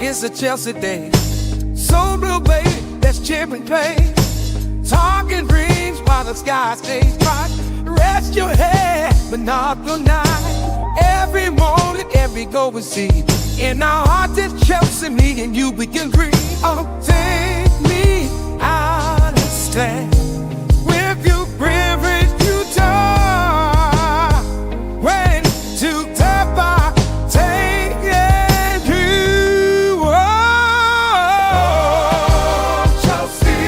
it's a Chelsea day. So blue, baby, that's chipping play. Talking dreams while the sky stays bright. Rest your head, but not the night. Every morning, every go we see. In our hearts it's Chelsea, me and you, we can agree. Oh, take me out of stand with you, river, you talk. When to tap our take and you. Oh, Chelsea,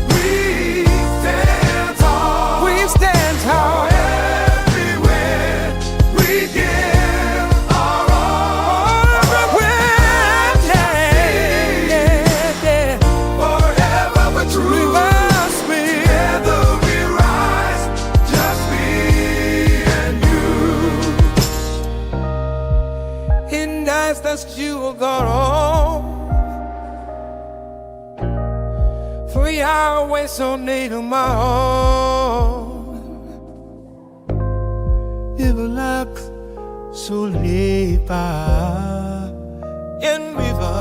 we stand tall. We stand tall. Everywhere we give our all. Everywhere, yeah. Forever we're true. We must be. Together we rise, just me and you. In nights that you will go on. 3 hours so near my own. It will look so late in river.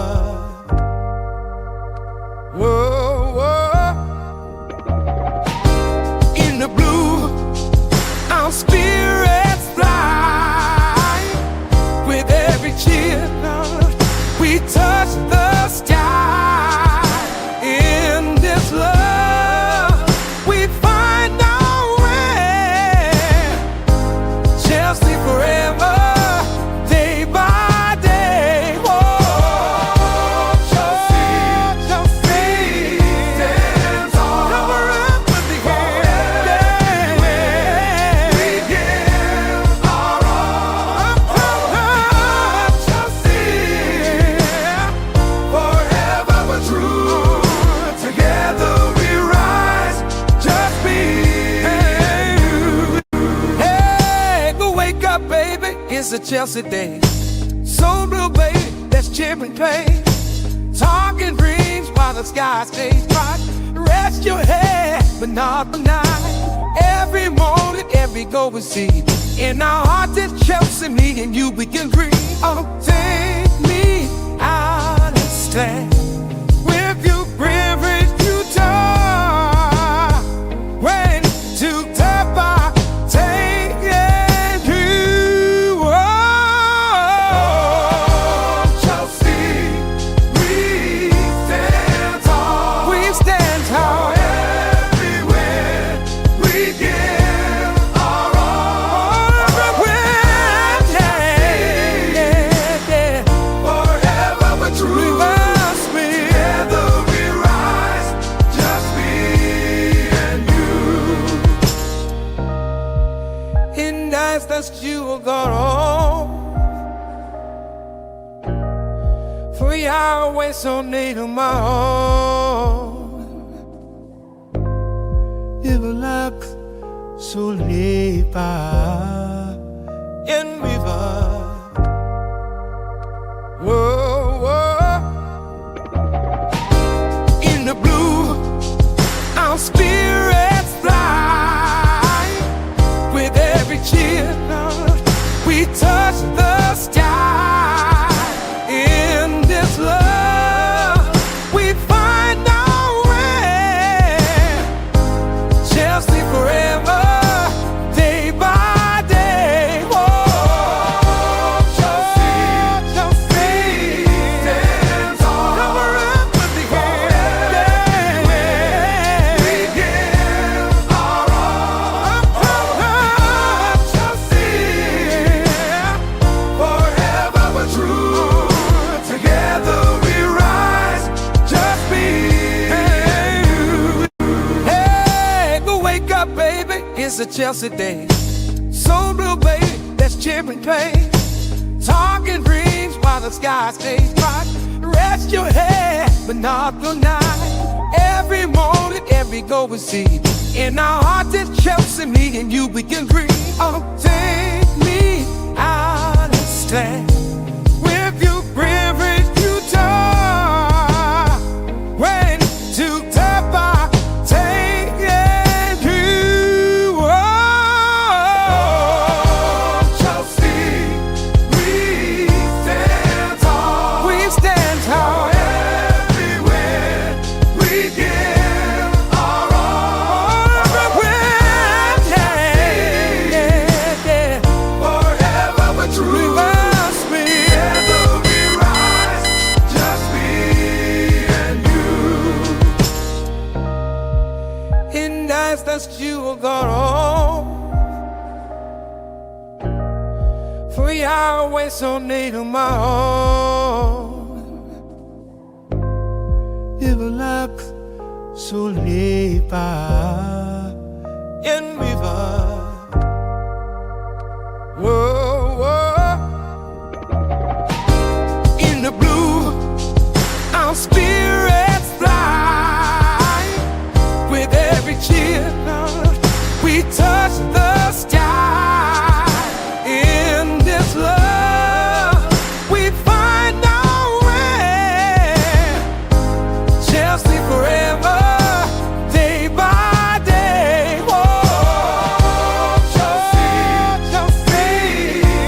Whoa, whoa. In the blue, our spirits fly. With every cheer, we touch the sky. In this love, we find our way. Chelsea forever, day by day. Whoa, Chelsea, Chelsea stands tall. Cover up with the hand. We give our all. Chelsea, forever we're true. Together we rise, just me and you. Hey, go wake up, baby, it's a Chelsea day. So blue, baby, that's chipping play. Talking dreams while the sky stays bright. Rest your head, but not the night. Every morning, every go we see. In our hearts it's Chelsea, me and you, we can agree. Oh, take me out of stand with you, river, you talk. When to tap our take and you. Oh, Chelsea, we stand tall. We stand tall. Everywhere we give our all. Everywhere, yeah. Forever we're true. We must be. Together we rise, just me and you. In nights that you will go on. 3 hours so near my own. It will look so late in river. Whoa, whoa. In the blue, our spirits fly. With every cheer, we touch the sky. In this love, we find our way. Chelsea forever, day by day. Whoa, Chelsea, Chelsea stands tall. Cover up with the hand. We give our all. Chelsea, forever we're true. Together we rise, just me and you. Hey, go wake up, baby, it's a Chelsea day. So blue, baby, that's chipping play. Talking dreams while the sky stays bright. Rest your head, but not the night. Every morning, every go we see. In our hearts it's Chelsea, me and you, we can agree. Oh, take me out of stand with you, river, you talk. When to tap our take and you. Oh, Chelsea, we stand tall. We stand that you are gone. For Yahweh so near to my own. Delap so lepa in river. Whoa, whoa. In the blue, our spirits fly. With every cheer, we touch the sky. In this love, we find our way. Chelsea forever, day by day. Whoa, Chelsea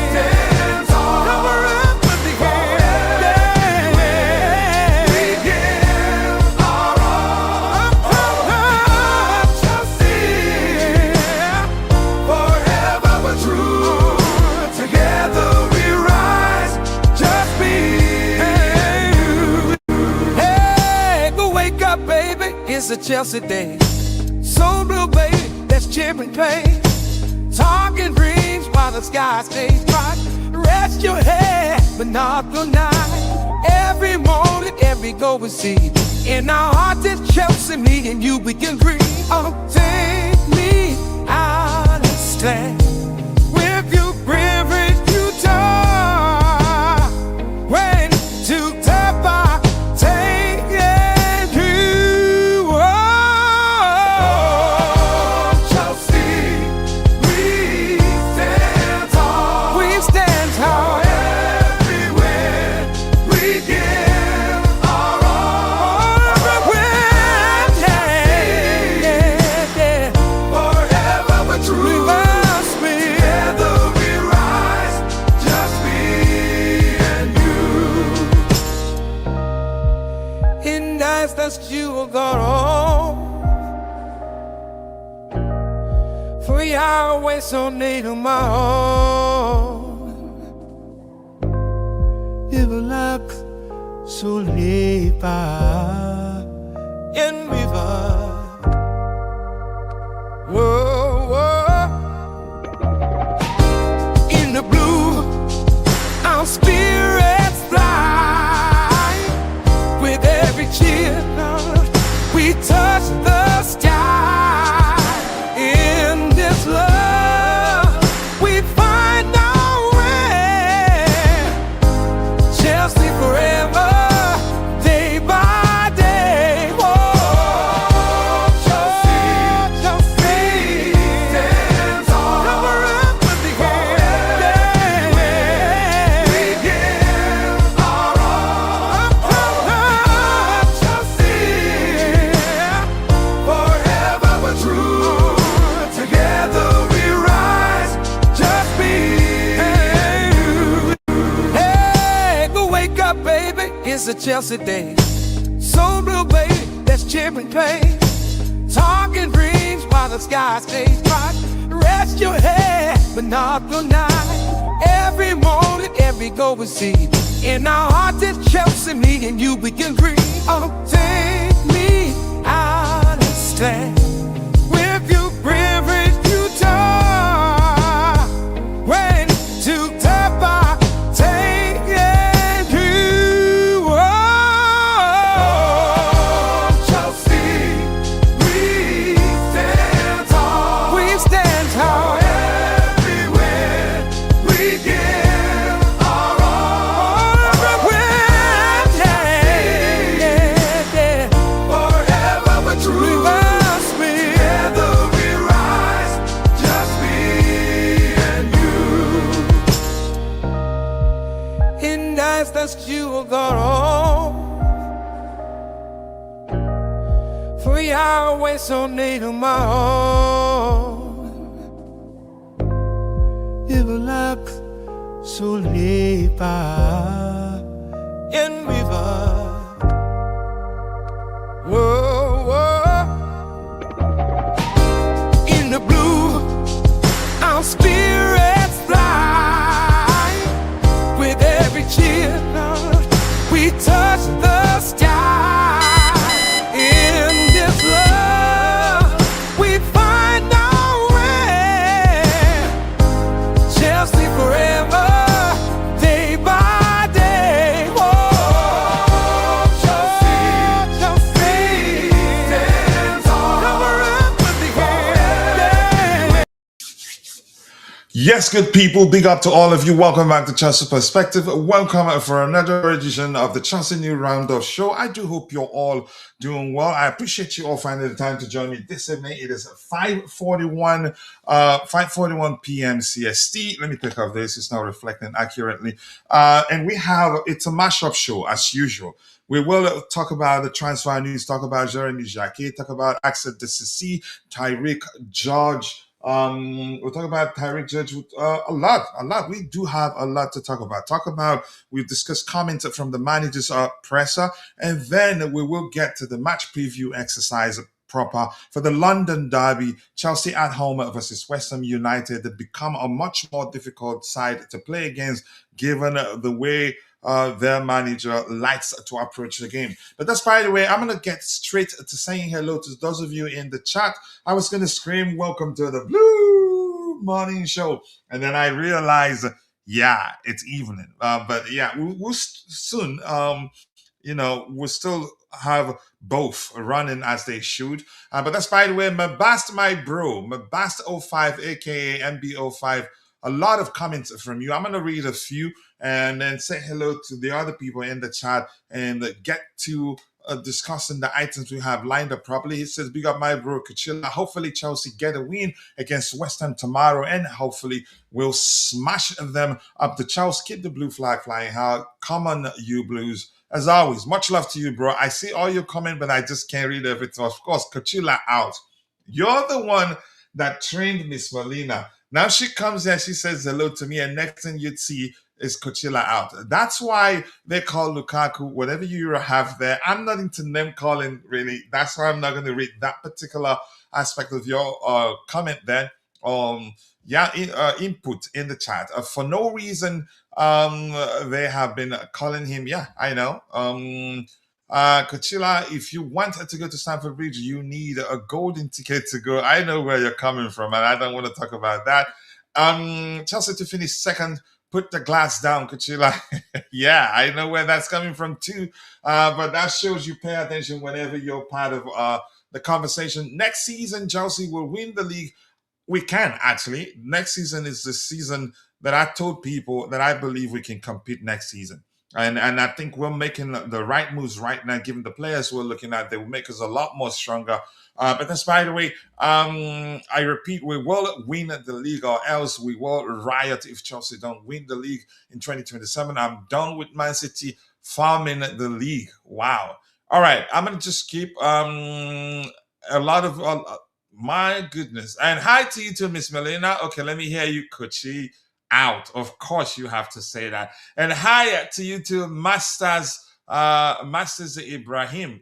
stands tall. Cover up with the hand. We give our all. Chelsea, forever but true. Together we rise, just me and you. Hey, go wake up, baby. It's a Chelsea day. So blue, baby, that's champion pain. Talking dreams while the sky stays bright. Rest your head, but not the night. Every morning, every goal we see. In our hearts, it's Chelsea, me and you, we can dream. Oh, take me out and stand with you, privilege you talk. When to tap I take you. Oh, Chelsea, we stand tall. We stand tall. Everywhere we give our all. Everywhere, yeah. Forever but true. Must be. Together we rise, just me and you. In nights that you are gone. For Yahweh so near to my own. Delap so lepa in river. Whoa, whoa. In the blue, our spirits fly. With every cheer, we touch the sky. In this love, we find our way. Chelsea forever, day by day. Whoa, Chelsea stands tall. Cover up with the hand. We give our all. Chelsea, forever but true. Together we rise, just me and you. Hey, go wake up, baby. It's a Chelsea day. So blue, baby, that's champion pain. Talking dreams while the sky stays bright. Rest your head, but not the night. Every morning, every goal we see. In our hearts, it's Chelsea, me and you, we can dream. Oh, take me out and stand with you, privilege you talk. When to tap I take you. Oh, Chelsea, we stand tall. We stand tall. Everywhere we give our all. Everywhere, yeah. Forever but true. Must be. Together we rise, just me and you. In nights that you are gone. For Yahweh so near to my own. Delap so lepa in river. Whoa, whoa. In the blue, our spirits fly. With every cheer, we touch the sky. In this love, we find Yes, good people, big up to all of you. Welcome back to Chelsea Perspective. Welcome for another edition of the Chelsea New Roundup Show. I do hope you're all doing well. I appreciate you all finding the time to join me this evening. It is 5:41 p.m. CST. Let me take off this. It's not reflecting accurately. And it's a mashup show as usual. We will talk about the transfer news, talk about Jeremy Jacquet, talk about Axel Disasi, Tyrique, George. We'll talk about Tyrique Judge a lot. We do have a lot to talk about. We've discussed comments from the manager's presser, and then we will get to the match preview exercise proper for the London derby. Chelsea at home versus West Ham United. They become a much more difficult side to play against, given the way their manager likes to approach the game. But that's by the way, I'm going to get straight to saying hello to those of you in the chat. I was going to scream, welcome to the Blue Morning Show. And then I realized, yeah, it's evening. But yeah, we'll soon, we'll still have both running as they should. But that's by the way, Mabast, my bro, Mabast05, aka MB05. A lot of comments from you. I'm going to read a few and then say hello to the other people in the chat and get to discussing the items we have lined up properly. He says, big up my bro, Kachila. Hopefully Chelsea get a win against West Ham tomorrow and hopefully we'll smash them up the Chelsea. Keep the blue flag flying high. Come on, you Blues. As always, much love to you, bro. I see all your comment, but I just can't read everything. Of course, Kachila out. You're the one that trained Miss Molina. Now she comes here, she says hello to me, and next thing you'd see is Coachella out. That's why they call Lukaku, whatever you have there. I'm not into name calling, really. That's why I'm not going to read that particular aspect of your comment there. Input in the chat. For no reason, they have been calling him, yeah, I know. Coachella, if you want to go to Stamford Bridge, you need a golden ticket to go. I know where you're coming from, and I don't want to talk about that. Chelsea to finish second, put the glass down, Coachella. Yeah, I know where that's coming from too. But that shows you pay attention whenever you're part of the conversation. Next season, Chelsea will win the league. We can actually. Next season is the season that I told people that I believe we can compete next season. And I think we're making the right moves right now, given the players we're looking at. They will make us a lot more stronger. But that's by the way, I repeat, we will win the league or else we will riot if Chelsea don't win the league in 2027. I'm done with Man City farming the league. Wow. All right. I'm going to just keep a lot of... my goodness. And hi to you too, Miss Melina. Okay, let me hear you, Kochi. Out. Of course you have to say that. And hi to you too, Masters Ibrahim.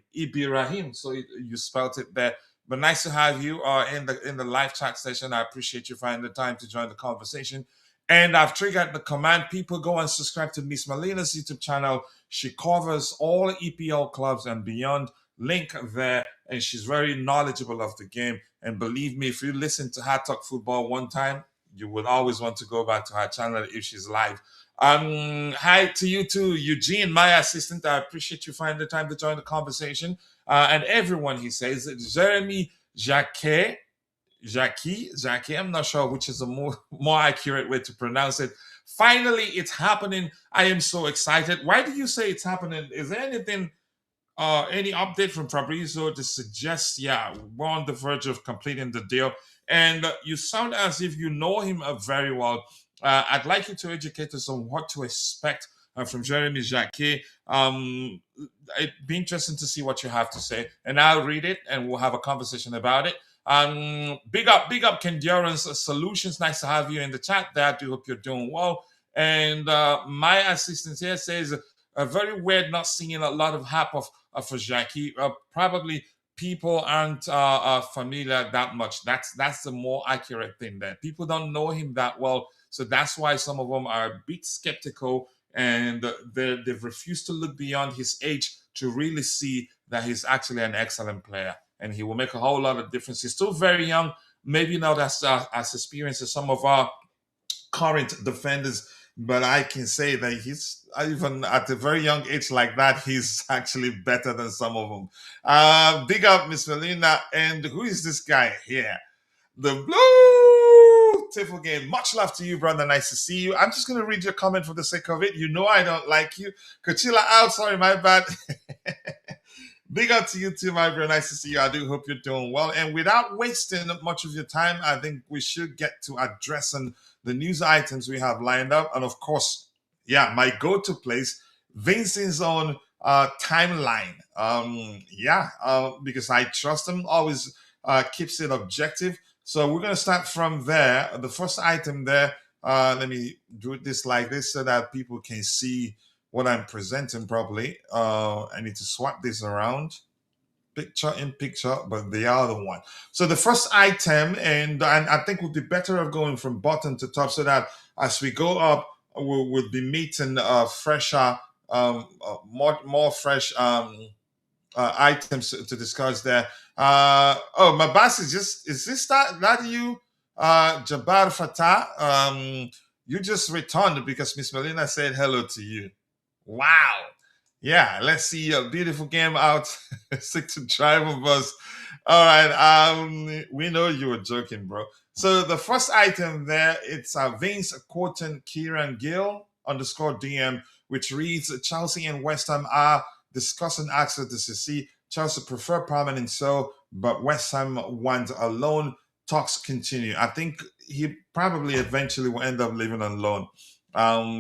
So you spelled it there. But nice to have you in the live chat session. I appreciate you finding the time to join the conversation. And I've triggered the command. People go and subscribe to Miss Melina's YouTube channel. She covers all EPL clubs and beyond. Link there, and she's very knowledgeable of the game. And believe me, if you listen to her talk football one time, you would always want to go back to her channel if she's live. Hi to you too, Eugene, my assistant. I appreciate you finding the time to join the conversation. And everyone, he says, Jeremy Jacquet, I'm not sure which is a more accurate way to pronounce it. Finally, it's happening. I am so excited. Why do you say it's happening? Is there anything... any update from Fabrizio to suggest, yeah, we're on the verge of completing the deal. And you sound as if you know him very well. I'd like you to educate us on what to expect from Jeremy Jacquet. It'd be interesting to see what you have to say. And I'll read it and we'll have a conversation about it. Big up Kendurance Solutions. Nice to have you in the chat there. I do hope you're doing well. And my assistant here says, very weird not seeing a lot of hype for Jacquet. Probably people aren't familiar that much. That's the more accurate thing there. People don't know him that well, so that's why some of them are a bit skeptical and they've refused to look beyond his age to really see that he's actually an excellent player and he will make a whole lot of difference. He's still very young, maybe not as experienced as some of our current defenders, but I can say that he's, even at a very young age like that, he's actually better than some of them. Big up, Miss Melina. And who is this guy here? The Blue beautiful game. Much love to you, brother. Nice to see you. I'm just going to read your comment for the sake of it. You know I don't like you. Coachella out. Sorry, my bad. Big up to you too, my brother. Nice to see you. I do hope you're doing well. And without wasting much of your time, I think we should get to addressing the news items we have lined up. And of course, yeah, my go-to place, Vincent's own timeline. Because I trust him, always keeps it objective. So we're going to start from there. The first item there, let me do this like this so that people can see what I'm presenting properly. I need to swap this around, picture in picture, but the other one. So the first item, and I think we'll be better off going from bottom to top so that as we go up, we'll be meeting fresher, more fresh items to discuss there. My boss is this that you, Jabbar Fatah? You just returned because Miss Melina said hello to you. Wow. Yeah, let's see a beautiful game out. Stick to driver bus. All right. We know you were joking, bro. So the first item there, it's Vince quoting Kieran Gill _DM, which reads Chelsea and West Ham are discussing access to CC. Chelsea prefer permanent but West Ham want a loan. Talks continue. I think he probably eventually will end up living on loan.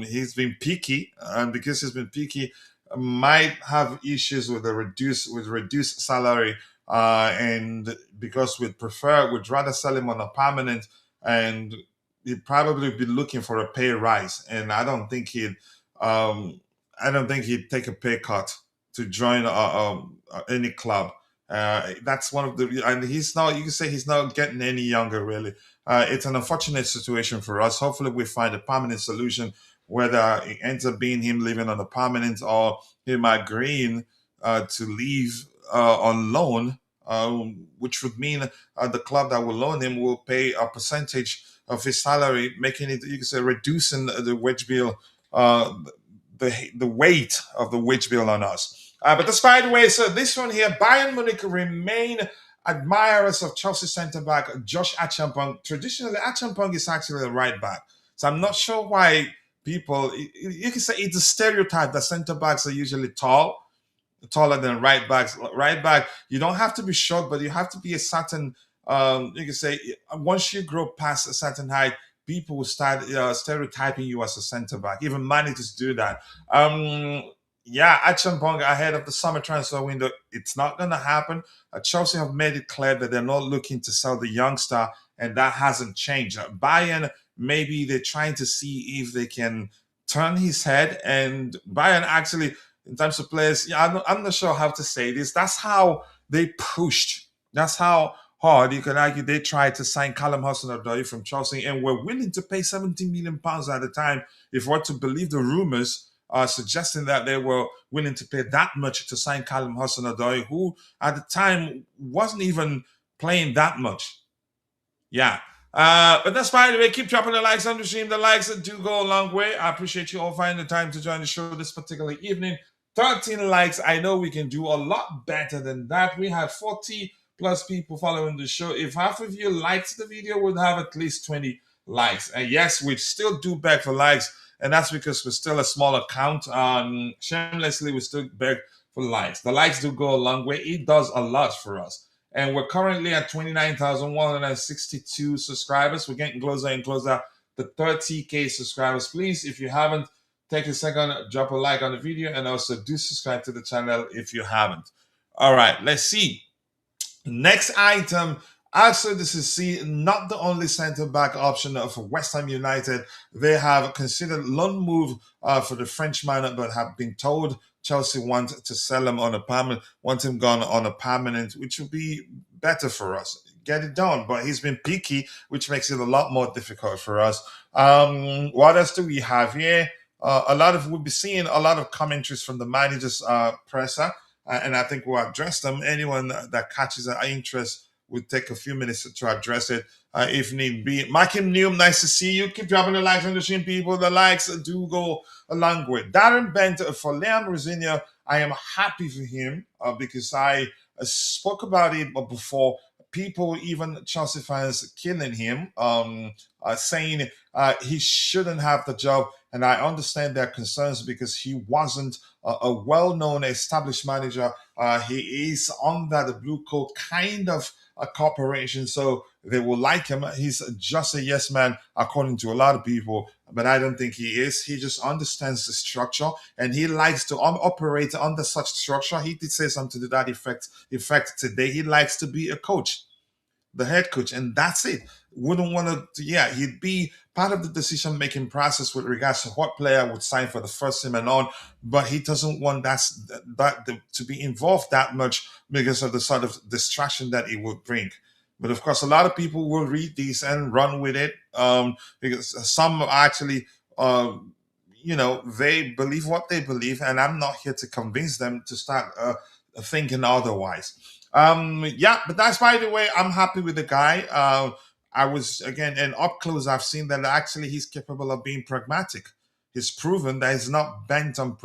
He's been picky, and because he's been picky, might have issues with reduced salary. And because we'd rather sell him on a permanent, and he'd probably be looking for a pay rise. And I don't think he'd take a pay cut to join any club. That's one of the, and he's not. You can say he's not getting any younger, really. It's an unfortunate situation for us. Hopefully, we find a permanent solution. Whether it ends up being him living on a permanent or him agreeing to leave on loan, which would mean the club that will loan him will pay a percentage of his salary, making it, you can say, reducing the wage bill, the weight of the wage bill on us. But despite the way, so this one here, Bayern Munich remain admirers of Chelsea centre-back Josh Acheampong. Traditionally, Acheampong is actually a right-back. So I'm not sure why people, you can say it's a stereotype that centre-backs are usually taller than right-backs. Right-back, you don't have to be short, but you have to be a certain, you can say, once you grow past a certain height, people will start stereotyping you as a centre-back. Even managers do that. Acheampong ahead of the summer transfer window, it's not going to happen. Chelsea have made it clear that they're not looking to sell the youngster, and that hasn't changed. Bayern, maybe they're trying to see if they can turn his head, and Bayern actually, in terms of players, I'm not sure how to say this. That's how they pushed. That's how hard, you can argue, they tried to sign Callum Hudson-Odoi from Chelsea, and were willing to pay £17 million at the time, if we're to believe the rumors suggesting that they were willing to pay that much to sign Callum Hudson-Odoi, who at the time wasn't even playing that much. But that's fine. Anyway, keep dropping the likes on the stream. The likes do go a long way. I appreciate you all finding the time to join the show this particular evening. 13 likes. I know we can do a lot better than that. We had 40 plus people following the show. If half of you liked the video, we'd have at least 20 likes. And yes, we still do beg for likes. And that's because we're still a small account. Shamelessly, we still beg for likes. The likes do go a long way. It does a lot for us. And we're currently at 29,162 subscribers. We're getting closer and closer to 30K subscribers. Please, if you haven't, take a second, drop a like on the video, and also do subscribe to the channel if you haven't. All right, let's see. Next item. Also, this is not the only centre-back option for West Ham United. They have considered loan move for the Frenchman, but have been told Chelsea want to sell him on a permanent, want him gone on a permanent, which would be better for us. Get it done. But he's been picky, which makes it a lot more difficult for us. What else do we have here? We'll be seeing a lot of commentaries from the manager's presser, and I think we'll address them. Anyone that catches our interest, we'll take a few minutes to address it if need be. Makim Neum, nice to see you. Keep dropping the likes on the stream, people. The likes do go a long way. Darren Bent for Liam Rosenior. I am happy for him because I spoke about it before. people, even Chelsea fans, killing him, saying he shouldn't have the job. And I understand their concerns because he wasn't a well-known, established manager. He is under the blue coat kind of a corporation, so they will like him. He's just a yes man, according to a lot of people, but I don't think he is. He just understands the structure, and he likes to operate under such structure. He did say something to that effect today. He likes to be a coach, the head coach, and that's it. Wouldn't want to, yeah, he'd be part of the decision-making process with regards to what player would sign for the first team and on, but he doesn't want that to be involved that much because of the sort of distraction that it would bring. But of course, a lot of people will read these and run with it, because some actually, they believe what they believe, and I'm not here to convince them to start thinking otherwise. But that's, by the way, I'm happy with the guy. I was, again, and up close, I've seen that actually he's capable of being pragmatic. He's proven that he's not bent on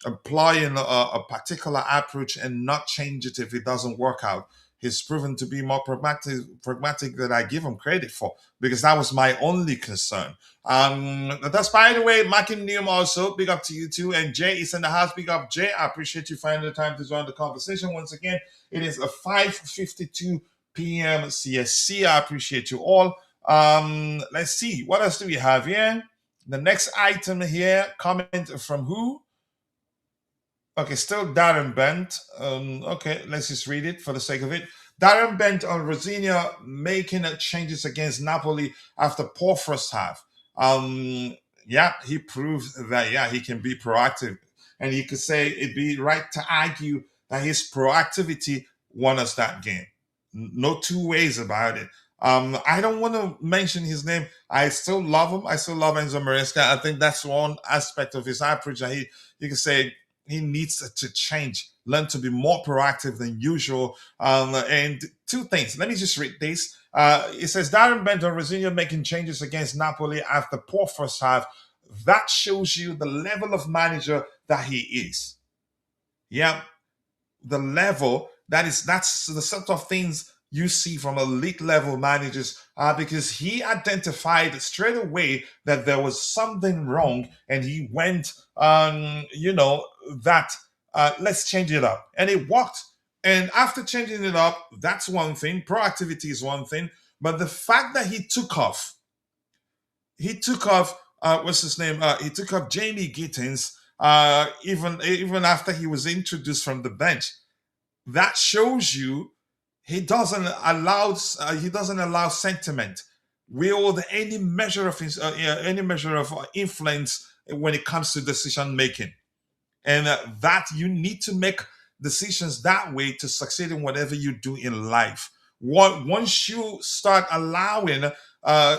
employing a particular approach and not change it if it doesn't work out. He's proven to be more pragmatic than I give him credit for, because that was my only concern. That's, by the way, Martin Neum also, big up to you too. And Jay is in the house, big up Jay. I appreciate you finding the time to join the conversation once again. It is a 5:52 p.m. CSC. I appreciate you all. Let's see, what else do we have here? The next item here, comment from who? Okay, still Darren Bent. Okay, let's just read it for the sake of it. Darren Bent on Rosenior making changes against Napoli after poor first half. He proved that, he can be proactive. And you could say it'd be right to argue that his proactivity won us that game. No two ways about it. I don't want to mention his name. I still love him. I still love Enzo Maresca. I think that's one aspect of his approach that you can say he needs to change, learn to be more proactive than usual. And two things. Let me just read this. It says, Darren Bent on Rosenior making changes against Napoli after poor first half. That shows you the level of manager that he is. Yeah, the level, that's the sort of things you see from elite level managers, because he identified straight away that there was something wrong, and he went let's change it up, and it worked. And after changing it up, that's one thing. Proactivity is one thing, but the fact that he took off what's his name? He took off Jamie Gittins even after he was introduced from the bench. That shows you he doesn't allow sentiment wield any measure of influence when it comes to decision making, and that you need to make decisions that way to succeed in whatever you do in life. Once you start allowing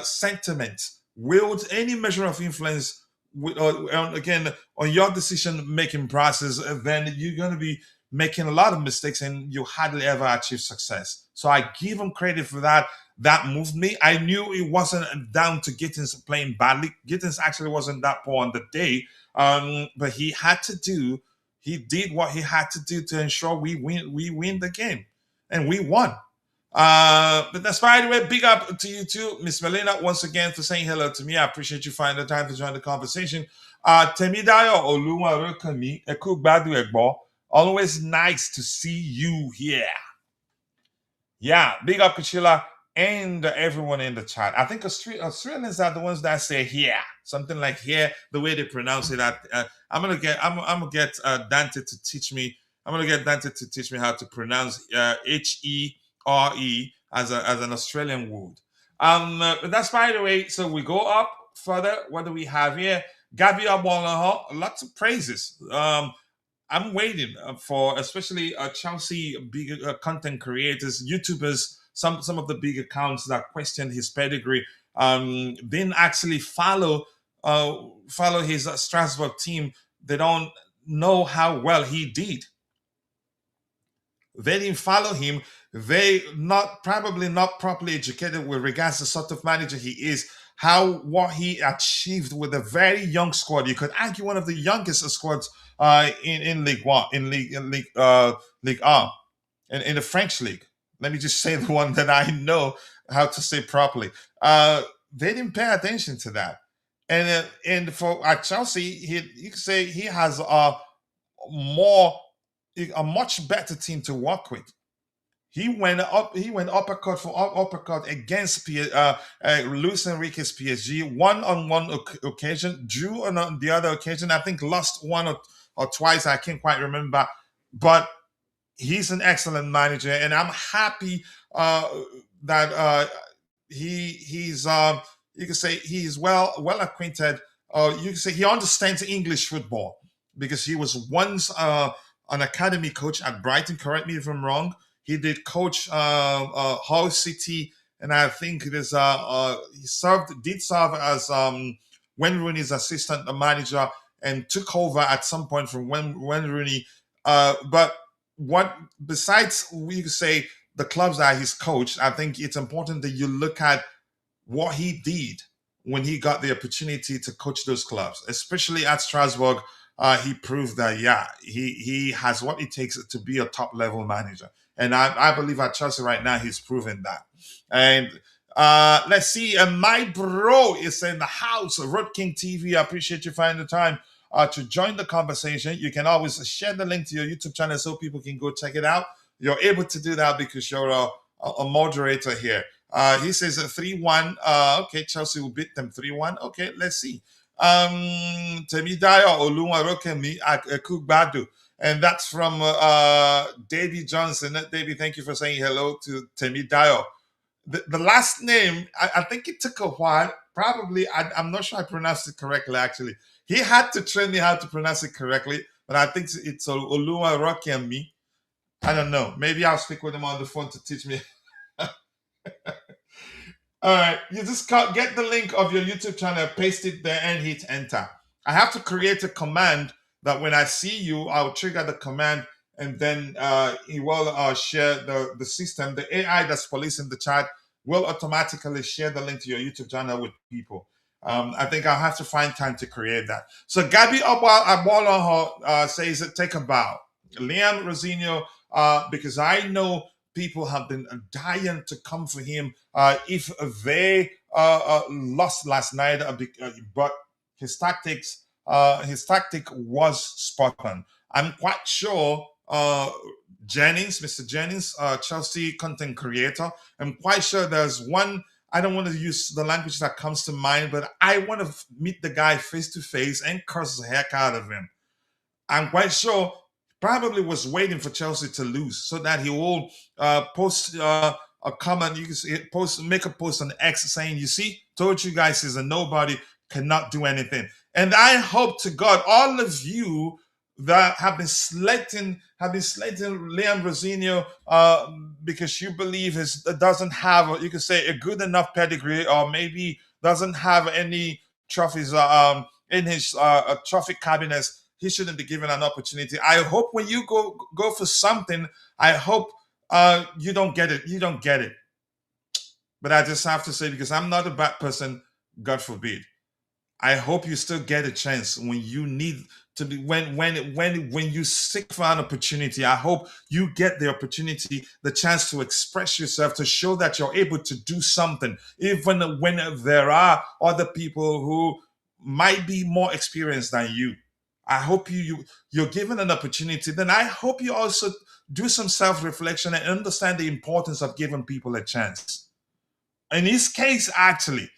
sentiment wield any measure of influence again on your decision making process, then you're going to be making a lot of mistakes and you hardly ever achieve success. So I give him credit for that. That moved me. I knew it wasn't down to Gittins playing badly. Gittins actually wasn't that poor on the day, but he did what he had to do to ensure we win the game, and we won. But that's, by the way, big up to you too, Miss Melina, once again for saying hello to me. I appreciate you finding the time to join the conversation. Temidayo Oluwarokami, Ekugbadu Egbo. Always nice to see you here. Yeah, big up Kuchila and everyone in the chat. I think Australians are the ones that say here, something like here, the way they pronounce it. I'm gonna get Dante to teach me. I'm gonna get Dante to teach me how to pronounce HERE as an Australian word. But that's, by the way. So we go up further. What do we have here? Gabi Abolaho, lots of praises. I'm waiting for, especially Chelsea big content creators, YouTubers, some of the big accounts that question his pedigree, didn't actually follow his Strasbourg team. They don't know how well he did. They didn't follow him. They probably not properly educated with regards to the sort of manager he is. What he achieved with a very young squad. You could argue one of the youngest squads in Ligue 1, in Ligue 1, in the French league. Let me just say the one that I know how to say properly. They didn't pay attention to that. And for at Chelsea, you could say he has more a much better team to work with. He went up. He went uppercut for uppercut against Luis Enrique's PSG. One on one occasion, drew on the other occasion. I think lost one or twice. I can't quite remember. But he's an excellent manager, and I'm happy that he's you can say he's well acquainted. You can say he understands English football because he was once an academy coach at Brighton. Correct me if I'm wrong. He did coach Hull City, and I think there's he did serve as Wayne Rooney's assistant manager and took over at some point from Wayne Rooney. But what besides we could say the clubs that he's coached, I think it's important that you look at what he did when he got the opportunity to coach those clubs, especially at Strasbourg. He proved that he has what it takes to be a top level manager, and I believe at Chelsea right now he's proven that. And let's see, my bro is in the house, Road King TV. I appreciate you finding the time to join the conversation. You can always share the link to your YouTube channel so people can go check it out. You're able to do that because you're a moderator here. He says 3-1. Okay, Chelsea will beat them 3-1. Okay, let's see. Temidayo Oluwarokemi Akugbadu. And that's from Davy Johnson. Davy, thank you for saying hello to Temidayo. The last name, I think it took a while. Probably, I'm not sure I pronounced it correctly, actually. He had to train me how to pronounce it correctly, but I think it's Oluwarokemi. I don't know. Maybe I'll speak with him on the phone to teach me. All right, you just get the link of your YouTube channel, paste it there, and hit enter. I have to create a command that when I see you, I'll trigger the command, and then he will share the system. The AI that's policing the chat will automatically share the link to your YouTube channel with people. I think I'll have to find time to create that. So Gabby Abwaloho says, take a bow. Liam Rosenior, because I know people have been dying to come for him if they lost last night, but his tactic was spot on. I'm quite sure Mr. Jennings, Chelsea content creator, I'm quite sure there's one. I don't want to use the language that comes to mind, but I want to meet the guy face to face and curse the heck out of him. I'm quite sure probably was waiting for Chelsea to lose so that he will post a comment. You can see, make a post on X saying, "You see, told you guys he's a nobody, cannot do anything." And I hope to God all of you that have been slating Liam Rosenior because you believe doesn't have, you could say, a good enough pedigree, or maybe doesn't have any trophies in his trophy cabinets. He shouldn't be given an opportunity. I hope when you go for something, I hope you don't get it. You don't get it. But I just have to say, because I'm not a bad person, God forbid, I hope you still get a chance when you need to be, when you seek for an opportunity. I hope you get the opportunity, the chance to express yourself, to show that you're able to do something, even when there are other people who might be more experienced than you. I hope you're given an opportunity. Then I hope you also do some self-reflection and understand the importance of giving people a chance. In his case, actually,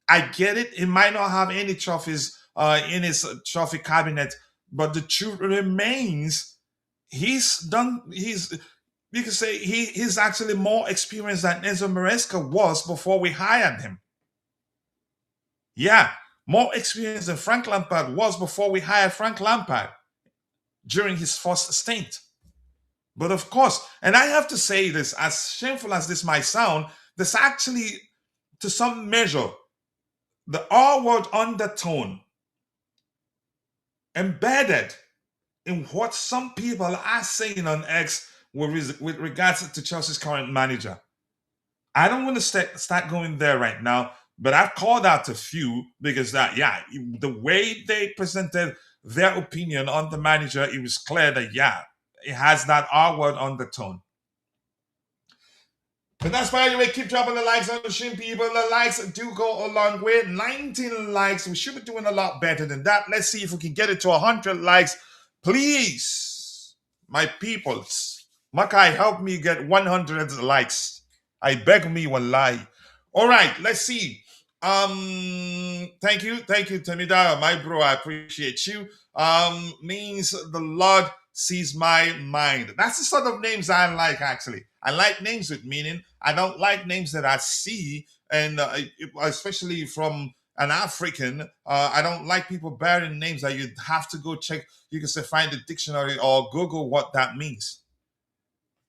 I get it. He might not have any trophies in his trophy cabinet, but the truth remains, you can say he's actually more experienced than Enzo Maresca was before we hired him. Yeah, more experienced than Frank Lampard was before we hired Frank Lampard during his first stint. But of course, and I have to say this, as shameful as this might sound, there's actually, to some measure, the R-word undertone embedded in what some people are saying on X with regards to Chelsea's current manager. I don't want to start going there right now, but I've called out a few because the way they presented their opinion on the manager, it was clear that, it has that R-word undertone. But that's by the way, keep dropping the likes on the stream, people. The likes do go a long way. 19 likes. We should be doing a lot better than that. Let's see if we can get it to 100 likes. Please, my peoples. Makai, help me get 100 likes. I beg me one lie. All right, let's see. Thank you, Tamida, my bro. I appreciate you. Means the Lord sees my mind. That's the sort of names I like, actually. I like names with meaning. I don't like names that I see, and especially from an African. I don't like people bearing names that you'd have to go check. You can say find the dictionary or Google what that means.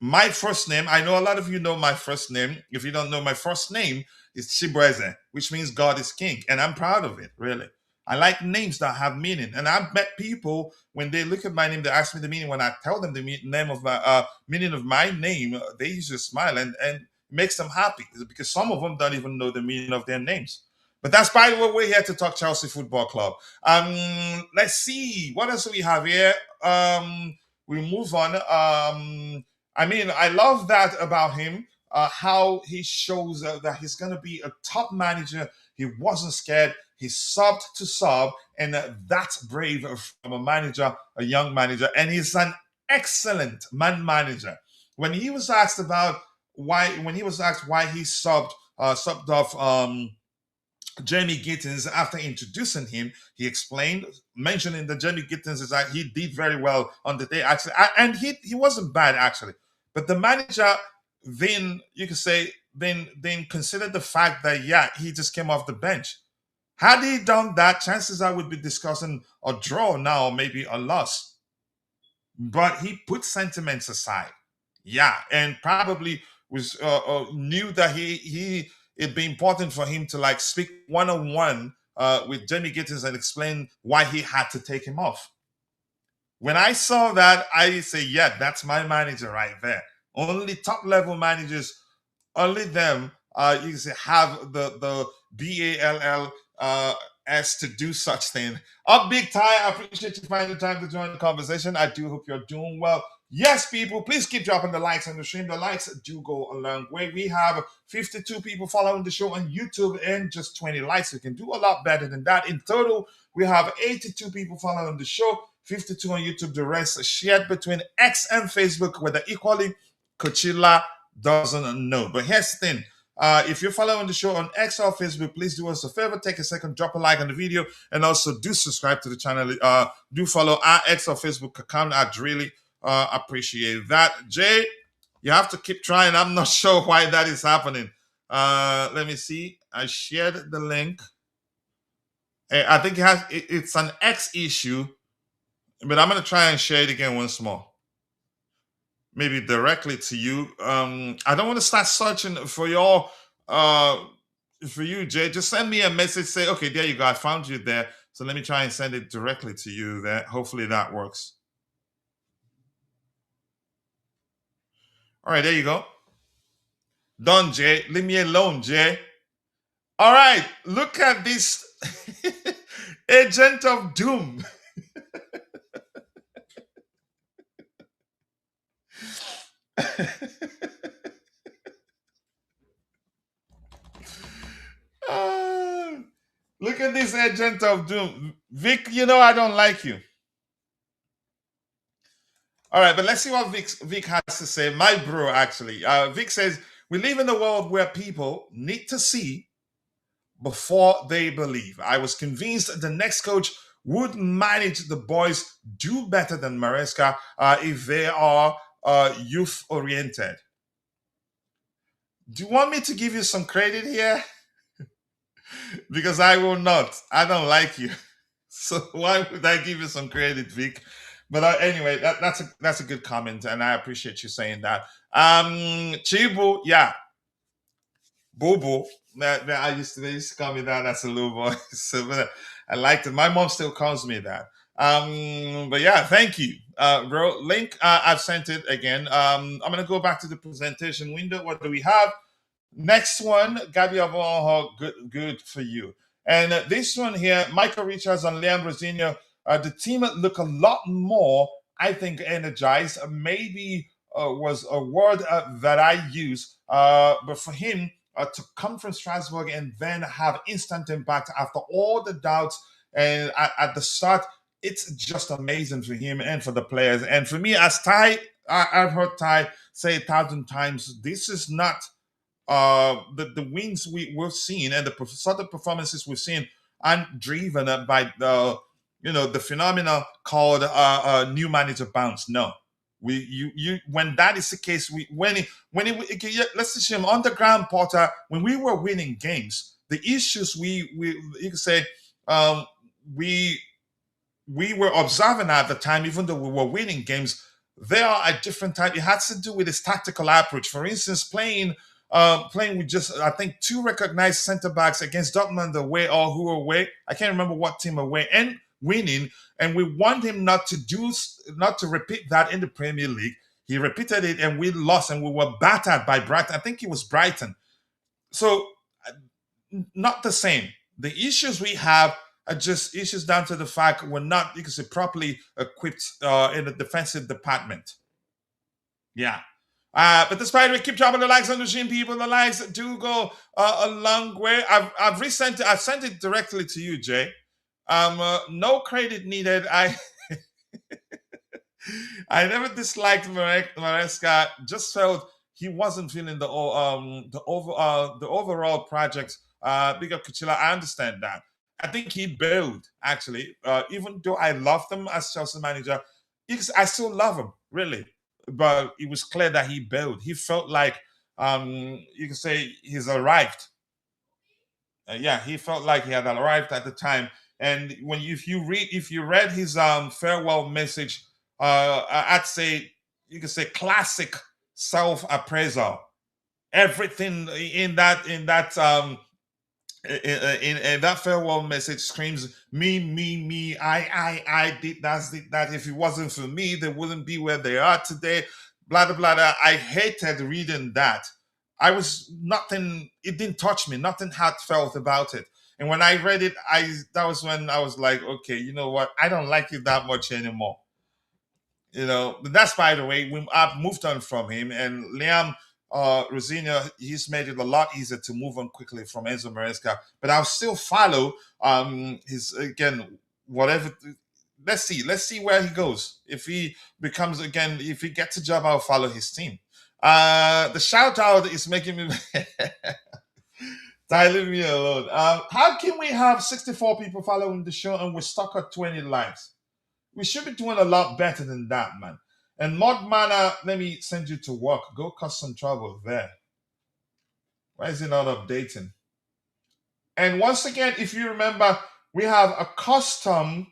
My first name, I know a lot of you know my first name. If you don't know, my first name is Chibweze, which means God is king. And I'm proud of it, really. I like names that have meaning. And I've met people, when they look at my name, they ask me the meaning. When I tell them the name of my meaning of my name, they usually smile and makes them happy, because some of them don't even know the meaning of their names. But that's by the way, we're here to talk Chelsea Football Club. Let's see. What else do we have here? We move on. I mean, I love that about him, how he shows that he's going to be a top manager. He wasn't scared. He subbed to sub, and that's brave from a manager, a young manager, and he's an excellent man manager. When he was asked why he subbed off Jamie Gittins after introducing him, he explained, mentioning that Jamie Gittins is that he did very well on the day, actually, and he wasn't bad actually. But the manager then, you could say, then considered the fact that, yeah, he just came off the bench. Had he done that, chances are we'd be discussing a draw now, or maybe a loss. But he put sentiments aside. Yeah, and probably was knew that it'd be important for him to like speak one-on-one with Jamie Gittins and explain why he had to take him off. When I saw that, I say, yeah, that's my manager right there. Only top level managers, only them, you can say, have the BALLS to do such thing. Up Big Ty, I appreciate you finding the time to join the conversation. I do hope you're doing well. Yes, people, please keep dropping the likes on the stream. The likes do go a long way. We have 52 people following the show on YouTube and just 20 likes. We can do a lot better than that. In total, we have 82 people following the show, 52 on YouTube. The rest shared between X and Facebook, where they're equally Coachella doesn't know. But here's the thing. If you're following the show on X or Facebook, please do us a favor, take a second, drop a like on the video, and also do subscribe to the channel. Do follow our X or Facebook account. I'd really appreciate that. Jay, you have to keep trying. I'm not sure why that is happening. Let me see. I shared the link. I think it's an X issue, but I'm going to try and share it again once more. Maybe directly to you. I don't want to start searching for you, Jay. Just send me a message. Say, okay, there you go. I found you there. So let me try and send it directly to you there. Hopefully that works. All right, there you go. Done, Jay. Leave me alone, Jay. All right, look at this agent of doom. Look at this agent of doom. Vic, you know I don't like you. All right, but let's see what Vic has to say. My bro, actually. Vic says, we live in a world where people need to see before they believe. I was convinced the next coach would manage the boys do better than Maresca if they are youth-oriented. Do you want me to give you some credit here? Because I will not. I don't like you. So why would I give you some credit, Vic? But anyway, that's a good comment, and I appreciate you saying that. Chibu, yeah. Bobo. They used to call me that. That's a little boy. So I liked it. My mom still calls me that. But yeah, thank you, bro. Link, I've sent it again. I'm gonna go back to the presentation window. What do we have? Next one, Gabi Avonho, good for you. And this one here, Michael Richards and Liam Rosenior. The team look a lot more, I think, energized. Maybe was a word that I use. But for him to come from Strasbourg and then have instant impact after all the doubts and at the start, it's just amazing for him and for the players. And for me, as Ty, I've heard Ty say 1,000 times, this is not the wins we've seen and the sort of performances we've seen aren't driven by the phenomena called new manager bounce. No, when that is the case, let's assume on the ground, Potter, when we were winning games, the issues you could say we were observing at the time, even though we were winning games, they are a different type. It has to do with his tactical approach. For instance, playing with just, I think, 2 recognized center backs against Dortmund away or who away. I can't remember what team away, and winning. And we want him not to repeat that in the Premier League. He repeated it and we lost and we were battered by Brighton. I think it was Brighton. So not the same. The issues we have are just issues down to the fact we're not, you can say, properly equipped in the defensive department. Yeah. But despite we keep dropping the likes on the machine, people, the likes do go a long way. I've sent it directly to you, Jay. No credit needed. I never disliked Maresca. Just felt he wasn't feeling the overall project. Big up Kuchila. I understand that. I think he bailed, actually. Even though I loved him as Chelsea manager, I still love him, really. But it was clear that he bailed. He felt like you can say he's arrived. He felt like he had arrived at the time. And if you read his farewell message, I'd say you could say classic self-appraisal. Everything in that farewell message screams me, I did that. If it wasn't for me, they wouldn't be where they are today. Blah blah blah. I hated reading that. It didn't touch me, nothing heartfelt about it. And when I read it, that was when I was like, okay, you know what? I don't like it that much anymore. But that's, by the way, I've moved on from him. And Liam Rosenior, he's made it a lot easier to move on quickly from Enzo Maresca. But I'll still follow his, again, whatever. Let's see where he goes. If he gets a job, I'll follow his team. The shout out is making me leave me alone. How can we have 64 people following the show and we're stuck at 20 likes? We should be doing a lot better than that, man. And Mod Mana, let me send you to work. Go cause some trouble there. Why is it not updating? And once again, if you remember, we have a custom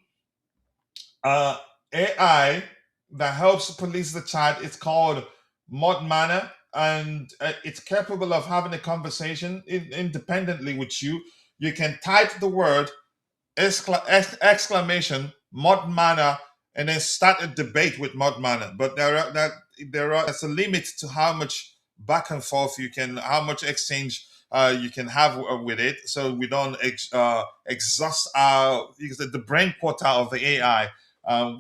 AI that helps police the chat. It's called Mod Mana, and it's capable of having a conversation independently with you. You can type the word exclamation Mod Mana and then start a debate with Mod Mana. But there's a limit to how much back and forth how much exchange you can have with it, so we don't exhaust the brain quota of the AI.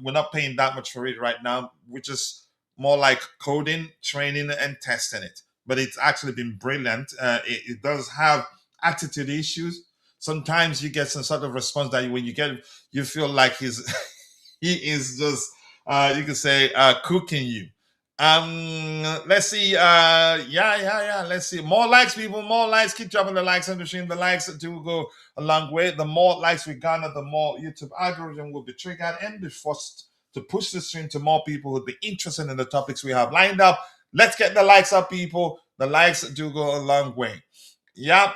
We're not paying that much for it right now. We're just more like coding, training, and testing it. But it's actually been brilliant. It does have attitude issues. Sometimes you get some sort of response that when you feel like he is just you could say cooking you. Let's see. Let's see. More likes, people. More likes. Keep dropping the likes on the stream. The likes do go a long way. The more likes we garner, the more YouTube algorithm will be triggered and be forced to push the stream to more people who'd be interested in the topics we have lined up. Let's get the likes up, people. The likes do go a long way. Yeah.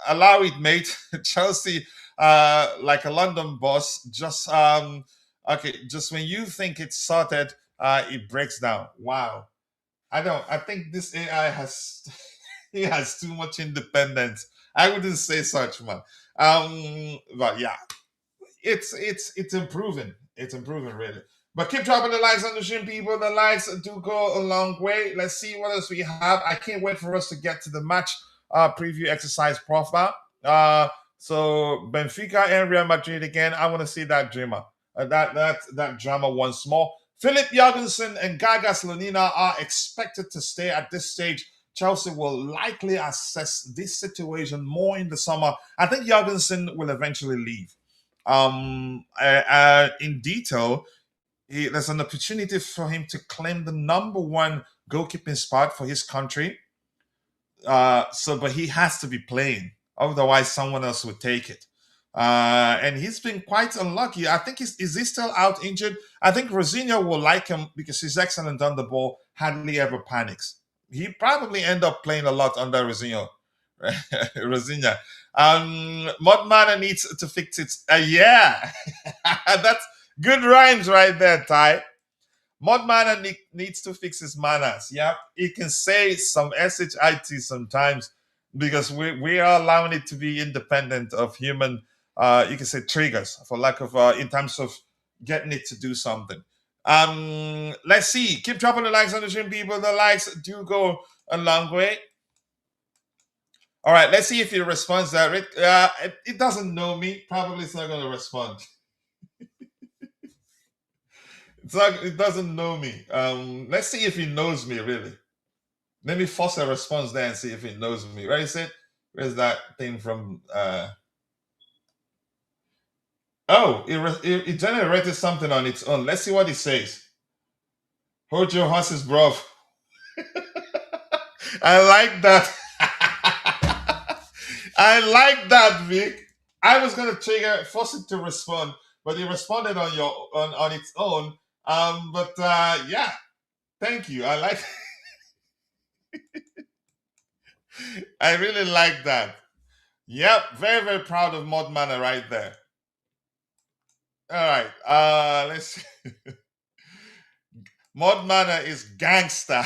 Allow it, mate. Chelsea, like a London boss, just when you think it's sorted, it breaks down. Wow. I think this AI has too much independence. I wouldn't say such, man. But yeah, it's improving. It's improving, really. But keep dropping the likes on the stream, people. The likes do go a long way. Let's see what else we have. I can't wait for us to get to the match preview exercise profile. So Benfica and Real Madrid again. I want to see that drama. That drama once more. Philip Jorgensen and Gaga Slonina are expected to stay at this stage. Chelsea will likely assess this situation more in the summer. I think Jorgensen will eventually leave. In detail, there's an opportunity for him to claim the number one goalkeeping spot for his country. But he has to be playing, otherwise someone else would take it. And he's been quite unlucky. I think is he still out injured? I think Rosenior will like him because he's excellent on the ball, hardly ever panics. He probably end up playing a lot under Rosenior. Rosenior. Modmana needs to fix it. Yeah, that's good rhymes right there, Ty. Modmana needs to fix his manners. Yeah, he can say some shit sometimes because we are allowing it to be independent of human. You can say triggers, for lack of in terms of getting it to do something. Let's see. Keep dropping the likes on the stream, people. The likes do go a long way. All right, let's see if he responds that. It doesn't know me. Probably it's not going to respond. It doesn't know me. Let's see if he knows me, really. Let me force a response there and see if he knows me. Where is it? Where's that thing from? Oh, it generated something on its own. Let's see what it says. Hold your horses, bro. I like that. I like that, Vic. I was gonna trigger, force it to respond, but it responded on its own. Yeah, thank you. I like. I really like that. Yep, very very proud of Mod Manor right there. All right, let's see. Mod Manor is gangster.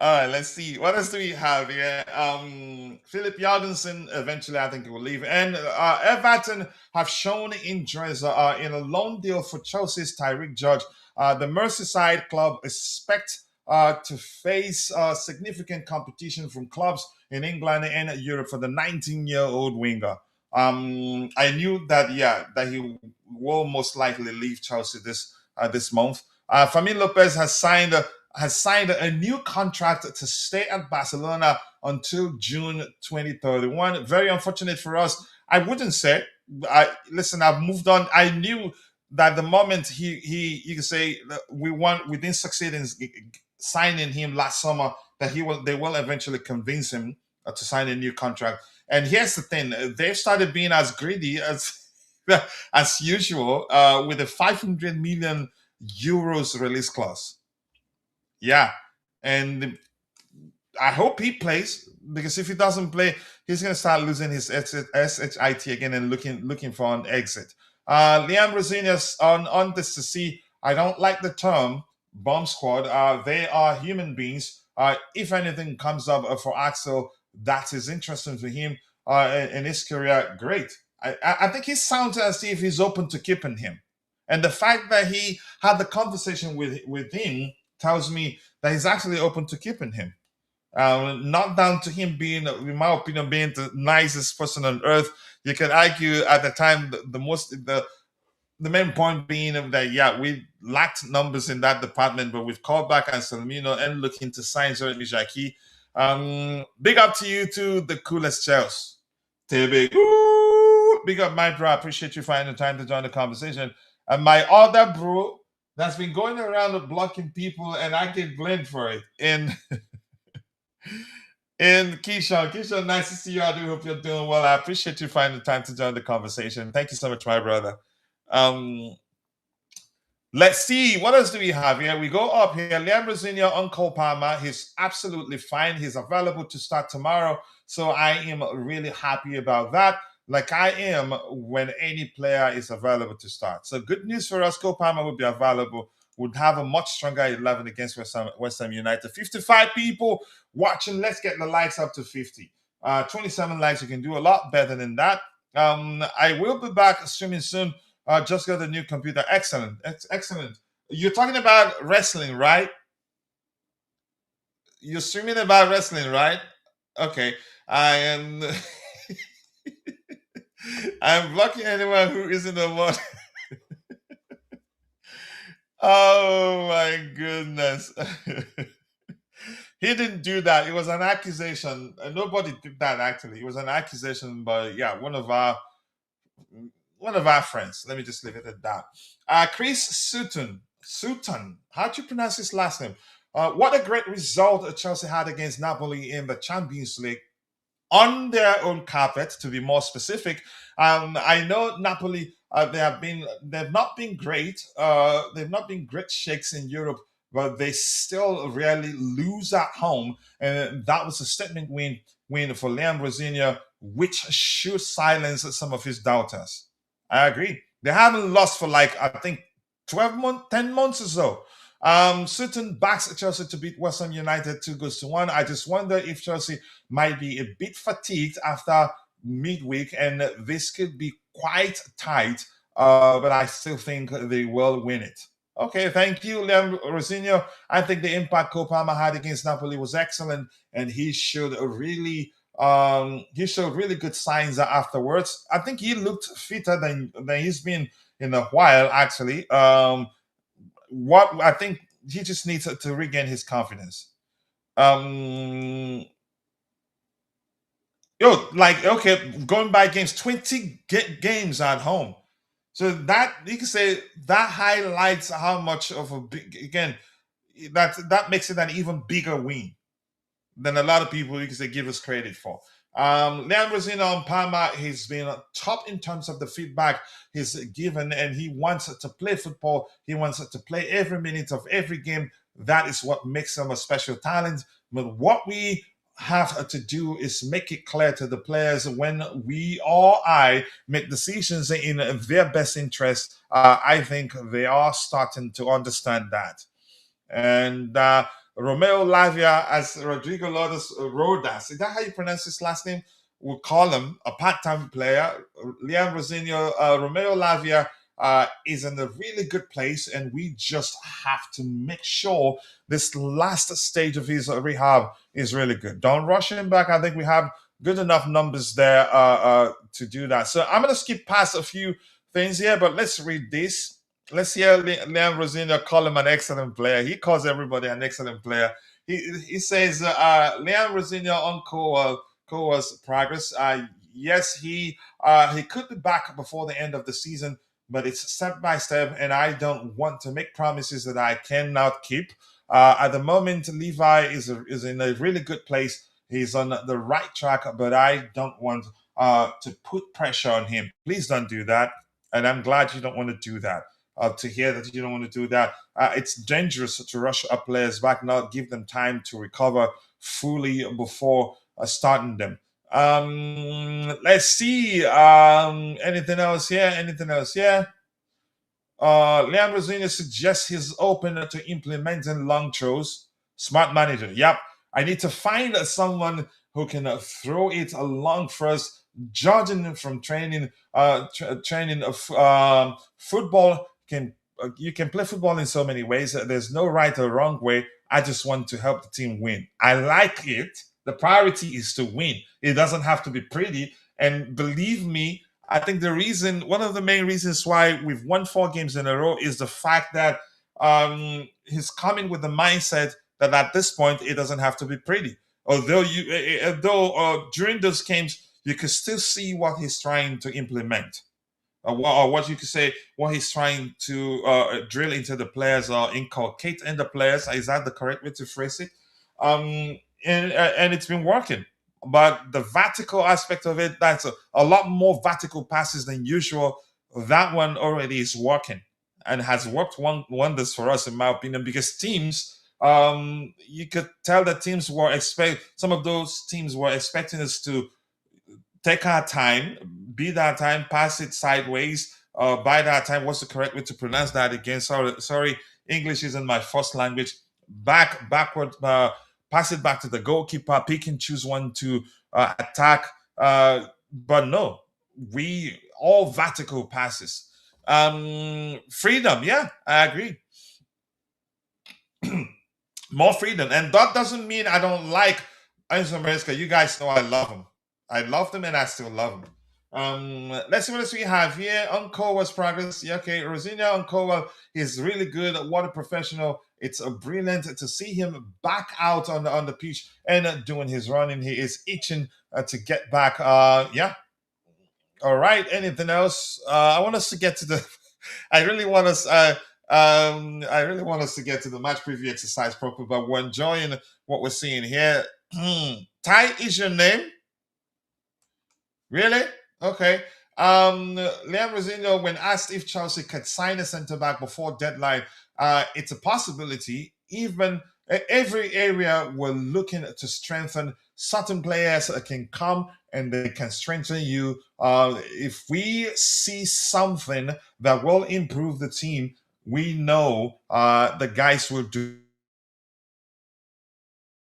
All right, let's see. What else do we have here? Philip Jorgensen, eventually, I think he will leave. And Everton have shown interest in a loan deal for Chelsea's Tyrique George. The Merseyside club expect to face significant competition from clubs in England and Europe for the 19-year-old winger. I knew that, that he will most likely leave Chelsea this month. Fermin Lopez has signed a new contract to stay at Barcelona until June 2031. Very unfortunate for us. I wouldn't say. I've moved on. I knew that the moment you could say we didn't succeed in signing him last summer, that they will eventually convince him to sign a new contract. And here's the thing: they've started being as greedy as usual with a 500 million euros release clause. Yeah, and I hope he plays, because if he doesn't play, he's going to start losing his SHIT again and looking for an exit. Liam Rosenior on this to see. I don't like the term bomb squad. They are human beings. If anything comes up for Axel that is interesting to him in his career, great. I think he sounds as if he's open to keeping him, and the fact that he had the conversation with him tells me that he's actually open to keeping him. Not down to him being, in my opinion, being the nicest person on earth. You can argue at the time the main point being that we lacked numbers in that department, but we've called back Anselmino and looking to sign Jeremy Jacquet. Big up to you too, the coolest Chelsea. Big up, my bro. I appreciate you finding the time to join the conversation. And my other bro that's been going around blocking people, and I get blamed for it. And Keisha, nice to see you. I do hope you're doing well. I appreciate you finding the time to join the conversation. Thank you so much, my brother. Let's see. What else do we have here? We go up here. Liam Rosenior, Uncle Palmer. He's absolutely fine. He's available to start tomorrow. So I am really happy about that. Like I am when any player is available to start. So good news for us. Cole Palmer will be available. Would have a much stronger 11 against West Ham United. 55 people watching. Let's get the likes up to 50. 27 likes. You can do a lot better than that. I will be back streaming soon. Just got a new computer. Excellent. Excellent. You're talking about wrestling, right? You're streaming about wrestling, right? Okay. I am... I'm blocking anyone who isn't a mod. Oh my goodness. He didn't do that. It was an accusation. Nobody did that actually. It was an accusation, but yeah, one of our friends. Let me just leave it at that. Chris Sutton. How do you pronounce his last name? What a great result Chelsea had against Napoli in the Champions League on their own carpet, to be more specific. I know Napoli. They've not been great. They've not been great shakes in Europe, but they still rarely lose at home, and that was a statement win for Liam Rosenior, which should silence some of his doubters. I agree. They haven't lost for like I think 12 months, 10 months or so. Sutton backs Chelsea to beat West Ham United 2-1. I just wonder if Chelsea might be a bit fatigued after midweek, and this could be quite tight. But I still think they will win it. Okay, thank you, Liam Rosenior. I think the impact Cole Palmer had against Napoli was excellent, and he showed really good signs afterwards. I think he looked fitter than he's been in a while, actually. What I think he just needs to regain his confidence. Um, like okay, going by games, 20 games at home. So that you can say that highlights how much of a big again that makes it an even bigger win than a lot of people you can say give us credit for. Liam Rosino on Parma, he's been top in terms of the feedback he's given, and he wants to play football. He wants to play every minute of every game. That is what makes him a special talent. But what we have to do is make it clear to the players when we or I make decisions in their best interest. I think they are starting to understand that. And Romeo Lavia, as Rodrigo Lourdes Rodas, is that how you pronounce his last name? We'll call him a part-time player. Liam Rosenior, Romeo Lavia is in a really good place, and we just have to make sure this last stage of his rehab is really good. Don't rush him back. I think we have good enough numbers there to do that. So I'm going to skip past a few things here, but let's read this. Let's hear Liam Rosenior call him an excellent player. He calls everybody an excellent player. He says Liam Rosenior on Coa's progress. Yes, he could be back before the end of the season, but it's step by step, and I don't want to make promises that I cannot keep. At the moment, Levi is in a really good place. He's on the right track, but I don't want to put pressure on him. Please don't do that. And I'm glad you don't want to do that. To hear that you don't want to do that, it's dangerous to rush our players back, not give them time to recover fully before starting them. Let's see. Anything else here? Anything else here? Liam Rosenior suggests he's open to implementing long throws. Smart manager. Yep. I need to find someone who can throw it along first, judging from training of football. You can play football in so many ways. There's no right or wrong way. I just want to help the team win. I like it. The priority is to win. It doesn't have to be pretty. And believe me, I think one of the main reasons why we've won 4 games in a row is the fact that he's coming with the mindset that at this point it doesn't have to be pretty. Although during those games you can still see what he's trying to implement, or what you could say, what he's trying to drill into the players or inculcate in the players. Is that the correct way to phrase it? And it's been working. But the vertical aspect of it, that's a lot more vertical passes than usual. That one already is working and has worked wonders for us, in my opinion, because teams, you could tell that some of those teams were expecting us to take our time, beat our time, pass it sideways, bide our time. What's the correct way to pronounce that again? Sorry, English isn't my first language. Backward, pass it back to the goalkeeper, pick and choose one to attack. But no, we all vertical passes. Freedom, yeah, I agree. More freedom, and that doesn't mean I don't like Enzo Maresca. You guys know I love him. I loved him, and I still love him. Let's see what else we have here. Uncover's progress. Yeah, okay, Rosenior Uncover is really good. What a professional. It's brilliant to see him back out on the pitch and doing his running. He is itching to get back. Yeah. All right. Anything else? I want us to get to the. I really want us. I really want us to get to the match preview exercise proper, but we're enjoying what we're seeing here. Ty is your name? Really? Okay. Liam Rosenior, when asked if Chelsea could sign a centre back before deadline, it's a possibility. Even every area we're looking to strengthen. Certain players can come and they can strengthen you. If we see something that will improve the team, we know the guys will do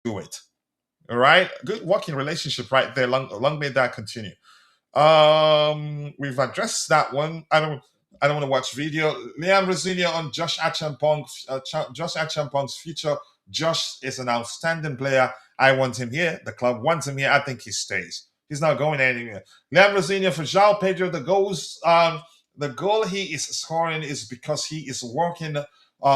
it. All right, good working relationship right there. Long may that continue. We've addressed that one. I don't want to watch video. Liam Rosenior on Josh Acheampong. Josh Acheampong's future. Josh is an outstanding player. I want him here. The club wants him here. I think he stays. He's not going anywhere. Liam Rosenior for João Pedro. The goal he is scoring is because he is working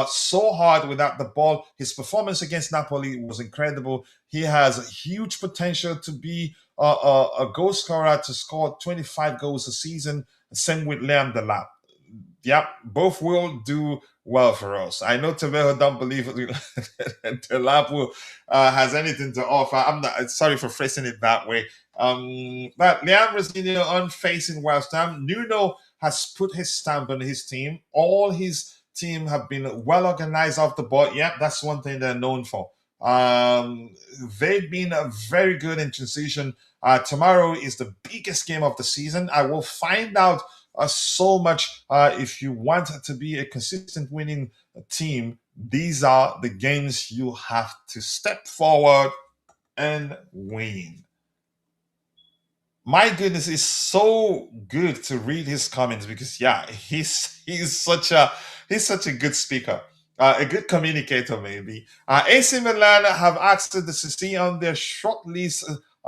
so hard without the ball. His performance against Napoli was incredible. He has huge potential to be a goal scorer, to score 25 goals a season. Same with Liam Delap. Yep, both will do well for us. I know Estevao don't believe Delap will has anything to offer. I'm not sorry for phrasing it that way. But Liam Rosenior on facing West Ham. Nuno has put his stamp on his team. All his team have been well organized off the ball. Yep, that's one thing they're known for. They've been very good in transition. Tomorrow is the biggest game of the season. I will find out so much. If you want to be a consistent winning team, these are the games you have to step forward and win. My goodness, it's so good to read his comments because he's such a good speaker, a good communicator maybe. AC Milan have asked the CC on their short list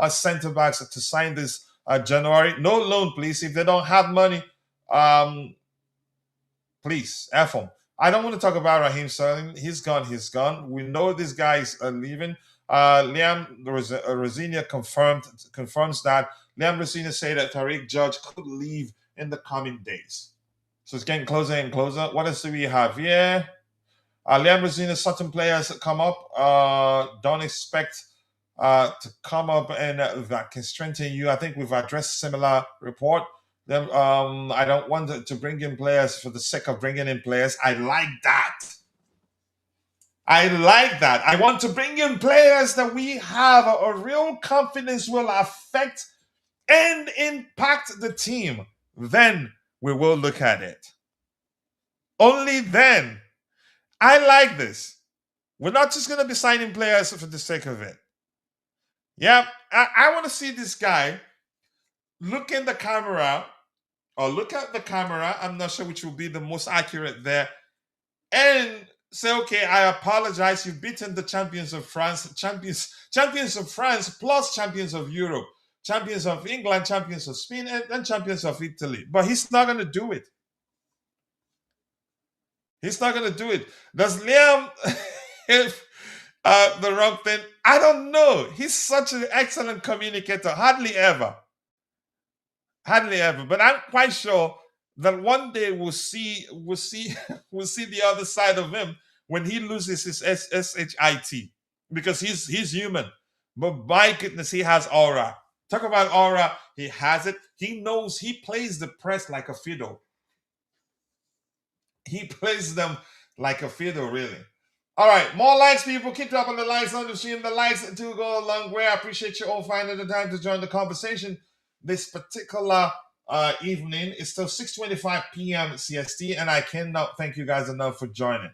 centre backs to sign this January. No loan, please. If they don't have money, please F them. I don't want to talk about Raheem Sterling. He's gone. He's gone. We know these guys are leaving. Liam Rosenior confirms that. Liam Rosenior said that Tyrique Judge could leave in the coming days. So it's getting closer and closer. What else do we have here? Liam Rosenior, certain players that come up. Don't expect to come up and that can strengthen you. I think we've addressed similar report. I don't want to bring in players for the sake of bringing in players. I like that. I want to bring in players that we have a real confidence will affect and impact the team. Then we will look at it. Only then. I like this. We're not just going to be signing players for the sake of it. Yeah, I want to see this guy look in the camera or look at the camera. I'm not sure which will be the most accurate there. And say, okay, I apologize. You've beaten the champions of France, champions of France plus champions of Europe, champions of England, champions of Spain, and champions of Italy. But he's not going to do it. He's not going to do it. Does Liam if the wrong thing? I don't know. He's such an excellent communicator. Hardly ever. But I'm quite sure that one day we'll see the other side of him when he loses his SHIT, because he's human. But my goodness, he has aura. Talk about aura. He has it. He knows. He plays the press like a fiddle. He plays them like a fiddle, really. All right, more likes, people. Keep dropping the likes on the stream. The likes do go a long way. I appreciate you all finding the time to join the conversation this particular evening. It's still 6:25 p.m. CST, and I cannot thank you guys enough for joining.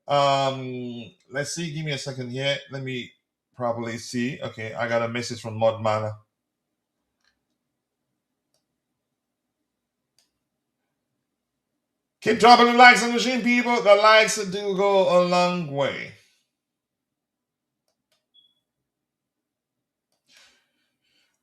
Let's see. Give me a second here. Let me probably see. Okay, I got a message from Mod Mana. Keep dropping the likes on the machine, people. The likes do go a long way.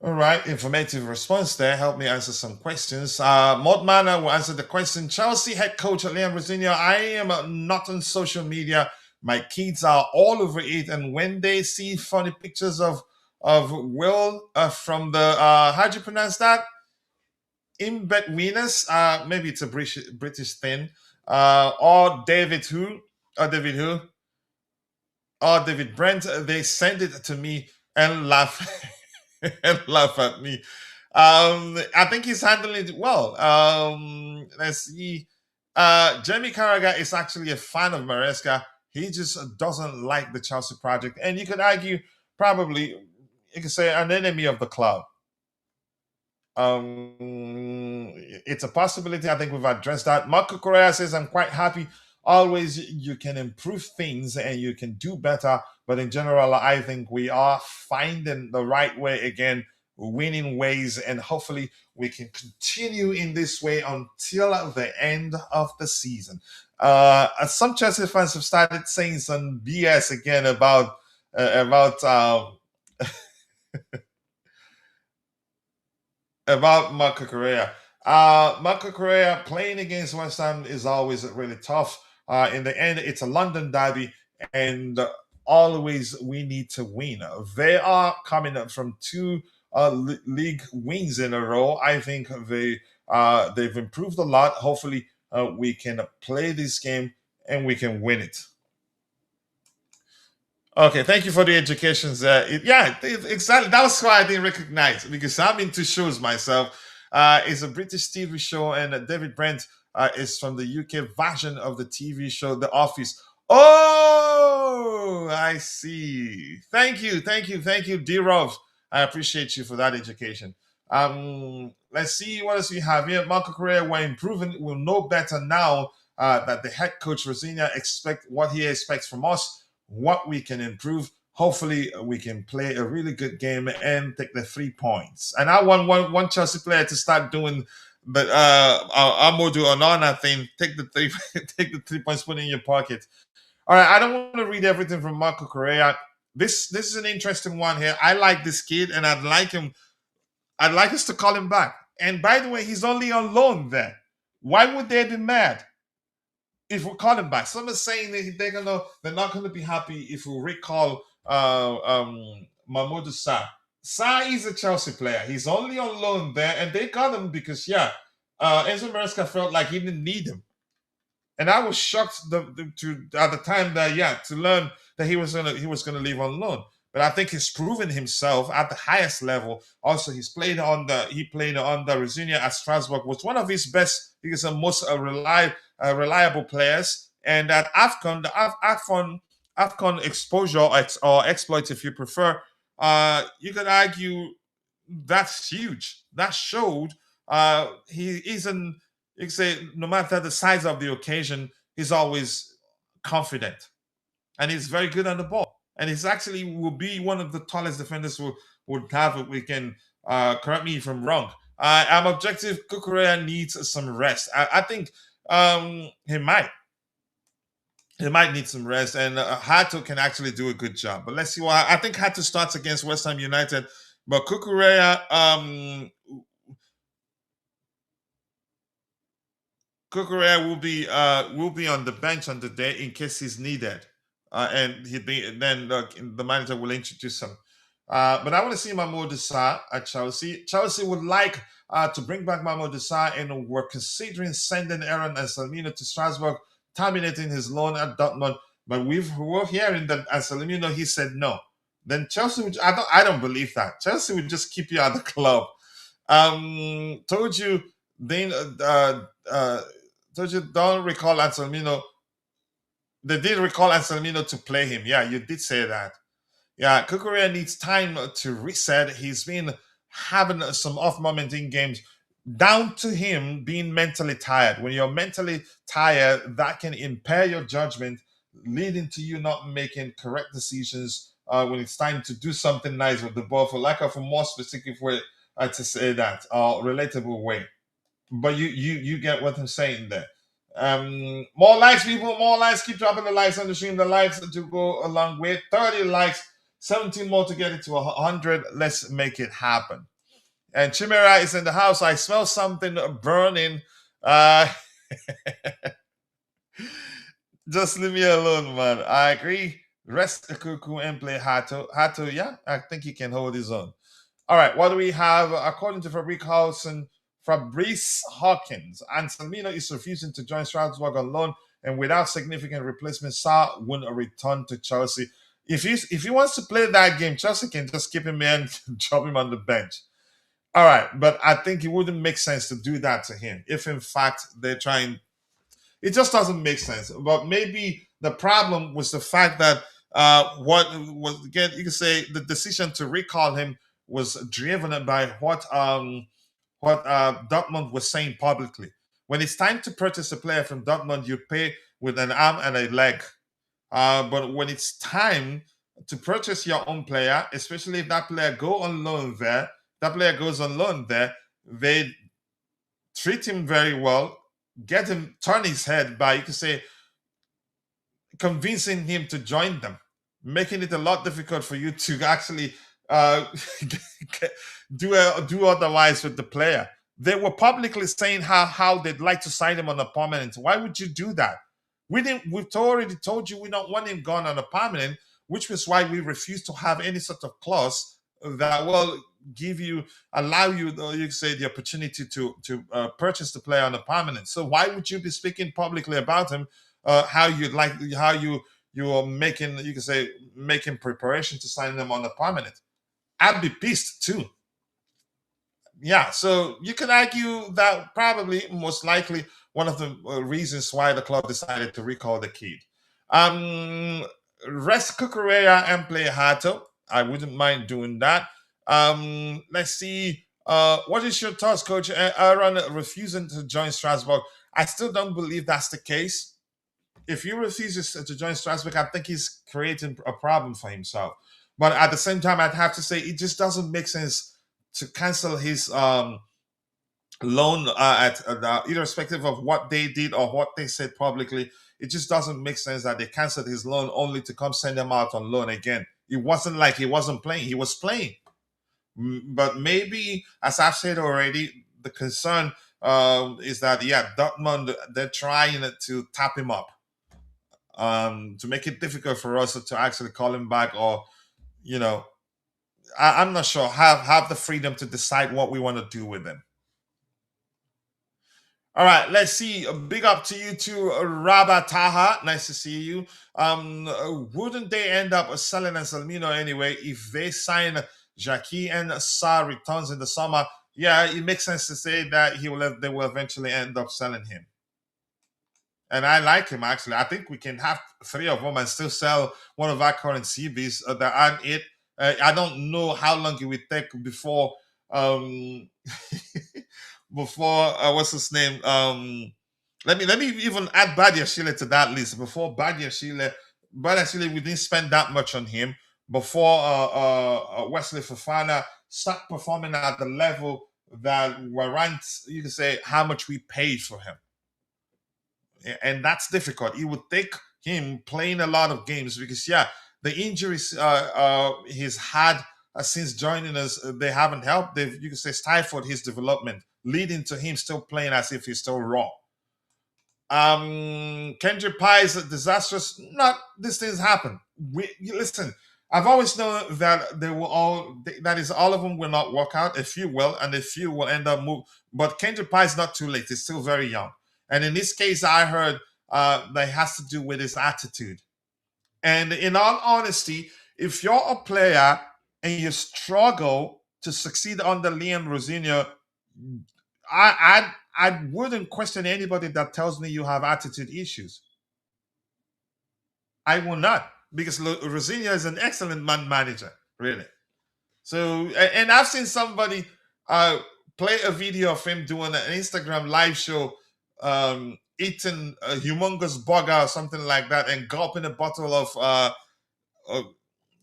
All right, informative response there. Help me answer some questions. Modmana will answer the question. Chelsea head coach Liam Rosenior. I am not on social media. My kids are all over it, and when they see funny pictures of Will from the how do you pronounce that? Imbet Venus. Maybe it's a British thing. Or David who? Or David who? Or David Brent. They send it to me and laugh and laugh at me. I think he's handling it well. Let's see. Jamie Carragher is actually a fan of Maresca. He just doesn't like the Chelsea project, and you could argue probably you could say an enemy of the club. It's a possibility. I think we've addressed that. Marco Correa says, I'm quite happy. Always, you can improve things and you can do better. But in general, I think we are finding the right way again, winning ways, and hopefully we can continue in this way until the end of the season. Some Chelsea fans have started saying some BS again about Marco Correa. Marco Correa playing against West Ham is always really tough. In the end, it's a London derby, and always we need to win. They are coming up from two league wins in a row. I think they've improved a lot. Hopefully, we can play this game and we can win it. Okay, thank you for the educations. Exactly. That was why I didn't recognize because I'm into shows myself. It's a British TV show, and David Brent is from the UK version of the TV show The Office. Oh, I see. Thank you, D-Rov. I appreciate you for that education. Let's see what else we have here. Marco Correa, we're improving. We'll know better now that the head coach Rosenia expect what he expects from us, what we can improve. Hopefully, we can play a really good game and take the 3 points. And I want one Chelsea player to start doing the Amadou Onana thing. Take the three, take the 3 points, put it in your pocket. All right, I don't want to read everything from Marco Correa. This is an interesting one here. I like this kid, and I'd like him. I'd like us to call him back. And by the way, he's only on loan there. Why would they be mad if we call him back? Some are saying that they're not gonna be happy if we recall Mamadou Sarr. Sarr is a Chelsea player. He's only on loan there, and they got him because Enzo Maresca felt like he didn't need him, and I was shocked at the time that to learn that he was gonna leave on loan. But I think he's proven himself at the highest level. Also, he played under Rosenior at Strasbourg, was one of his best, because the most reliable players. And at AFCON, the AFCON exposure or exploit, if you prefer, you could argue that's huge. That showed he isn't. You can say no matter the size of the occasion, he's always confident, and he's very good on the ball. And he's actually will be one of the tallest defenders we would have if we can correct me if I'm wrong. I'm objective. Kukurea needs some rest. I think he might. He might need some rest, and Hato can actually do a good job. But let's see what I think. Hato starts against West Ham United, but Kukurea will be on the bench on the day in case he's needed, and the manager will introduce him. But I want to see Mamadou Sarr at Chelsea. Chelsea would like to bring back Mamadou Sarr, and we're considering sending Aaron Anselmino to Strasbourg, terminating his loan at Dortmund. But we're hearing that Anselmino, he said no. Then Chelsea would, I don't believe that. Chelsea would just keep you at the club. Told you don't recall Anselmino. They did recall Anselmino to play him. Yeah, you did say that. Yeah, Kukurea needs time to reset. He's been having some off moment in games, down to him being mentally tired. When you're mentally tired, that can impair your judgment, leading to you not making correct decisions when it's time to do something nice with the ball, for lack of a more specific way to say that, or relatable way. But you get what I'm saying there. More likes, people, more likes. Keep dropping the likes on the stream. The likes to go along with 30 likes, 17 more to get it to 100. Let's make it happen. And Chimera is in the house. I smell something burning. Uh, just leave me alone, man. I agree. Rest Kuku and play Hato. Hato, yeah, I think he can hold his own. All right, what do we have? According to Fabrice Hawkins, Anselmino is refusing to join Strasbourg on loan, and without significant replacement, Sarr wouldn't return to Chelsea. If he wants to play that game, Chelsea can just keep him in and drop him on the bench. All right, but I think it wouldn't make sense to do that to him if, in fact, they're trying. It just doesn't make sense. But maybe the problem was the fact that what was again, you can say the decision to recall him was driven by what Dortmund was saying publicly. When it's time to purchase a player from Dortmund, you pay with an arm and a leg. But when it's time to purchase your own player, especially if that player goes on loan there, they treat him very well, get him, turn his head by, you could say, convincing him to join them, making it a lot difficult for you to actually do otherwise with the player. They were publicly saying how they'd like to sign him on a permanent. Why would you do that? We've already told you we don't want him gone on a permanent, which was why we refused to have any sort of clause that will allow you, you could say, the opportunity to purchase the player on a permanent. So why would you be speaking publicly about him? How you are making, you can say, making preparation to sign them on a permanent. I'd be pissed too. Yeah, so you can argue that probably, most likely, one of the reasons why the club decided to recall the kid. Rest Cucurella and play Hato. I wouldn't mind doing that. Let's see. What is your thoughts, Coach? Aaron refusing to join Strasbourg. I still don't believe that's the case. If he refuses to join Strasbourg, I think he's creating a problem for himself. But at the same time, I'd have to say it just doesn't make sense to cancel his loan irrespective of what they did or what they said publicly. It just doesn't make sense that they canceled his loan only to come send him out on loan again. It wasn't like he wasn't playing. He was playing. But maybe, as I've said already, the concern is that, yeah, Dortmund, they're trying to tap him up to make it difficult for us to actually call him back, or, you know, I'm not sure, have the freedom to decide what we want to do with him. All right, let's see. A big up to you too, Rabataha. Nice to see you. Wouldn't they end up selling Anselmino anyway if they sign Jacquet and Sarr returns in the summer? Yeah, it makes sense to say that they will eventually end up selling him. And I like him, actually. I think we can have three of them and still sell one of our current CBs that aren't it. I don't know how long it would take before what's his name? Let me even add Badiashile to that list. Before Badiashile, we didn't spend that much on him. Before Wesley Fofana start performing at the level that warrants, you can say, how much we paid for him. And that's difficult. It would take him playing a lot of games because, yeah, the injuries he's had since joining us, they haven't helped. They've, you can say, stifled his development, leading to him still playing as if he's still raw. Kendry Paez, disastrous. Not these things happen. Listen, I've always known that they will all of them will not work out. A few will, and a few will end up move. But Kendry Paez is not too late. He's still very young. And in this case, I heard that has to do with his attitude. And in all honesty, if you're a player and you struggle to succeed under Liam Rosenior, I wouldn't question anybody that tells me you have attitude issues. I will not, because Rosenior is an excellent man manager, really. So, and I've seen somebody play a video of him doing an Instagram live show, eating a humongous burger or something like that, and gulping a bottle of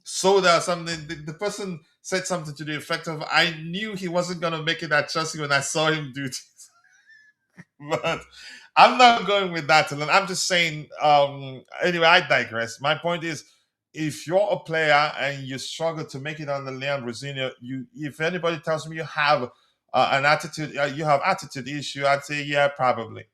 soda or something. The person said something to the effect of, I knew he wasn't going to make it at Chelsea when I saw him do this. But I'm not going with that. I'm just saying, anyway, I digress. My point is, if you're a player and you struggle to make it on the Liam Rosenior, if anybody tells me you have an attitude. You have attitude issue. I'd say yeah, probably.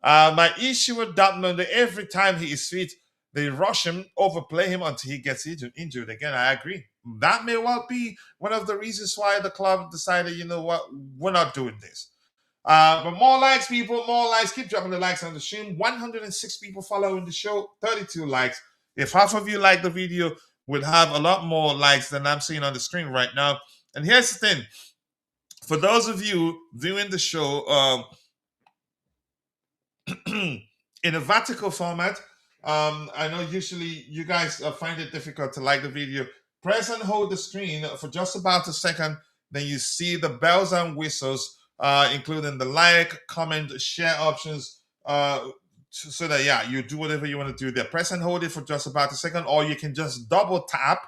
My issue with Dortmund, every time he is fit, they rush him, overplay him until he gets injured again. I agree. That may well be one of the reasons why the club decided, you know what, we're not doing this. But more likes, people, more likes. Keep dropping the likes on the stream. 106 people following the show, 32 likes. If half of you like the video, we'll have a lot more likes than I'm seeing on the screen right now. And here's the thing. For those of you viewing the show in a vertical format, I know usually you guys find it difficult to like the video. Press and hold the screen for just about a second. Then you see the bells and whistles, including the like, comment, share options, so that, yeah, you do whatever you want to do there. Press and hold it for just about a second, or you can just double tap.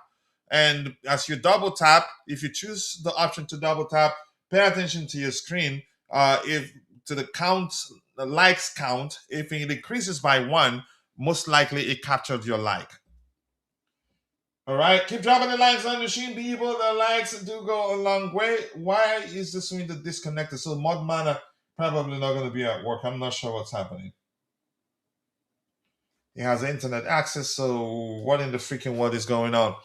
And as you double tap, if you choose the option to double tap, pay attention to your screen. If to the count, the likes count, if it increases by 1, most likely it captured your like. All right, keep dropping the likes on the stream, people. The likes do go a long way. Why is this window disconnected? So Mod Mana probably not going to be at work. I'm not sure what's happening. He has internet access, so what in the freaking world is going on?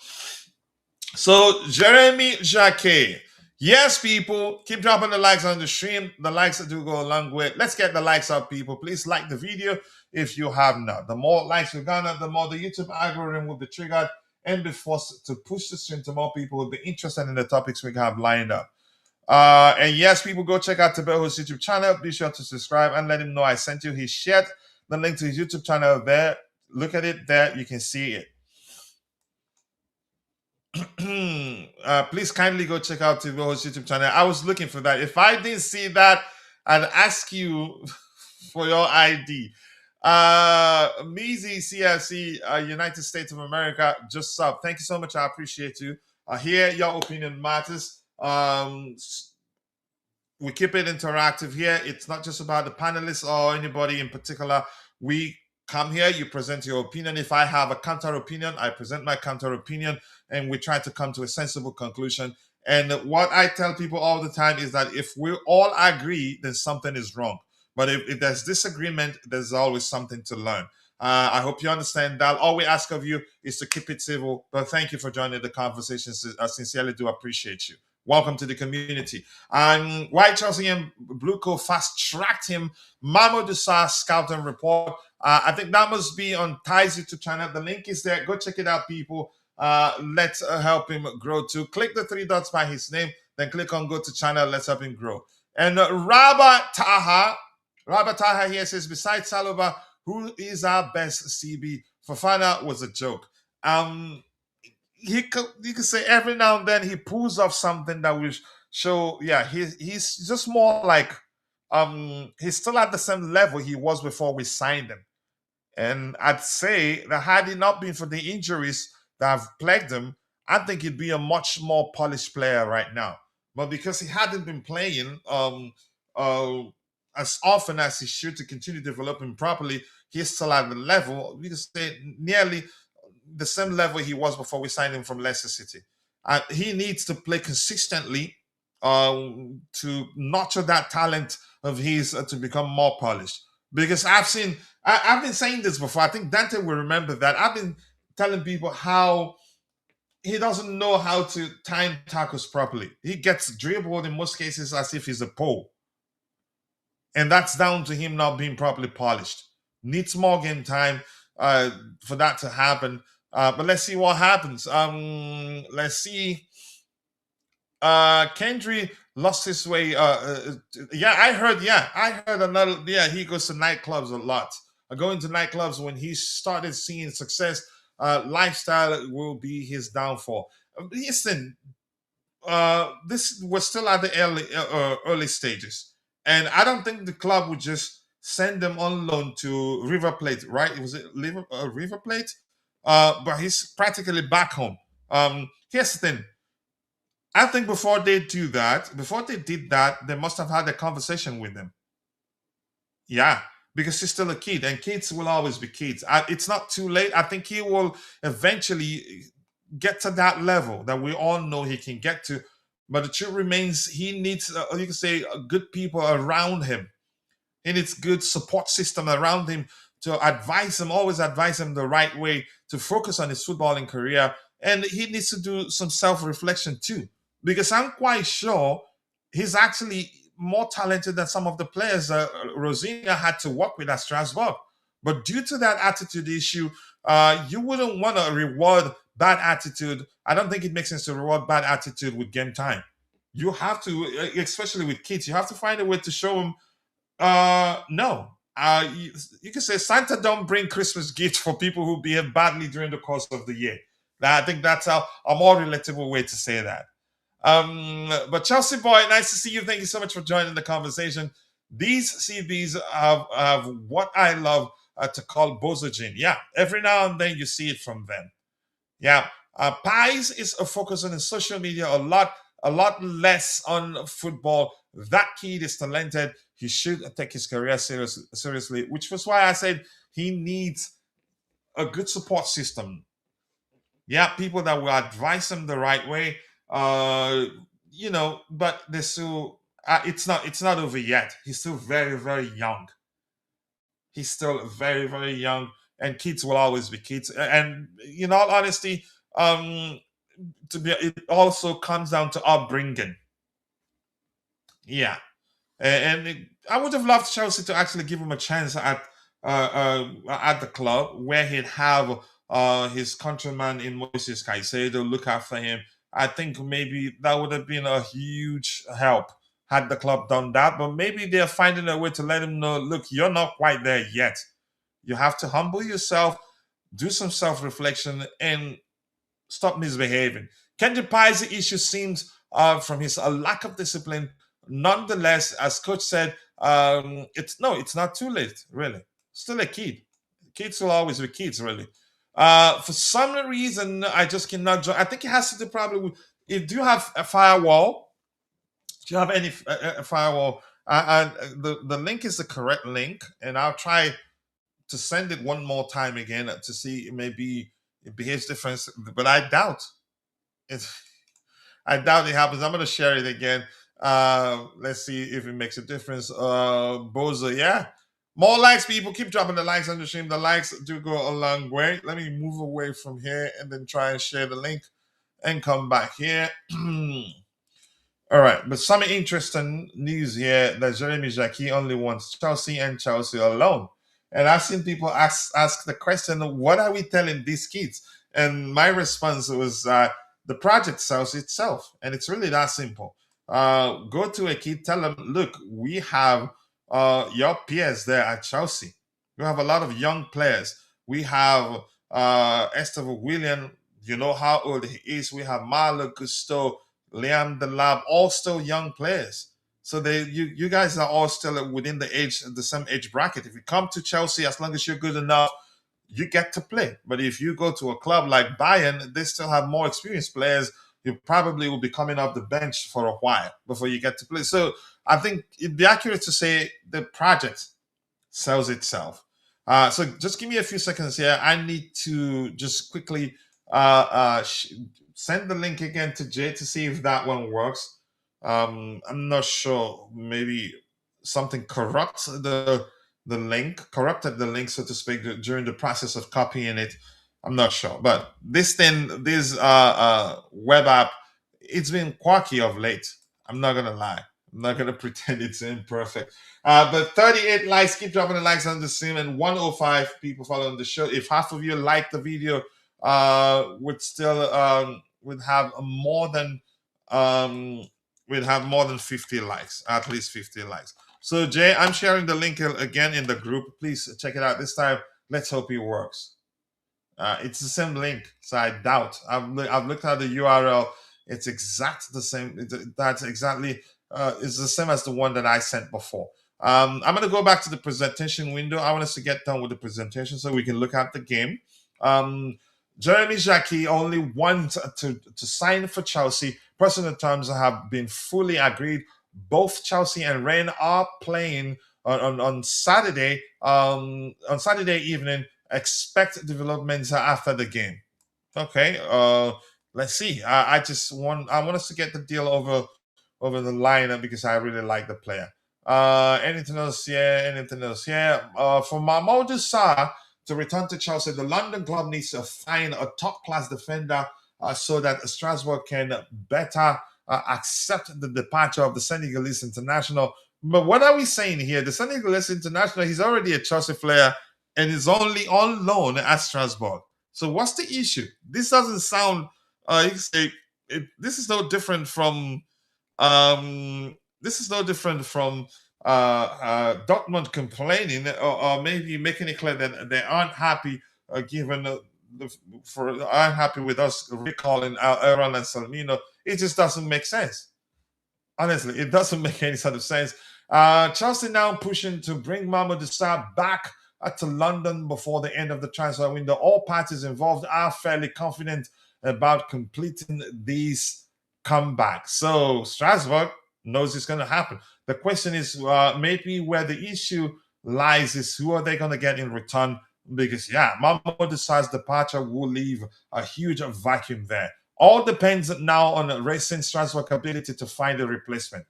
So Jeremy Jacquet. Yes, people, keep dropping the likes on the stream. The likes do go a long way. Let's get the likes up, people. Please like the video if you have not. The more likes we garner, the more the YouTube algorithm will be triggered and be forced to push the stream to more people who will be interested in the topics we have lined up. And yes, people, go check out Tebeho's YouTube channel. Be sure to subscribe and let him know I sent you. He shared the link to his YouTube channel there. Look at it there. You can see it. Please kindly go check out Tebeho's YouTube channel. I was looking for that. If I didn't see that, I'd ask you for your ID. Meezy CFC, United States of America, just sub. Thank you so much. I appreciate you. Here, your opinion matters. We keep it interactive here. It's not just about the panelists or anybody in particular. We come here, you present your opinion. If I have a counter opinion, I present my counter opinion, and we try to come to a sensible conclusion. And what I tell people all the time is that if we all agree, then something is wrong. But if there's disagreement, there's always something to learn. I hope you understand that. All we ask of you is to keep it civil. But thank you for joining the conversation. I sincerely do appreciate you. Welcome to the community. White Chelsea and Blueco fast-tracked him. Mamo Dusa Scout and Report. I think that must be on Ty's YouTube channel. The link is there. Go check it out, people. Let's help him grow too. Click the 3 dots by his name. Then click on Go to Channel. Let's help him grow. And Rabba Taha here says, besides Saloba, who is our best CB? Fofana was a joke. You could say every now and then he pulls off something that will show, yeah, he's just more like, he's still at the same level he was before we signed him. And I'd say that had it not been for the injuries that have plagued him, I think he'd be a much more polished player right now. But because he hadn't been playing as often as he should to continue developing properly, he's still at the level, we could say nearly the same level he was before we signed him from Leicester City. He needs to play consistently to nurture that talent of his to become more polished. Because I've been saying this before. I think Dante will remember that. I've been telling people how he doesn't know how to time tackles properly. He gets dribbled in most cases as if he's a pole. And that's down to him not being properly polished. Needs more game time for that to happen. But let's see what happens. Let's see. Kendry lost his way. I heard another. Yeah, he goes to nightclubs a lot. Going to nightclubs when he started seeing success, lifestyle will be his downfall. Listen, this was still at the early stages. And I don't think the club would just send them on loan to River Plate, right? Was it River Plate? But he's practically back home. Here's the thing. I think before they did that, they must have had a conversation with him. Yeah, because he's still a kid, and kids will always be kids. It's not too late. I think he will eventually get to that level that we all know he can get to. But the truth remains, he needs, you can say, good people around him. He needs good support system around him to advise him, always advise him the right way to focus on his footballing career. And he needs to do some self-reflection too, because I'm quite sure he's actually more talented than some of the players Rosenior had to work with at Strasbourg. But due to that attitude issue, you wouldn't want to reward bad attitude. I don't think it makes sense to reward bad attitude with game time. You have to, especially with kids, you have to find a way to show them, no. You can say Santa don't bring Christmas gifts for people who behave badly during the course of the year. I think that's a more relatable way to say that. But Chelsea boy, nice to see you. Thank you so much for joining the conversation. These CBs have what I love to call bozogene. Yeah, every now and then you see it from them. Yeah, Paez is a focus on his social media a lot less on football. That kid is talented. He should take his career seriously, which was why I said he needs a good support system. Yeah, people that will advise him the right way. But they still, it's not over yet. He's still very, very young. He's still very, very young, and kids will always be kids. And in all honesty, it also comes down to upbringing. Yeah, I would have loved Chelsea to actually give him a chance at the club where he'd have his countryman in Moises Caicedo look after him. I think maybe that would have been a huge help had the club done that. But maybe they're finding a way to let him know, look, you're not quite there yet. You have to humble yourself, do some self-reflection, and stop misbehaving. Kendry Paez issue seems from his lack of discipline. Nonetheless, as coach said, it's not too late, really. Still a kid. Kids will always be kids, really. For some reason, I just cannot join. I think it has to do probably with, do you have a firewall? Do you have any firewall? And the link is the correct link, and I'll try to send it one more time again to see maybe it behaves different, but I doubt it. I doubt it happens. I'm going to share it again. Let's see if it makes a difference. Boza, yeah. More likes, people. Keep dropping the likes on the stream. The likes do go a long way. Let me move away from here and then try and share the link and come back here. All right, but some interesting news here that Jeremy Jacquet only wants Chelsea and Chelsea alone. And I've seen people ask the question, what are we telling these kids? And my response was the project sells itself. And it's really that simple. Go to a kid, tell them, look, we have your peers there at Chelsea. We have a lot of young players. We have Estevão William, you know how old he is. We have Marlo Gusto, Liam Delap, all still young players. So you guys are all still within the same age bracket. If you come to Chelsea, as long as you're good enough, you get to play. But if you go to a club like Bayern, they still have more experienced players. You probably will be coming off the bench for a while before you get to play. So I think it'd be accurate to say the project sells itself. So just give me a few seconds here. I need to just quickly send the link again to Jay to see if that one works. I'm not sure. Maybe something corrupted the link, so to speak, during the process of copying it. I'm not sure. But this web app, it's been quirky of late. I'm not gonna lie. I'm not gonna pretend it's imperfect. But 38 likes. Keep dropping the likes on the stream, and 105 people following the show. If half of you like the video, would have more than 50 likes, at least 50 likes. So Jay, I'm sharing the link again in the group. Please check it out this time. Let's hope it works. It's the same link, so I doubt. I've looked at the URL. It's exact the same. That's exactly it's the same as the one that I sent before. I'm going to go back to the presentation window. I want us to get done with the presentation so we can look at the game. Jeremy Jacquet only wants to sign for Chelsea. Personal terms have been fully agreed. Both Chelsea and Rennes are playing on Saturday. On Saturday evening, expect developments after the game. Okay. let's see. I want us to get the deal over the line because I really like the player. Anything else here? Anything else here? For Mamadou Sarr to return to Chelsea, the London club needs to find a top class defender so that Strasbourg can better accept the departure of the Senegalese international. But what are we saying here? The Senegalese international, he's already a Chelsea player and is only on loan at Strasbourg. So what's the issue? This doesn't sound. You can say this is no different from. This is no different from Dortmund complaining or maybe making it clear that they aren't happy given aren't happy with us recalling Aaron and Anselmino. It just doesn't make sense. Honestly, it doesn't make any sort of sense. Chelsea now pushing to bring Mamadou Sarr back to London before the end of the transfer window. All parties involved are fairly confident about completing these comebacks. So Strasbourg knows it's going to happen. The question is maybe where the issue lies is who are they going to get in return? Because, yeah, Mamadou Sarr's departure will leave a huge vacuum there. All depends now on Racing Strasbourg's ability to find a replacement.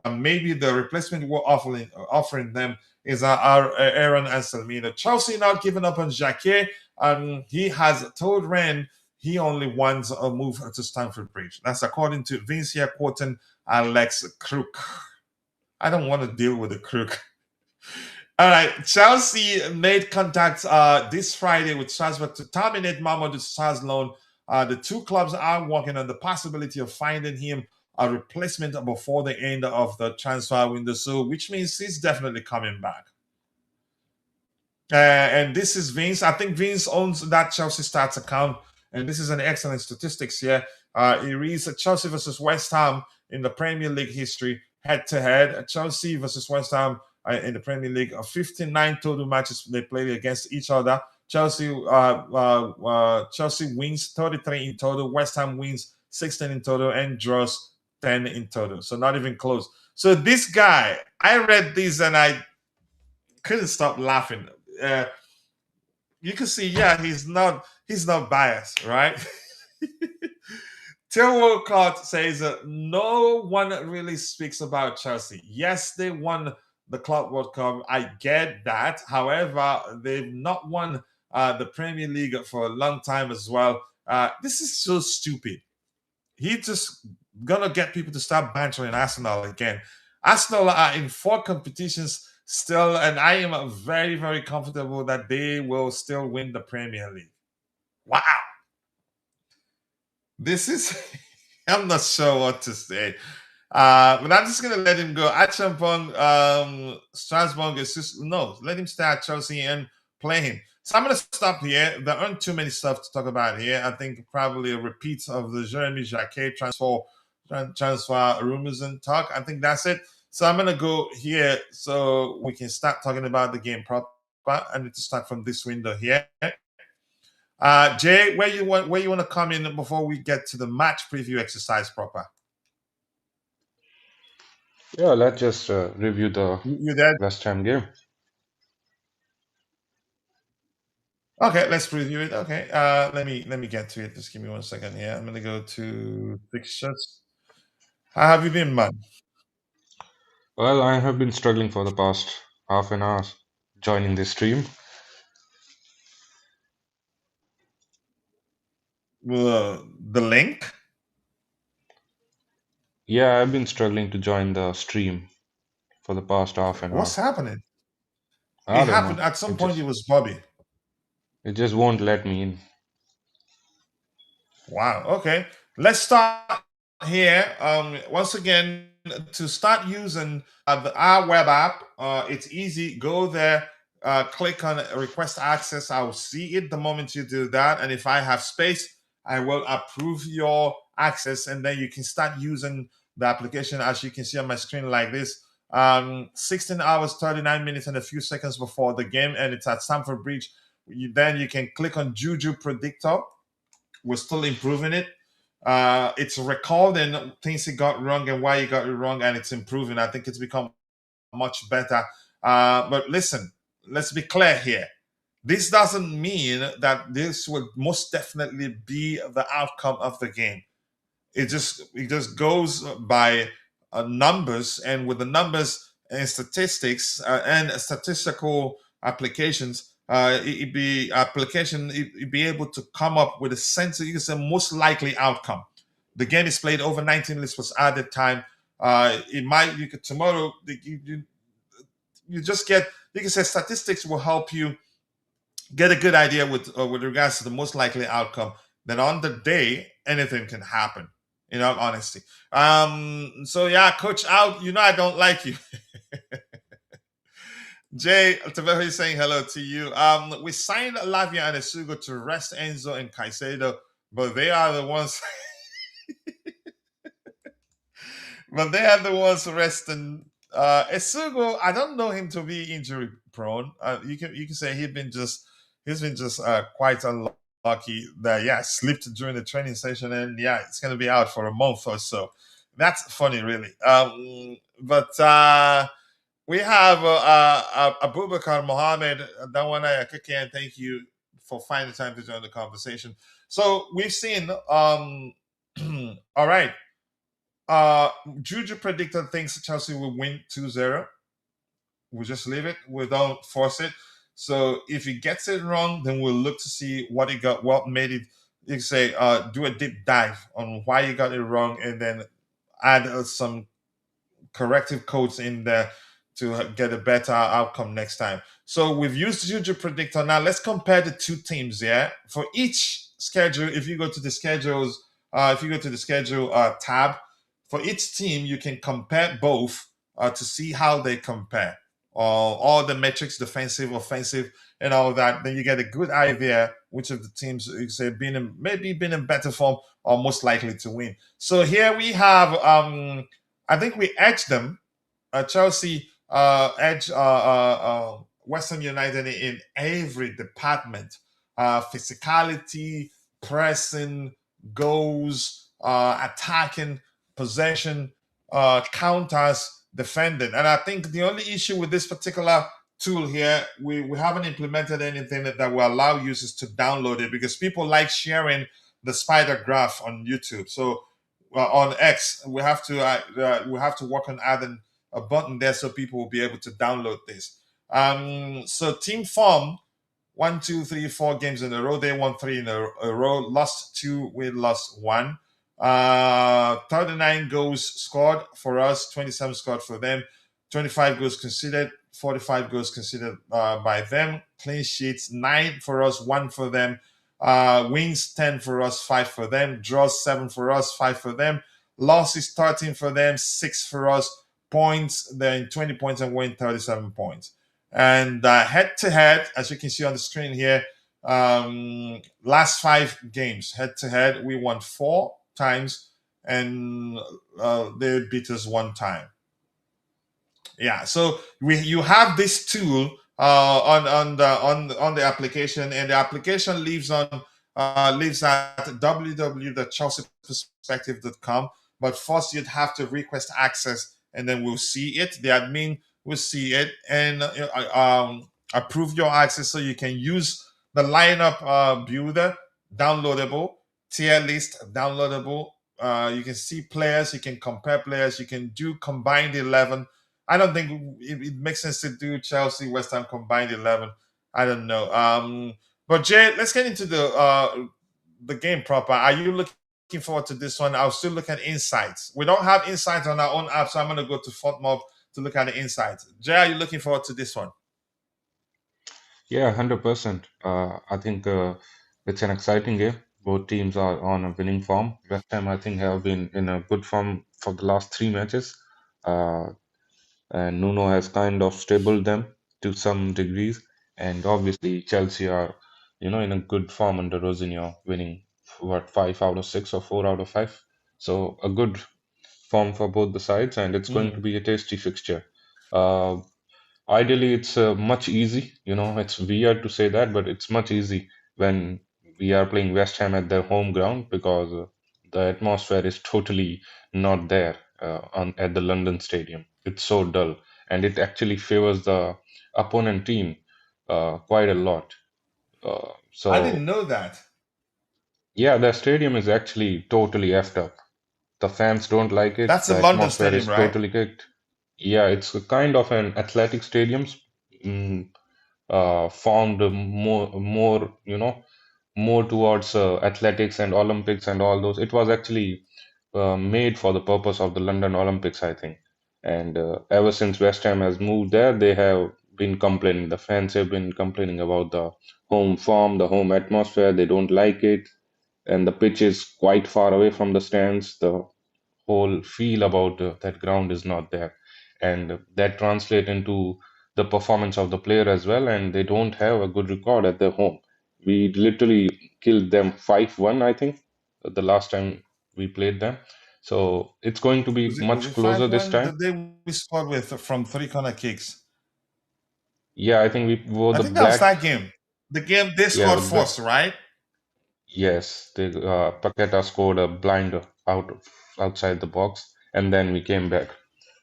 Maybe the replacement we're offering them is our Aaron Anselmino. Chelsea now giving up on Jacquet. He has told Rennes he only wants a move to Stamford Bridge. That's according to Vince here quoting Alex Crook. I don't want to deal with the Crook. All right, Chelsea made contact this Friday with Strasbourg to terminate Mamadou Sarr's loan. The two clubs are working on the possibility of finding him a replacement before the end of the transfer window, so which means he's definitely coming back. And this is Vince. I think Vince owns that Chelsea Stats account, and this is an excellent statistics here. It reads Chelsea versus West Ham in the Premier League history, head-to-head. Chelsea versus West Ham in the Premier League, 59 total matches they played against each other. Chelsea wins 33 in total. West Ham wins 16 in total and draws 10 in total. So not even close. So this guy, I read this and I couldn't stop laughing. You can see, yeah, he's not biased, right? Theo Walcott says no one really speaks about Chelsea. Yes, they won the Club World Cup. I get that. However, they've not won the Premier League for a long time as well. This is so stupid. He just gonna get people to start bantering Arsenal again. Arsenal are in 4 competitions still, and I am very, very comfortable that they will still win the Premier League. Wow. This is, I'm not sure what to say. But I'm just going to let him go. Acheampong, Strasbourg is just, no, let him stay at Chelsea and play him. So I'm going to stop here. There aren't too many stuff to talk about here. I think probably a repeat of the Jeremy Jacquet transfer rumors and talk. I think that's it. So I'm going to go here so we can start talking about the game proper. I need to start from this window here. Jay, where you want to come in before we get to the match preview exercise proper? Yeah, let's just review the West Ham game. Okay, let's preview it. Okay, let me get to it. Just give me 1 second here. I'm gonna go to fixtures. How have you been, man? Well, I have been struggling for the past half an hour joining this stream. The link? Yeah, I've been struggling to join the stream for the past half an hour. What's happening? I It don't happened know. at some point. It was Bobby. It just won't let me in. Wow. Okay. Let's start here. Once again, to start using our web app, it's easy. Go there, click on request access. I will see it the moment you do that. And if I have space, I will approve your access. And then you can start using the application as you can see on my screen like this. 16 hours, 39 minutes, and a few seconds before the game. And it's at Stamford Bridge. Then you can click on Juju Predictor. We're still improving it. It's recording things he got wrong and why he got it wrong, and it's improving. I think it's become much better. But listen, let's be clear here. This doesn't mean that this will most definitely be the outcome of the game. It just goes by numbers, and with the numbers and statistics and statistical applications, it be able to come up with a sense of, you can say, most likely outcome. The game is played over 19 minutes plus added time. It might you could tomorrow you just get, you can say, statistics will help you get a good idea with regards to the most likely outcome. Then on the day, anything can happen. In all honesty. So yeah, coach out. I don't like you. Jay Estevao is saying hello to you. We signed Lavia and Esugo to rest Enzo and Caicedo, but they are the ones. But they are the ones resting. Esugo, I don't know him to be injury prone. You can say he's been just quite unlucky that slipped during the training session, and it's gonna be out for a month or so. That's funny, really. But we have Abubakar Mohammed. That one I can thank you for finding time to join the conversation. So we've seen. All right. Juju predicted things Chelsea will win 2-0. We'll just leave it. We don't force it. So if he gets it wrong, then we'll look to see what made it. You can say, do a deep dive on why you got it wrong, and then add some corrective codes in there to get a better outcome next time. So we've used Juju Predictor. Now let's compare the two teams. Yeah, for each schedule, if you go to the schedule tab, for each team, you can compare both to see how they compare. All the metrics, defensive, offensive, and all that. Then you get a good idea which of the teams you say maybe been in better form or most likely to win. So here we have, I think we edged them. Chelsea edge West Ham United in every department: physicality, pressing, goals, attacking, possession, counters, defending. And I think the only issue with this particular tool here, we haven't implemented anything that will allow users to download it, because people like sharing the spider graph on YouTube. So on X, we have to work on adding a button there so people will be able to download this. So team form, 1, 2, 3, 4 games in a row. They won 3 in a row, lost 2, we lost 1. 39 goals scored for us, 27 scored for them, 25 goals conceded, 45 goals conceded by them. Clean sheets, 9 for us, 1 for them. Wins, 10 for us, 5 for them. Draws, 7 for us, 5 for them. Losses, 13 for them, 6 for us. Points, then 20 points and win 37 points. And head to head, as you can see on the screen here, last 5 games head to head, we won 4 times, and they beat us 1 time. Yeah, so you have this tool on the application, and the application lives at www.chelseaperspective.com. But first, you'd have to request access, and then we'll see it. The admin will see it and approve your access, so you can use the lineup builder, downloadable, tier list, downloadable. You can see players, you can compare players, you can do combined 11. I don't think it makes sense to do Chelsea West Ham combined 11. I don't know. But Jay, let's get into the game proper. Are you looking forward to this one? I'll still look at insights. We don't have insights on our own app, so I'm going to go to FOTMOB to look at the insights. Jay, are you looking forward to this one? Yeah, 100%. I think it's an exciting game. Both teams are on a winning form. West Ham, I think, have been in a good form for the last 3 matches. And Nuno has kind of stabled them to some degrees. And obviously, Chelsea are, in a good form under Rosenior, winning 5 out of 6 or 4 out of 5. So a good form for both the sides, and it's going to be a tasty fixture. Ideally, it's much easy. It's weird to say that, but it's much easy when we are playing West Ham at their home ground, because the atmosphere is totally not there at the London Stadium. It's so dull, and it actually favors the opponent team quite a lot. I So didn't know that. yeah, the stadium is actually totally effed up. The fans don't like it. That's The a London atmosphere stadium, is right? totally kicked. Yeah, it's a kind of an athletic stadium, mm, formed more, more towards athletics and Olympics and all those. It was actually made for the purpose of the London Olympics, I think. And ever since West Ham has moved there, they have been complaining. The fans have been complaining about the home form, the home atmosphere. They don't like it, and the pitch is quite far away from the stands. The whole feel about that ground is not there, and that translates into the performance of the player as well. And they don't have a good record at their home. We literally killed them 5-1, I think, the last time we played them. So it's going to be Was much it closer this 5-1 the time. day we scored with from 3 corner kicks? Yeah, I think we were I the think that was black. that game. The game they Yeah, scored first, right? yes, Paqueta scored a blind outside the box, and then we came back.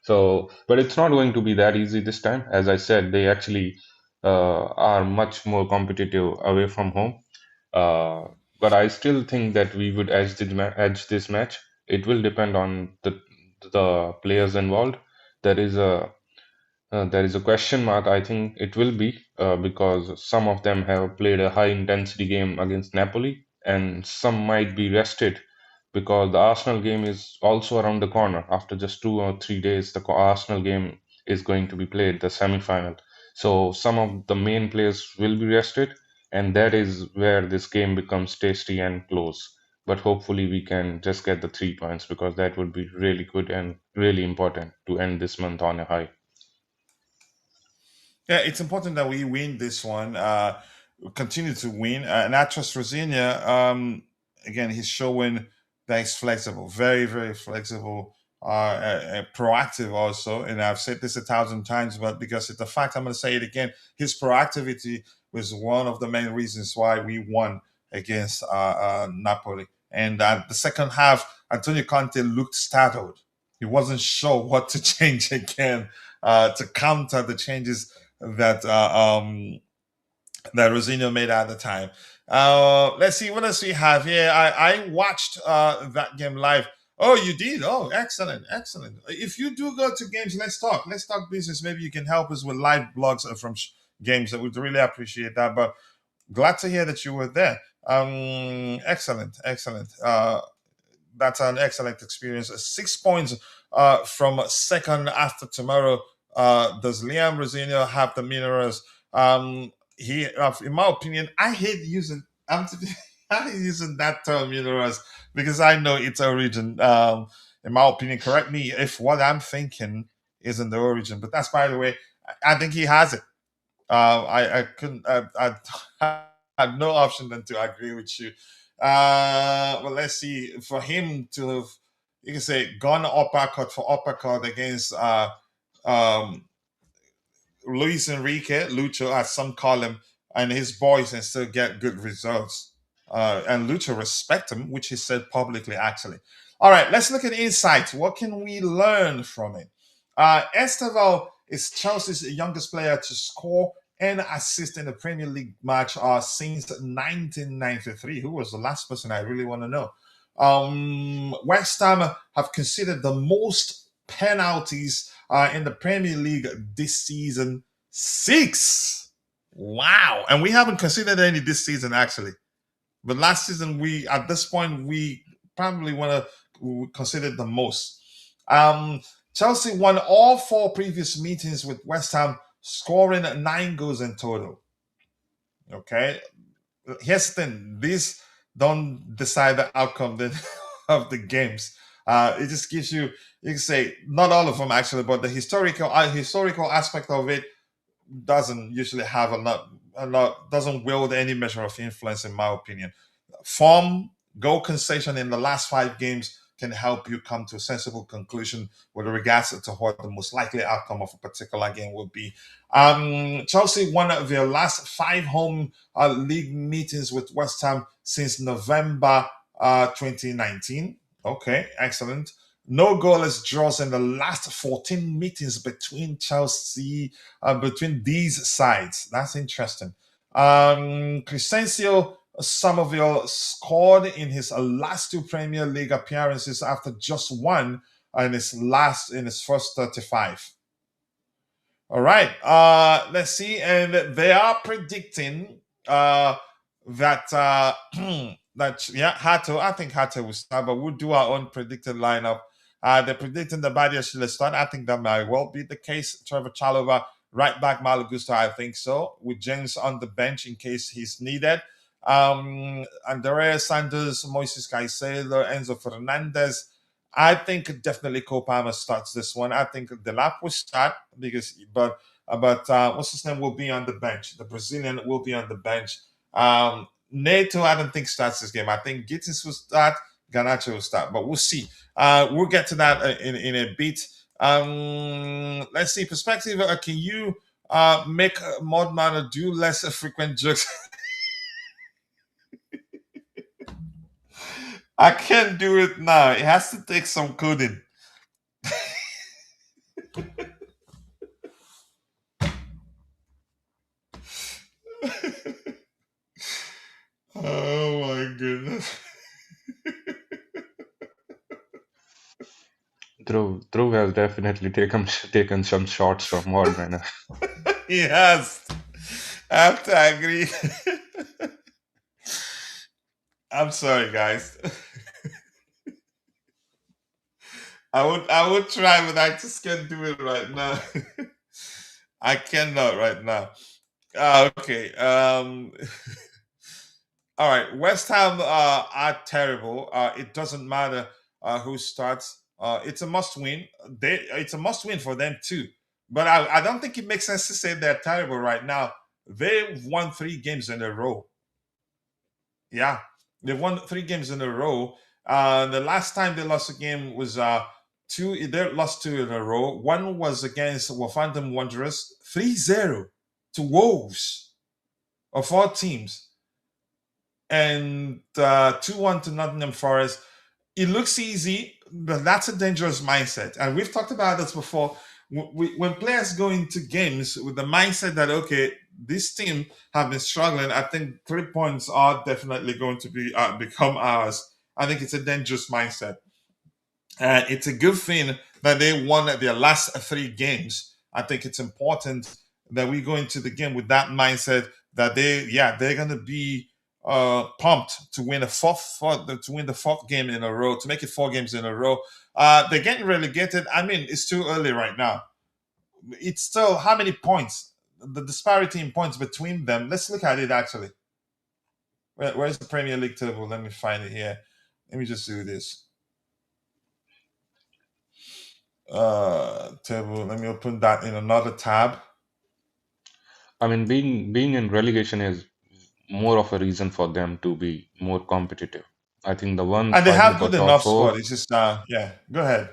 So, but it's not going to be that easy this time. As I said, they actually are much more competitive away from home. Uh, but I still think that we would edge this match. It will depend on the players involved. There is a there is a question mark. I think it will be because some of them have played a high intensity game against Napoli, and some might be rested because the Arsenal game is also around the corner. After just 2 or 3 days, the Arsenal game is going to be played, the semi final. So some of the main players will be rested, and that is where this game becomes tasty and close. But hopefully, we can just get the 3 points because that would be really good and really important to end this month on a high. Yeah, it's important that we win this one. Continue to win. And Actress Rosenia, again, he's showing that he's flexible, very, very flexible, proactive also. And I've said this 1,000 times, but because it's a fact, I'm going to say it again. His proactivity was one of the main reasons why we won against Napoli. And the second half, Antonio Conte looked startled. He wasn't sure what to change again to counter the changes that that Rosino made at the time. Let's see what else we have here. I watched that game live. Oh, you did? Oh, excellent, excellent. If you do go to games, let's talk. Let's talk business. Maybe you can help us with live blogs from games. I would really appreciate that. But glad to hear that you were there. Excellent, excellent. That's an excellent experience. 6 points from second after tomorrow. Does Liam Rosenior have the minerals? In my opinion, I hate using. I hate using that term minerals because I know its origin. In my opinion, correct me if what I'm thinking isn't the origin, but that's by the way. I think he has it. I couldn't. I had no option than to agree with you. Well, let's see. For him to have, you can say, gone uppercut for uppercut against um, Luis Enrique, Lucho, as some call him, and his boys, and still get good results. And Lucho respect him, which he said publicly, actually. All right, let's look at insights. What can we learn from it? Estevao is Chelsea's youngest player to score and assist in the Premier League match since 1993. Who was the last person I really want to know? West Ham have conceded the most penalties in the Premier League this season. 6. Wow. And we haven't considered any this season, actually. But last season, at this point, we probably want to consider the most. Chelsea won all 4 previous meetings with West Ham, scoring 9 goals in total. Okay. Here's the thing: these don't decide the outcome of the games. It just gives you can say not all of them actually, but the historical aspect of it doesn't usually have doesn't wield any measure of influence, in my opinion. Form, goal concession in the last 5 games can help you come to a sensible conclusion with regards to what the most likely outcome of a particular game will be. Chelsea won their last 5 home league meetings with West Ham since November 2019. Okay, excellent. No goalless draws in the last 14 meetings between between these sides. That's interesting. Crescencio Somerville scored in his last 2 Premier League appearances after just one in his first 35. All right. Let's see. And they are predicting that Hato. I think Hato will start, but we'll do our own predicted lineup. They're predicting the Badia should start. I think that might well be the case. Trevor Chalova, right back Malagusto, I think so, with James on the bench in case he's needed. Andrea Sanders, Moises Caicedo, Enzo Fernandez. I think definitely Cole Palmer starts this one. I think Delap will start but what's his name will be on the bench. The Brazilian will be on the bench. Neto, I don't think starts this game. I think Gittins will start. Garnacho will start, but we'll see. We'll get to that in a bit. Let's see. Perspective. Can you make Modman do less frequent jokes? I can't do it now. It has to take some coding. Oh my goodness. Dhruv has definitely taken some shots from Modman. He has. I have to agree. I'm sorry, guys. I would try, but I just can't do it right now. I cannot right now. Okay. All right. West Ham are terrible. It doesn't matter who starts. It's a must win. It's a must win for them too. But I don't think it makes sense to say they're terrible right now. They've won 3 games in a row. Yeah, they've won 3 games in a row. The last time they lost a game was two. They lost 2 in a row. One was against Wolverhampton Wanderers, 3-0 to Wolves of 4 teams, and 2-1 to Nottingham Forest. It looks easy, but that's a dangerous mindset. And we've talked about this before. When players go into games with the mindset that, okay, this team have been struggling, I think 3 points are definitely going to be become ours. I think it's a dangerous mindset. And it's a good thing that they won their last 3 games. I think it's important that we go into the game with that mindset that they're going to be pumped to win the fourth game in a row, to make it 4 games in a row. They're getting relegated. I mean, it's too early right now. It's still how many points? The disparity in points between them. Let's look at it actually. Where's the Premier League table? Let me find it here. Let me just do this. Table. Let me open that in another tab. I mean, being in relegation is more of a reason for them to be more competitive. I think the ones And they fighting have for good top enough four, squad. It's just yeah. Go ahead.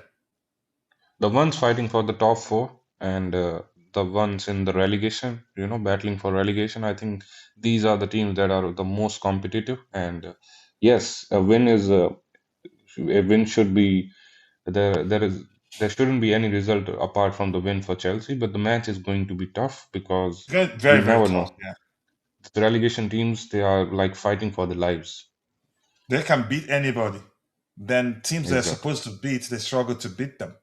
the ones fighting for the top 4, and the ones in the relegation, battling for relegation. I think these are the teams that are the most competitive. And yes, a win should be there. There shouldn't be any result apart from the win for Chelsea, but the match is going to be tough because Good, you very, very never know. close. Yeah. The relegation teams, they are like fighting for their lives. They can beat anybody. Then teams they're Exactly. supposed to beat, they struggle to beat them.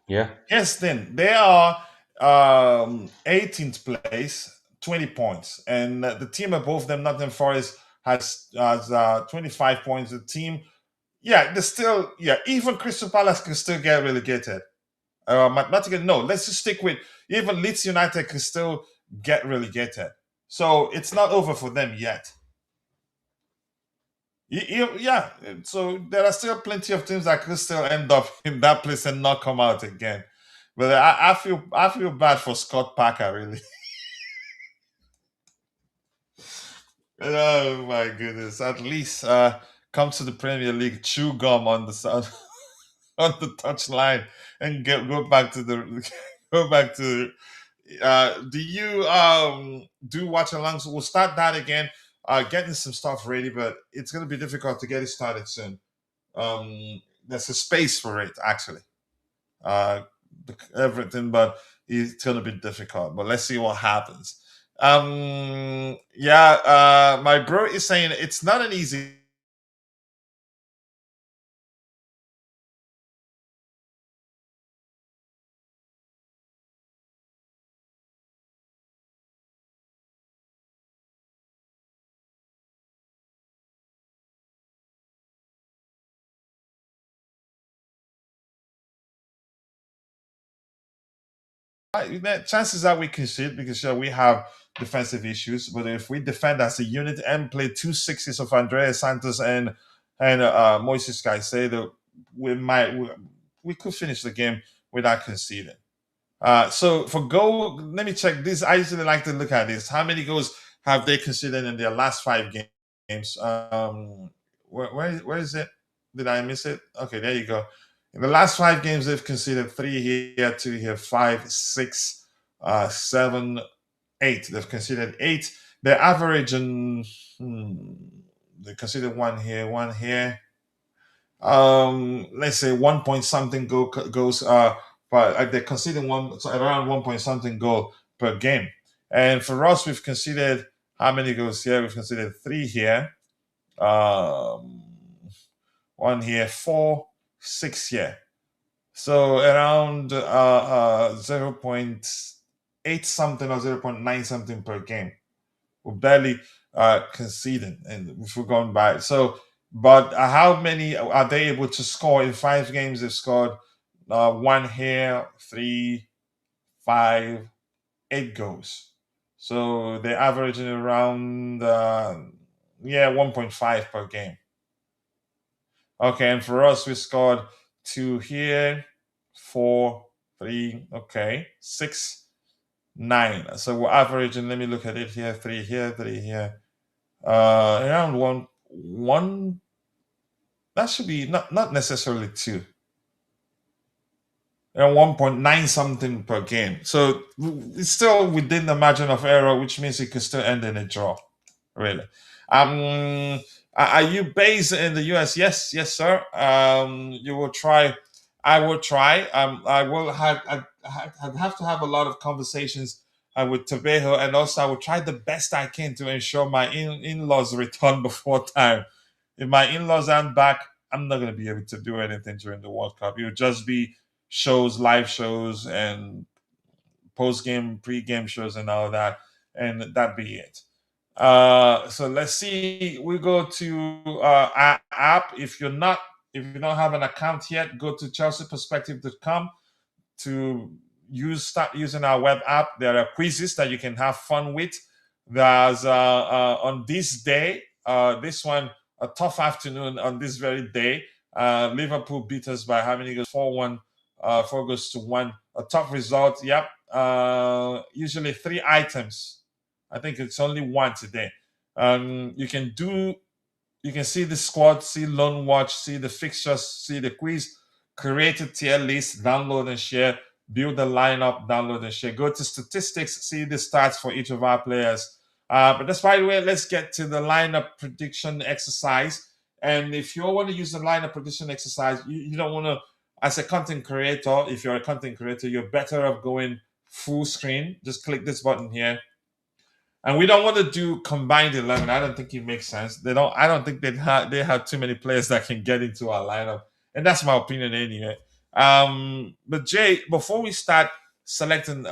Yeah. Yes, then they are 18th place, 20 points, and the team above them, Nottingham Forest, has 25 points. The team, they're still, even Crystal Palace can still get relegated. Mathematically, no. Let's just stick with even Leeds United can still get relegated. So it's not over for them yet. Yeah, so there are still plenty of teams that could still end up in that place and not come out again. But I feel bad for Scott Parker, really. Oh my goodness! At least come to the Premier League, chew gum on the on the touchline, and go back to the go back to. Do you do watch alongs? We'll start that again. Getting some stuff ready, but it's going to be difficult to get it started soon. There's a space for it actually. Everything, but it's going to be difficult. But let's see what happens. Yeah, my bro is saying it's not an easy. Chances are we concede because we have defensive issues. But if we defend as a unit and play two sixes of Andreas Santos and Moises Caicedo, we could finish the game without conceding. So for goal, let me check this. I usually like to look at this. How many goals have they conceded in their last 5 games? Where is it? Did I miss it? Okay, there you go. In the last 5 games, they've conceded 3 here, 2 here, 5, 6, 7, 8. They've conceded 8. Their average and they conceded 1 here, 1 here. Let's say 1 point something goes but they're conceding around 1 point something goal per game. And for us, we've conceded how many goals here? We've conceded 3 here, 1 here, 4, 6 here. So around 0.8 something or 0.9 something per game. We're barely conceding, and if we're going by. So, but how many are they able to score in 5 games? They've scored 1 here, 3, 5, 8 goals. So they're averaging around 1.5 per game. Okay, and for us, we scored 2 here, 4, 3, okay, 6, 9. So we're averaging. Let me look at it here: 3 here, 3 here. Around one. That should be not necessarily 2. Around 1.9 something per game. So it's still within the margin of error, which means it could still end in a draw. Really. Are you based in the US? Yes, sir. You will try. I will try. I will have. I'd have to have a lot of conversations with Tobejo, and also I will try the best I can to ensure my in-laws return before time. If my in-laws aren't back, I'm not going to be able to do anything during the World Cup. It'll just be shows, live shows, and post-game, pre-game shows, and all that, and that be it. So let's see. We go to our app. If you don't have an account yet, go to chelseaperspective.com to start using our web app. There are quizzes that you can have fun with. There's on this day, this one, a tough afternoon on this very day. Liverpool beat us by how many goals? 4-1, 4-1. A tough result. Yep. Usually 3 items. I think it's only 1 today. You can see the squad, see Loan Watch, see the fixtures, see the quiz, create a tier list, download and share, build a lineup, download and share. Go to statistics, see the stats for each of our players. But that's by the way, let's get to the lineup prediction exercise. And if you want to use the lineup prediction exercise, you don't want to, as a content creator, if you're a content creator, you're better off going full screen. Just click this button here. And we don't want to do combined 11. I don't think it makes sense. I don't think they have too many players that can get into our lineup, and that's my opinion anyway. But Jay, before we start selecting,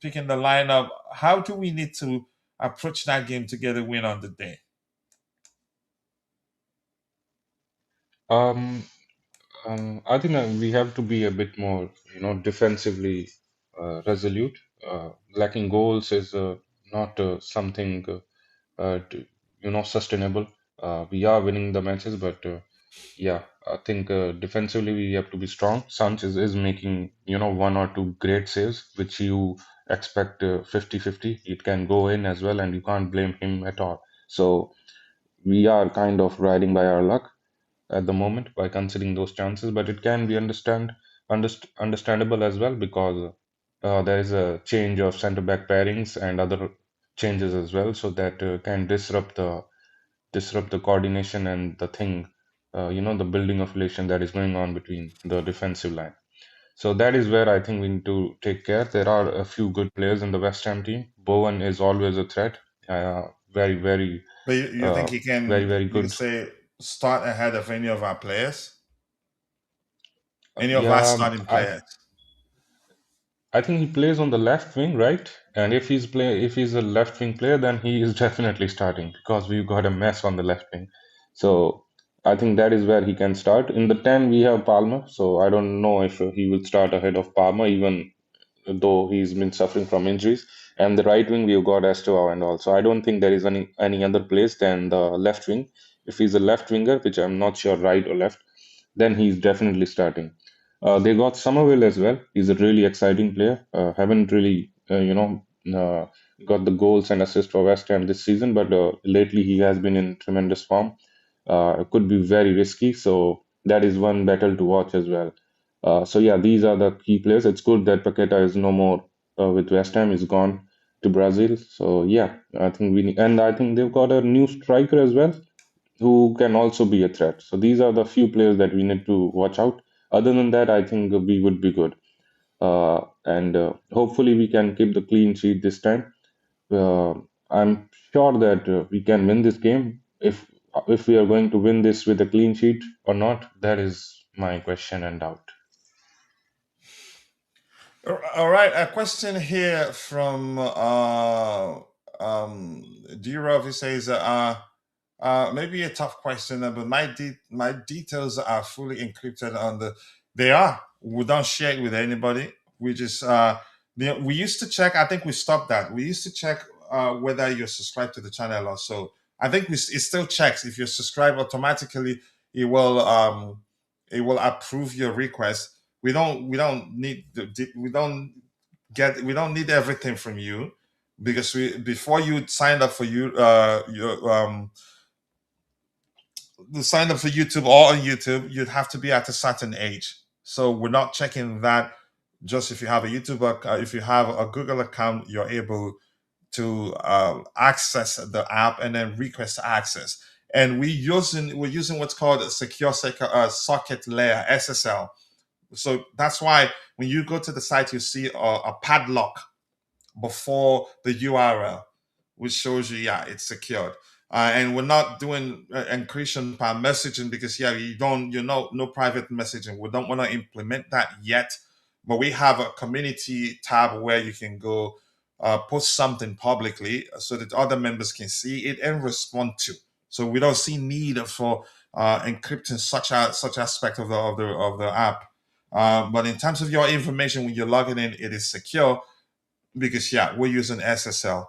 picking the lineup, how do we need to approach that game to get a win on the day? Um, I think we have to be a bit more, defensively resolute. Lacking goals is not something sustainable. We are winning the matches, but yeah, I think defensively we have to be strong. Sanchez is making 1 or 2 great saves, which you expect 50-50. It can go in as well, and you can't blame him at all. So we are kind of riding by our luck at the moment by considering those chances, but it can be understandable as well because there is a change of center back pairings and other changes as well, so that can disrupt the coordination and the thing, the building of relation that is going on between the defensive line. So that is where I think we need to take care. There are a few good players in the West Ham team. Bowen is always a threat. Very, very, But you think uh, he very, can, very you good. say, start ahead of any of our players? Any of our Yeah, starting players? I think he plays on the left wing, right? And if he's a left wing player, then he is definitely starting because we've got a mess on the left wing. So I think that is where he can start. In the 10, we have Palmer. So I don't know if he will start ahead of Palmer, even though he's been suffering from injuries. And the right wing, we've got Estevao and all. So I don't think there is any other place than the left wing. If he's a left winger, which I'm not sure right or left, then he's definitely starting. They got Somerville as well. He's a really exciting player. Haven't really, got the goals and assists for West Ham this season, but lately he has been in tremendous form. It could be very risky, so that is one battle to watch as well. So yeah, these are the key players. It's good that Paqueta is no more with West Ham. He's gone to Brazil. So yeah, I think they've got a new striker as well who can also be a threat. So these are the few players that we need to watch out. Other than that, I think we would be good. And hopefully we can keep the clean sheet this time. Uh, I'm sure that we can win this game. If we are going to win this with a clean sheet or not, that is my question and doubt. All right, a question here from D-Rov. He says, maybe a tough question, but my details are fully encrypted on the. They are. We don't share it with anybody. We just we used to check. I think we stopped that. We used to check whether you're subscribed to the channel or so. I think it still checks if you're subscribed automatically. It will approve your request. We don't need we don't need everything from you because we before you signed up for your the sign up for YouTube or on YouTube, you'd have to be at a certain age. So we're not checking that just if you have a YouTube if you have a Google account, you're able to access the app and then request access. And we're using what's called a socket layer SSL. So that's why when you go to the site, you see a padlock before the URL, which shows you, yeah, it's secured. And we're not doing encryption per messaging because, yeah, no private messaging. We don't want to implement that yet, but we have a community tab where you can go post something publicly so that other members can see it and respond to. So we don't see need for encrypting such aspect of the app. But in terms of your information when you're logging in, it is secure because yeah, we're using SSL,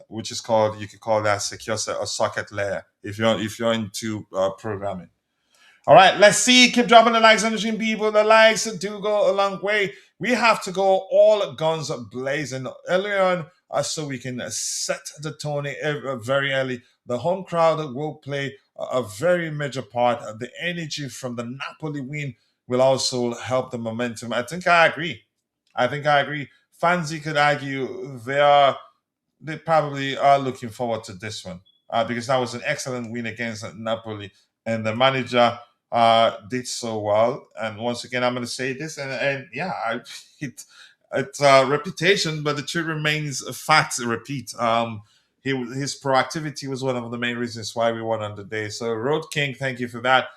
which is called you could call that secure a socket layer if you're into programming. All right, let's see. Keep dropping the likes on the stream, people. The likes do go a long way. We have to go all guns blazing early on so we can set the tone very early. The home crowd will play a very major part. The energy from the Napoli win will also help the momentum. I think I agree. Fans, you could argue they probably are looking forward to this one because that was an excellent win against Napoli, and the manager did so well. And once again, I'm going to say this, and yeah, it's a reputation, but the truth remains a fact. Repeat. His proactivity was one of the main reasons why we won on the day. So, Road King, thank you for that.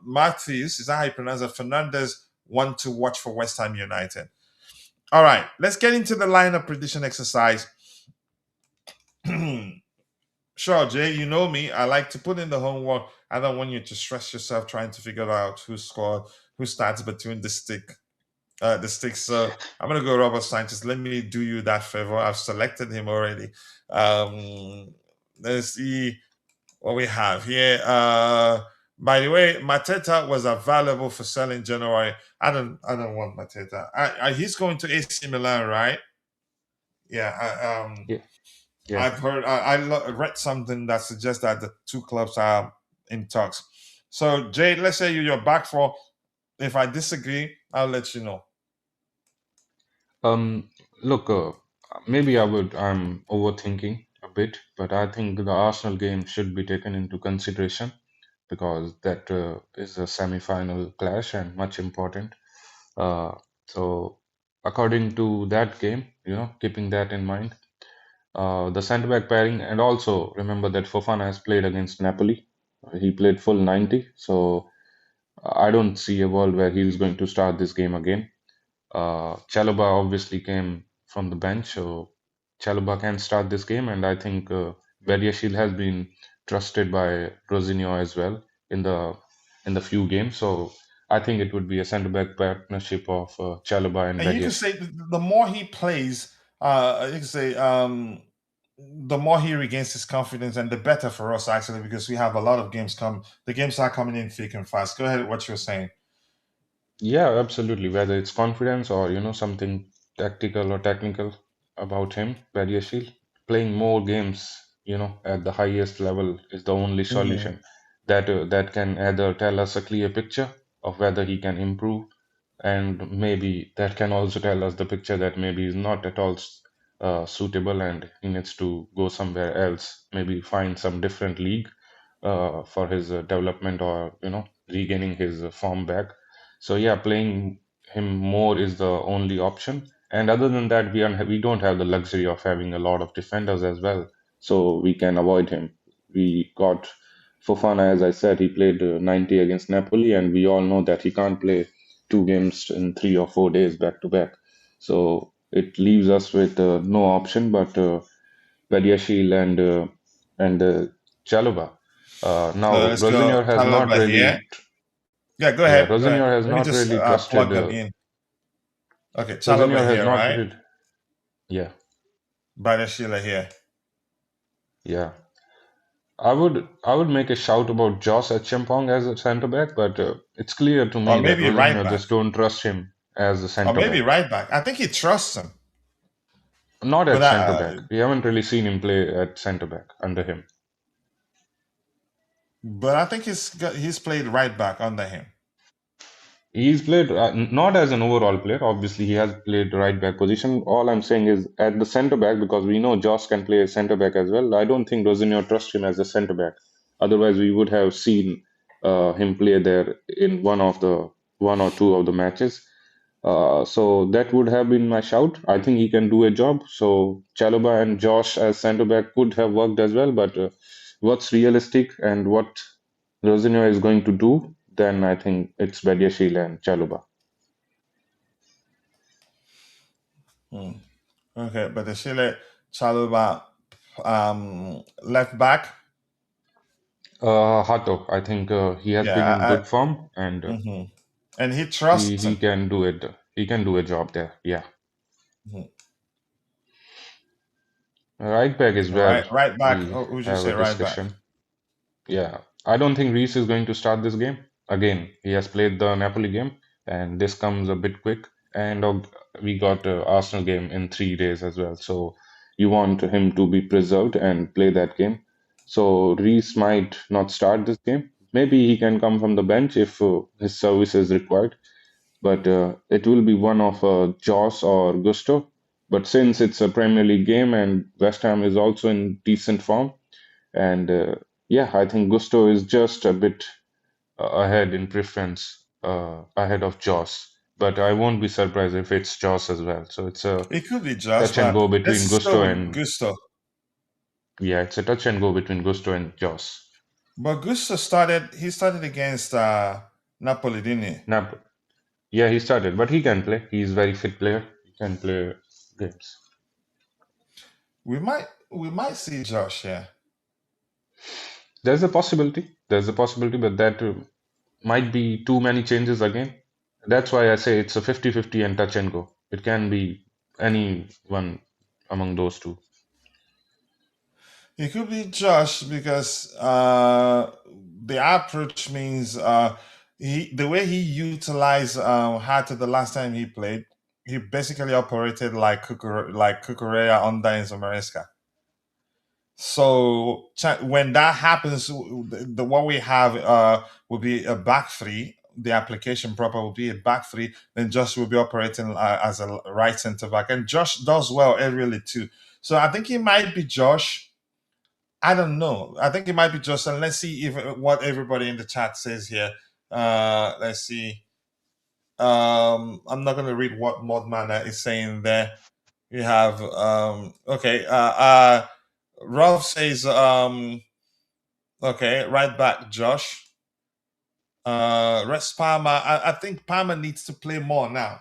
Matthews, is that how you pronounce it? Fernandez, one to watch for West Ham United. All right, let's get into the lineup prediction exercise. Sure, Jay, you know me. I like to put in the homework. I don't want you to stress yourself trying to figure out who scored, who starts between the sticks. So I'm gonna go Robert Sanchez. Let me do you that favor. I've selected him already. Let's see what we have here. By the way, Mateta was available for sale in January. I don't want Mateta. He's going to AC Milan, right? Yeah. Yeah, yeah. I've heard. I read something that suggests that the two clubs are in talks. So, Jade, let's say you're back for. If I disagree, I'll let you know. Look, maybe I'm overthinking a bit, but I think the Arsenal game should be taken into consideration. because that is a semi-final clash and much important. So according to that game, keeping that in mind, the centre back pairing, and also remember that Fofana has played against Napoli. He played full 90, so I don't see a world where he's going to start this game again. Chalobah obviously came from the bench, so Chalobah can start this game, and I think Badiashile has been trusted by Rosenior as well in the few games. So I think it would be a centre back partnership of Chalobah and And you could Badiashile. say the more he plays, you could say the more he regains his confidence, and the better for us actually, because we have a lot of games come. The games are coming in thick and fast. Go ahead with what you're saying. Yeah, absolutely. Whether it's confidence or something tactical or technical about him, Badiashile, playing more games, at the highest level is the only Mhm. solution that can either tell us a clear picture of whether he can improve, and maybe that can also tell us the picture that maybe he's not at all suitable and he needs to go somewhere else, maybe find some different league for his development, or regaining his form back. So yeah, playing him more is the only option. And other than that, we don't have the luxury of having a lot of defenders as well, so we can avoid him. We got Fofana, as I said, he played 90 against Napoli, and we all know that he can't play two games in 3 or 4 days back to back. So it leaves us with no option but Badiashile and Chalobah. So Now let's Rosenior go has not Caliber here. really, Yeah, go yeah, ahead. Go ahead. Rosenior has Let me not just really plug trusted. them in. Okay, Chalaba Rosenior has here, not right? really, yeah, Badashila here. yeah. I would make a shout about Josh Acheampong as a centre back, but it's clear to Or me that maybe right Rosenior back. just don't trust him as a Or centre maybe back. right back. I think he trusts him. Not But at centre back. We haven't really seen him play at centre back under him. I think he's played right back under him. He's played not as an overall player. Obviously, he has played right back position. All I'm saying is at the centre back, because we know Josh can play centre back as well. I don't think Rosinio trusts him as a centre back. Otherwise, we would have seen him play there in one or two of the matches. So that would have been my shout. I think he can do a job. So Chalobah and Josh as centre back could have worked as well. But what's realistic and what Rosinio is going to do, then I think it's Badiashile and Chalobah. Hmm. Okay, Badashile, Chalaba, left back. Hato, I think he has been Yeah, in good form, and mhm. And he he trusts he him. can do it. He can do a job there. Yeah, Mhm. right back is where Right back. we Oh, would you have say a right back? discussion. Yeah, I don't think Reese is going to start this game. Again, he has played the Napoli game, and this comes a bit quick. And we got Arsenal game in 3 days as well. So you want him to be preserved and play that game. So Reese might not start this game. Maybe he can come from the bench if his service is required. But it will be one of Joss or Gusto. But since it's a Premier League game and West Ham is also in decent form, and yeah, I think Gusto is just a bit ahead in preference, ahead of Joss. But I won't be surprised if it's Joss as well. So it's a It could be Josh, touch and but go let's between just go Gusto with and, Gusto. yeah, it's a touch and go between Gusto and Joss. But Gusto started. He started against Napoli, didn't he? Now, yeah, he started, but he can play. He's a very fit player. He can play games. We might see Josh here. There's a possibility. There's a possibility, but that might be too many changes again. That's why I say it's a 50-50 and touch and go. It can be any one among those two. It could be Josh because the approach means the way he utilized Hatter the last time he played, he basically operated like Cucurella under Enzo Maresca. So when that happens, the what we have will be a back three. The application proper will be a back three. Then Josh will be operating as a right center back, and Josh does well aerially too. So I think it might be Josh. I don't know. I think it might be Justin. Let's see if what everybody in the chat says here. Let's see. I'm not going to read what Modmana is saying there. We have okay. Ralph says okay. Right back, Josh. Rest Palmer. I think Palmer needs to play more now.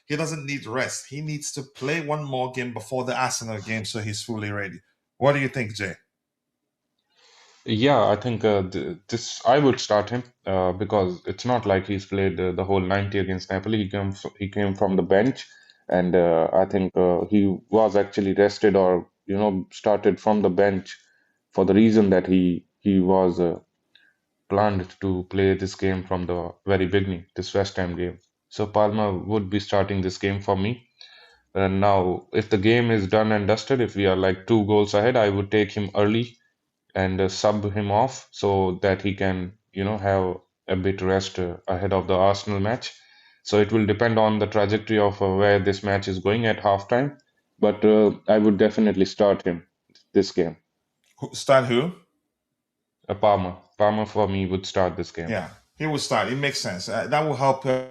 He doesn't need rest. He needs to play one more game before the Arsenal game, so he's fully ready. What do you think, Jay? Yeah, I think this I would start him because it's not like he's played the whole 90 against Napoli. He came from the bench, and I think he was actually rested or started from the bench for the reason that he was planned to play this game from the very beginning, this West Ham game. So Palmer would be starting this game for me. And now, if the game is done and dusted, if we are like 2 goals ahead, I would take him early and sub him off so that he can, have a bit rest ahead of the Arsenal match. So it will depend on the trajectory of where this match is going at halftime. But I would definitely start him this game. Start who? Palmer. Palmer for me would start this game. Yeah, he will start. It makes sense. That will help. You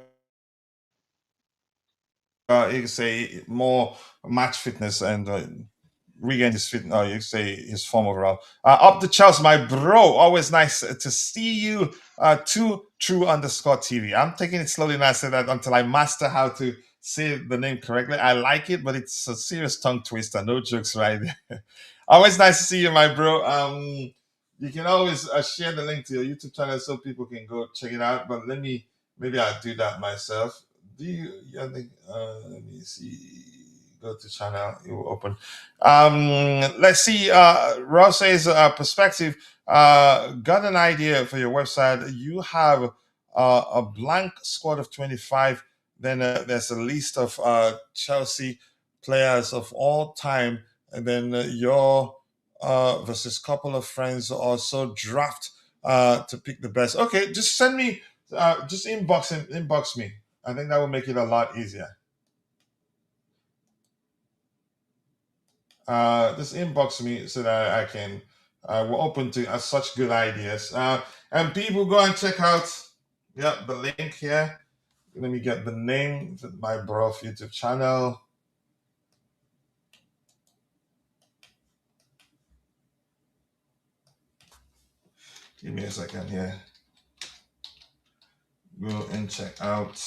can say more match fitness and regain his fit. You can say his form overall. Up the Charles, my bro. Always nice to see you. Two true underscore TV. I'm taking it slowly now. I say that until I master how to say the name correctly. I like it, but it's a serious tongue twister. No jokes, right? Always nice to see you, my bro. You can always share the link to your YouTube channel so people can go check it out. But maybe I'll do that myself. Do you? I think. Let me see. Go to channel. It will open. Let's see. Ross says perspective. Got an idea for your website. You have a blank squad of 25. Then there's a list of Chelsea players of all time, and then your versus couple of friends also draft to pick the best. Okay, just send me. Just inbox me. I think that will make it a lot easier. Just inbox me so that I can. We're open to such good ideas. And people go and check out. The link here. Let me get the name of my bro YouTube channel. Give me a second here. Go and check out.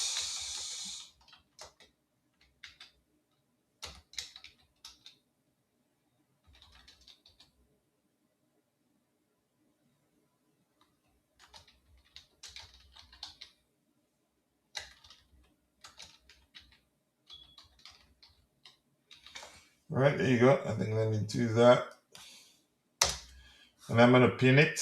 All right, there you go. I think let me do that. And I'm gonna pin it.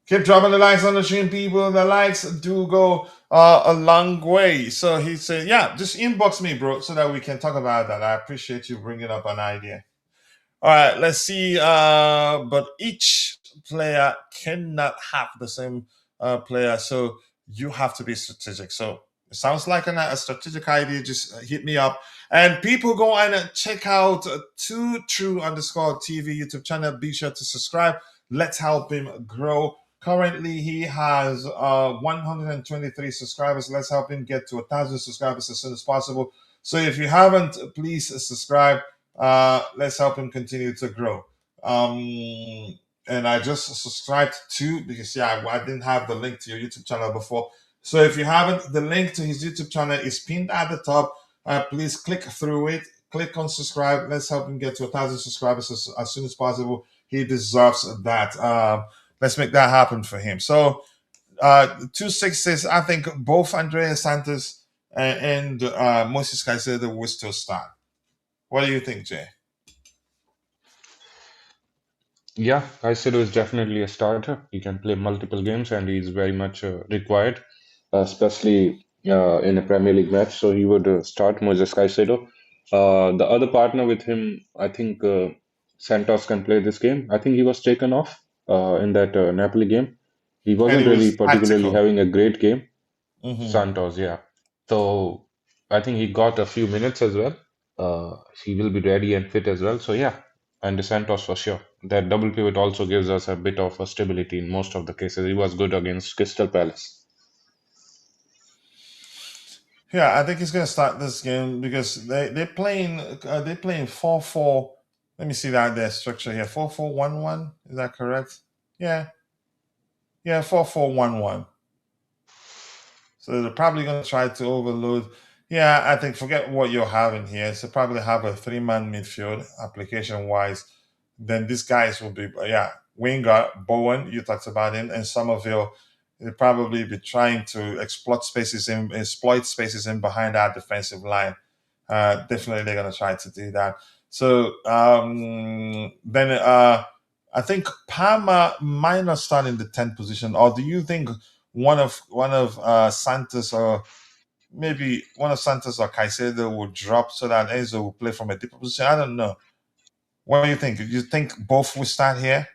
Keep dropping the likes on the stream, people. The likes do go a long way. So he said, yeah, just inbox me, bro, so that we can talk about that. I appreciate you bringing up an idea. All right, let's see. But each player cannot have the same player, so you have to be strategic. So it sounds like a strategic idea. Just hit me up. And people go and check out 2true_TV YouTube channel. Be sure to subscribe. Let's help him grow. Currently, he has 123 subscribers. Let's help him get to 1,000 subscribers as soon as possible. So if you haven't, please subscribe. Let's help him continue to grow. And I just subscribed to because I didn't have the link to your YouTube channel before. So if you haven't, the link to his YouTube channel is pinned at the top. Please click through it. Click on subscribe. Let's help him get to 1,000 subscribers as soon as possible. He deserves that. Let's make that happen for him. So 2/6 I think both Andrea Santos and Moses Caicedo will still start. What do you think, Jay? Yeah, Caicedo is definitely a starter. He can play multiple games and he's very much required, especially in a Premier League match. So he would start Moses Caicedo. The other partner with him, I think Santos can play this game. I think he was taken off in that Napoli game. He wasn't really particularly having a great game. Santos, yeah. So I think he got a few minutes as well. He will be ready and fit as well. So yeah, and De Santos for sure. That double pivot also gives us a bit of a stability in most of the cases. He was good against Crystal Palace. Yeah, I think he's going to start this game because they're playing 4-4. Let me see that their structure here. 4-4-1-1. Is that correct? Yeah. Yeah, 4-4-1-1. So they're probably going to try to overload. Yeah, I think forget what you're having here. So probably have a three-man midfield application wise. Then these guys will be winger Bowen. You talked about him, and Somerville. They'll probably be trying to exploit spaces in behind our defensive line. Definitely, they're going to try to do that. So then I think Palmer might not start in the 10th position, or do you think one of Santos or maybe one of Santos or Caicedo will drop so that Enzo will play from a deeper position? I don't know. What do you think? Do you think both will start here?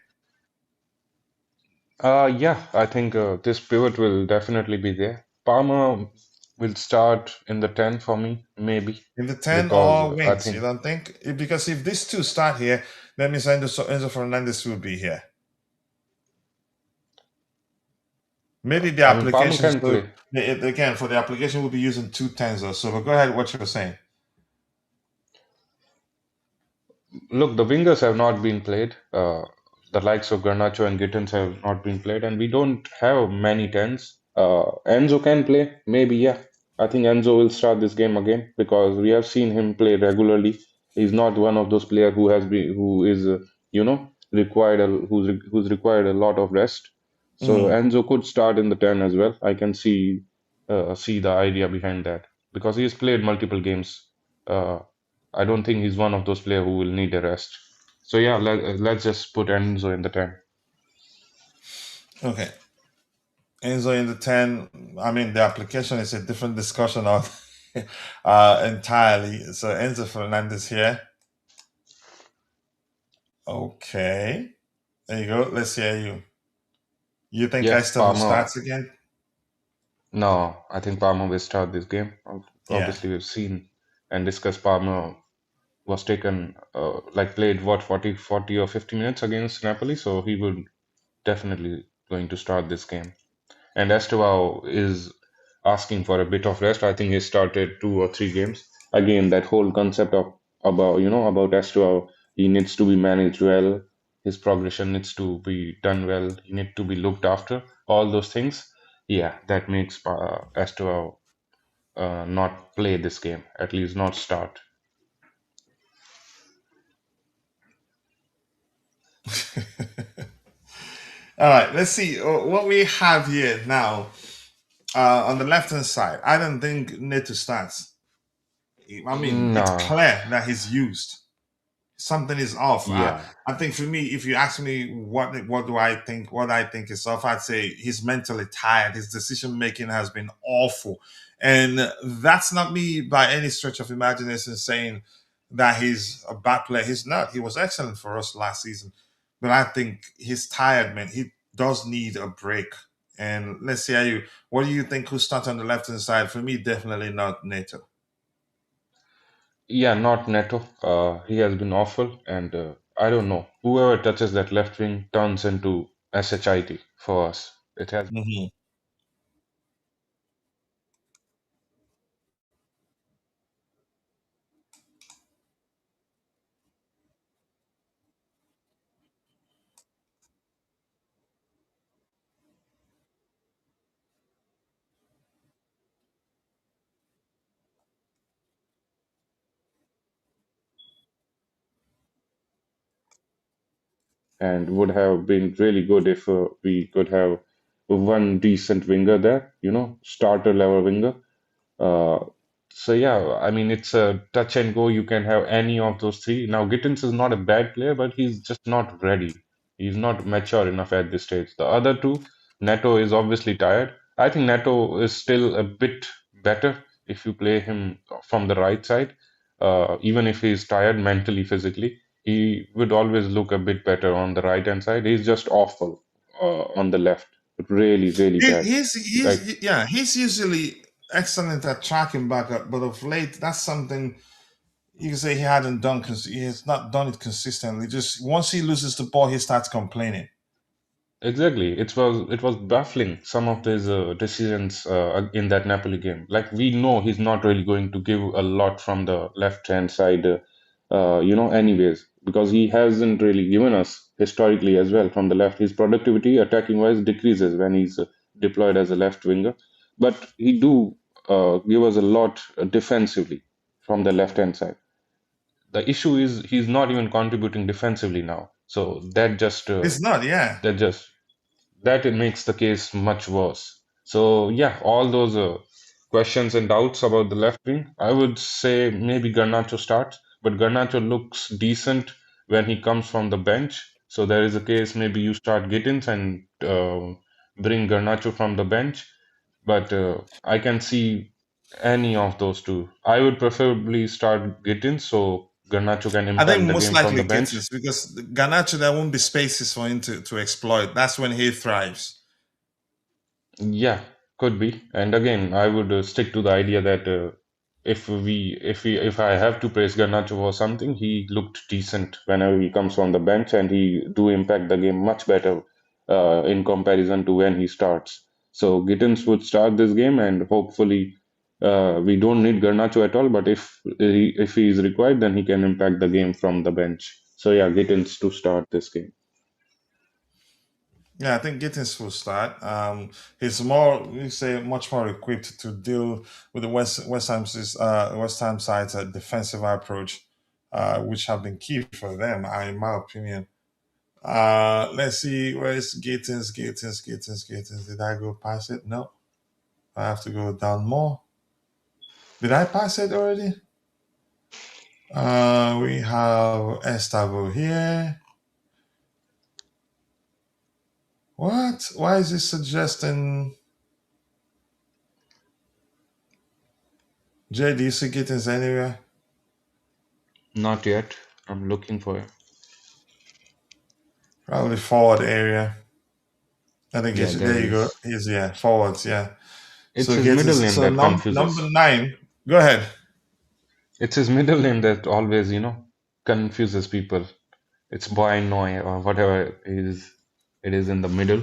Yeah, I think this pivot will definitely be there. Palmer will start in the 10 for me, maybe, In the 10 because or I wings, you think, don't think? Because if these two start here, that means Enzo Fernandez will be here. Maybe the I mean, Palmer application, can so play. again, for the application, we'll be using two tens or so. But go ahead, what you were saying. Look, the wingers have not been played. The likes of Garnacho and Gittins have not been played, and we don't have many tens. Enzo can play, maybe, yeah. I think Enzo will start this game again because we have seen him play regularly. He's not one of those players who is, required who's required a lot of rest. So Mhm. Enzo could start in the 10 as well. I can see the idea behind that because he's played multiple games. Uh, I don't think he's one of those players who will need a rest. So yeah, let's just put Enzo in the 10. Okay. Enzo in the 10. I mean, the application is a different discussion of entirely. So Enzo Fernandez here. Okay. There you go. Let's hear you. You think Yeah, Estevão Palmer. starts again? No, I think Palmer will start this game. Yeah. Obviously, we've seen and discussed Palmer was taken, played what, 40 or 50 minutes against Napoli, so he would definitely going to start this game. And Estevao is asking for a bit of rest. I think he started 2 or 3 games. Again, that whole concept of about Estevao, he needs to be managed well. His progression needs to be done well. He needs to be looked after. All those things. Yeah, that makes Estevao not play this game. At least not start. All right. Let's see what we have here now. On the left hand side, I don't think Neto starts. I mean, it's No. clear that he's used. Something is off. Yeah. I think for me, if you ask me what do I think, what I think is off, I'd say he's mentally tired. His decision making has been awful, and that's not me by any stretch of imagination saying that he's a bad player. He's not. He was excellent for us last season, but I think he's tired, man. He does need a break. And let's see how you. What do you think? Who starts on the left hand side? For me, definitely not Neto. Yeah, not Neto. He has been awful, and I don't know. Whoever touches that left wing turns into SHIT for us. It has, Mhm. and would have been really good if we could have one decent winger there, starter level winger. Uh, so yeah, I mean it's a touch and go. You can have any of those three. Now Gittins is not a bad player, but he's just not ready. He's not mature enough at this stage. The other two, Neto is obviously tired. I think Neto is still a bit better if you play him from the right side. Even if he's tired mentally, physically, he would always look a bit better on the right hand side. He's just awful on the left, really, really bad. Like He's usually excellent at tracking back up, but of late that's something you can say he hadn't done because he has not done it consistently. Just once he loses the ball, he starts complaining. Exactly. It was baffling some of his decisions in that Napoli game. Like we know he's not really going to give a lot from the left hand side, anyways, because he hasn't really given us historically as well from the left. His productivity attacking wise decreases when he's deployed as a left winger, but he do give us a lot defensively from the left hand side. The issue is he's not even contributing defensively now, so It's not, yeah. that just that it makes the case much worse. So yeah, all those questions and doubts about the left wing, I would say maybe Garnacho starts, but Garnacho looks decent when he comes from the bench. So there is a case maybe you start Gittins and bring Garnacho from the bench, but I can see any of those two. I would preferably start Gittins so Garnacho can I think impact the most game from likely the bench. Gittins because Ganacho, there won't be spaces for him to exploit. That's when he thrives. Yeah, could be. And again, I would stick to the idea that if I have to praise Garnacho for something, he looked decent whenever he comes from the bench, and he do impact the game much better in comparison to when he starts. So Gittins would start this game, and hopefully we don't need Garnacho at all. But if he is required, then he can impact the game from the bench. So yeah, Gittins to start this game. Yeah, I think Gittins will start. He's more, we say, much more equipped to deal with the West Ham side's defensive approach, which have been key for them, in my opinion. Let's see, where is Gittins? Did I go past it? No, I have to go down more. Did I pass it already? We have Estevao here. What? Why is it suggesting? Jay, do you see Gittins anywhere? Not yet. I'm looking for it. Probably forward area. I think Yeah, it's there there. he You go. is. He's forwards. Yeah. It's So his middle Gittins. name So that number confuses. 9. Go ahead. It's his middle name that always, confuses people. It's Boy Noy or whatever it is in the middle.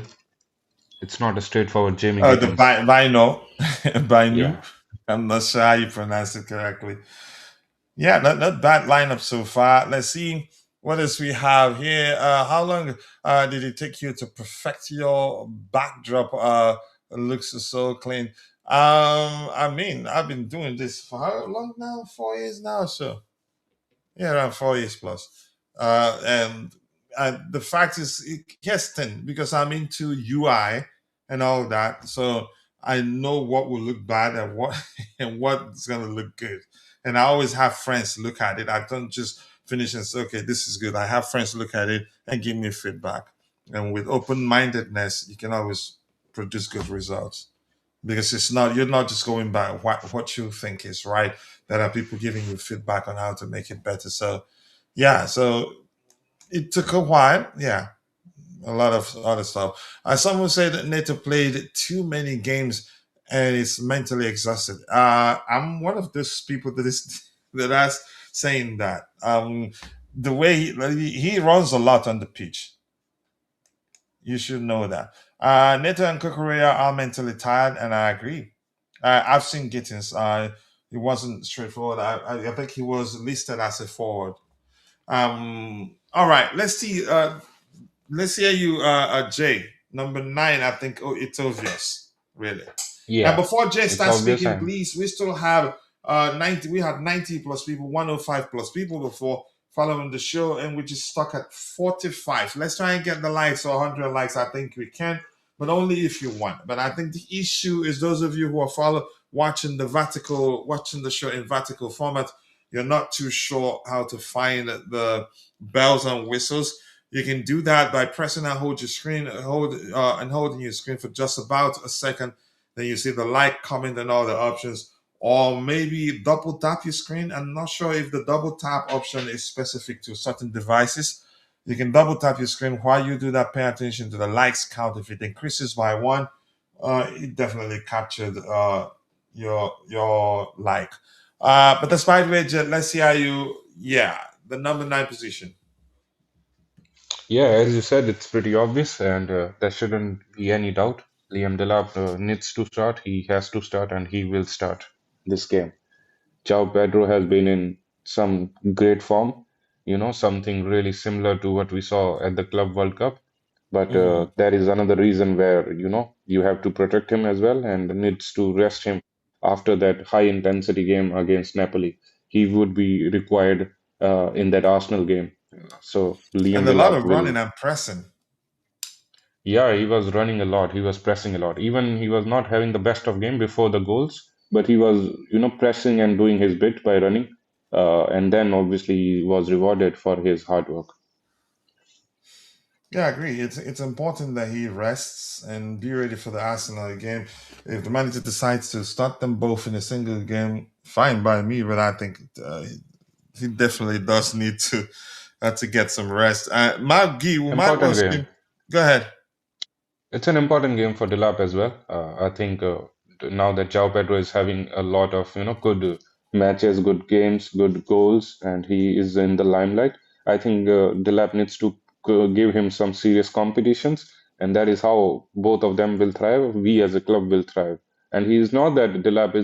It's not a straightforward Jamie The Gittins. Bino, Binu. Yeah. I'm not sure how you pronounce it correctly. Yeah, not bad lineup so far. Let's see what else we have here. How long did it take you to perfect your backdrop? Looks so clean. I mean, I've been doing this for how long now? 4 years now, so yeah, around 4 years plus. And the fact is, it gets thin because I'm into UI and all that, so I know what will look bad and what and what's gonna look good. And I always have friends look at it. I don't just finish and say, okay, this is good. I have friends look at it and give me feedback. And with open mindedness, you can always produce good results because you're not just going by what you think is right. There are people giving you feedback on how to make it better. So yeah, so it took a while. Yeah, a lot of other stuff. Some would say that Neto played too many games and is mentally exhausted. I'm one of those people that is that's saying that. The way he runs a lot on the pitch, you should know that. Neto and Kukurea are mentally tired, and I agree. I've seen Gittins. It wasn't straightforward. I think he was listed as a forward. All right, let's see. Let's hear you, Jay. Number 9, I think. Oh, it's obvious, really. Now, Yeah. before Jay It's starts obvious speaking, and please, we still have 90. We had 90 plus people, 105 plus people before following the show, and we're just stuck at 45. Let's try and get the likes or 100 likes. I think we can, but only if you want. But I think the issue is those of you who are watching the show in vertical format. You're not too sure how to find the bells and whistles. You can do that by pressing and hold your screen, holding your screen for just about a second. Then you see the like, comment, and all the options. Or maybe double tap your screen. I'm not sure if the double tap option is specific to certain devices. You can double tap your screen while you do that. Pay attention to the likes count. If it increases by 1, it definitely captured your like. But despite which, let's see how you, the number 9 position. Yeah, as you said, it's pretty obvious, and there shouldn't be any doubt. Liam Delap needs to start. He has to start, and he will start this game. João Pedro has been in some great form, something really similar to what we saw at the Club World Cup. But there is another reason where, you have to protect him as well and needs to rest him after that high intensity game against Napoli. He would be required in that Arsenal game. So Liam And a lot Delap of will. running and pressing. Yeah, he was running a lot. He was pressing a lot. Even he was not having the best of game before the goals, but he was, pressing and doing his bit by running. And then obviously he was rewarded for his hard work. Yeah, I agree. It's important that he rests and be ready for the Arsenal game. If the manager decides to start them both in a single game, fine by me. But I think he definitely does need to get some rest. Mark Gee, we might well Important see. game. Go ahead. It's an important game for Delap as well. I think now that João Pedro is having a lot of good matches, good games, good goals, and he is in the limelight, I think Delap needs to give him some serious competitions, and that is how both of them will thrive. We as a club will thrive, and he is not that Delap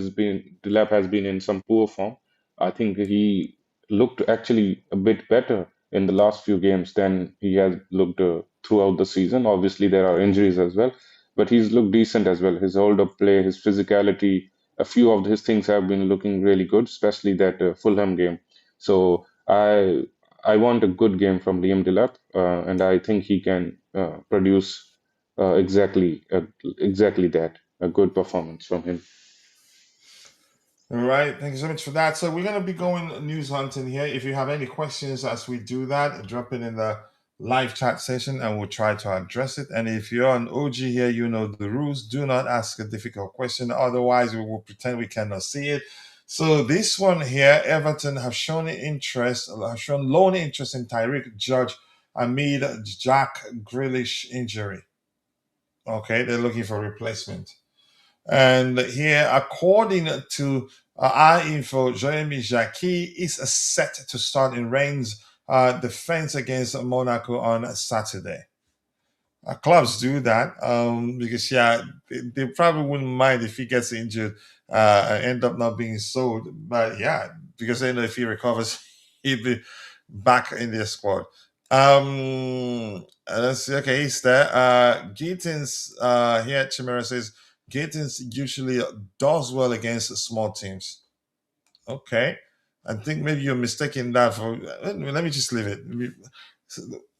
has been in some poor form. I think he looked actually a bit better in the last few games than he has looked throughout the season. Obviously, there are injuries as well, but he's looked decent as well. His hold up play, his physicality, a few of his things have been looking really good, especially that Fulham game. So I want a good game from Liam Delap, and I think he can produce exactly that, a good performance from him. All right, thank you so much for that. So we're going to be going news hunting here. If you have any questions as we do that, drop it in the live chat session and we'll try to address it. And if you're an OG here, you know the rules. Do not ask a difficult question. Otherwise, we will pretend we cannot see it. So this one here, Everton have shown loan interest in Tyrique Judge amid Jack Grealish injury. Okay, they're looking for replacement. And here, according to our info, Jeremy Jacquet is set to start in Reims' defense against Monaco on Saturday. Clubs do that because, they probably wouldn't mind if he gets injured and end up not being sold. But yeah, because they know if he recovers, he'll be back in their squad. Let's see. Okay, he's there. Gittins here, Chimera says Gittins usually does well against small teams. Okay. I think maybe you're mistaking that for. Let me just leave it.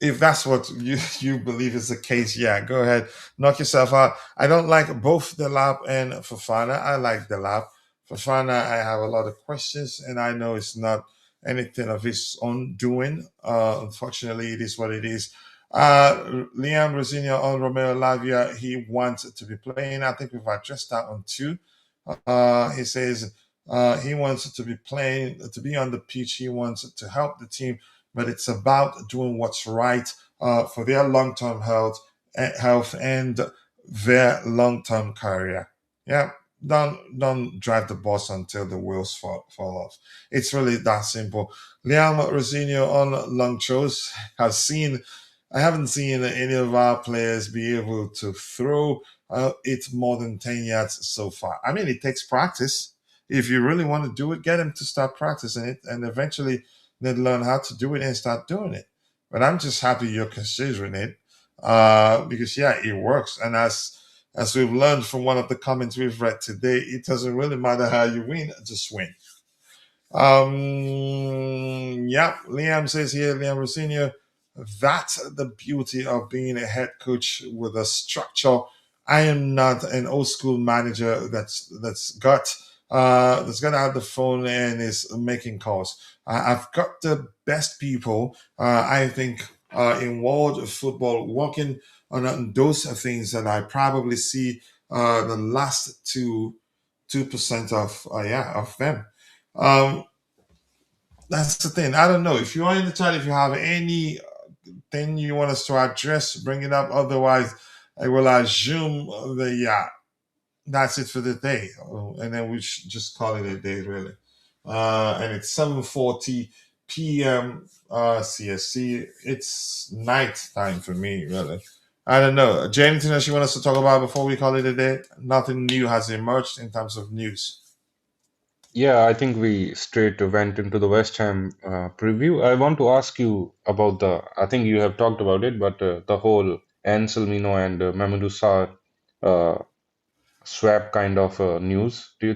If that's what you believe is the case, yeah, go ahead, knock yourself out. I don't like both Delap and Fofana. I like Delap. Fofana, I have a lot of questions, and I know it's not anything of his own doing. Unfortunately, it is what it is. Liam Rosenior on Romeo Lavia, he wants to be playing. I think we've addressed that one too. He says he wants to be playing, to be on the pitch. He wants to help the team, but it's about doing what's right for their long-term health and their long-term career. Yeah, don't drive the bus until the wheels fall off. It's really that simple. Liam Rosenior on long throws I haven't seen any of our players be able to throw it more than 10 yards so far. I mean, it takes practice. If you really want to do it, get them to start practicing it, and eventually then learn how to do it and start doing it. But I'm just happy you're considering it because it works. And as we've learned from one of the comments we've read today, it doesn't really matter how you win, just win. Liam says here, Liam Rosenior, that's the beauty of being a head coach with a structure. I am not an old school manager that's got to have the phone and is making calls. I've got the best people, I think, in world football working on those things that I probably see the last 2% of them. That's the thing. I don't know if you are in the chat. If you have anything you want us to address, bring it up. Otherwise, I will assume that's it for the day, and then we should just call it a day, really. and it's 7:40 p.m. CST. It's night time for me, really. I don't know. Jay, anything else you want us to talk about before we call it a day? Nothing new has emerged in terms of news. Yeah, I think we straight went into the West Ham preview. I want to ask you about I think you have talked about it, but the whole Anselmino and Mamadou Sarr uh, swap kind of news. What do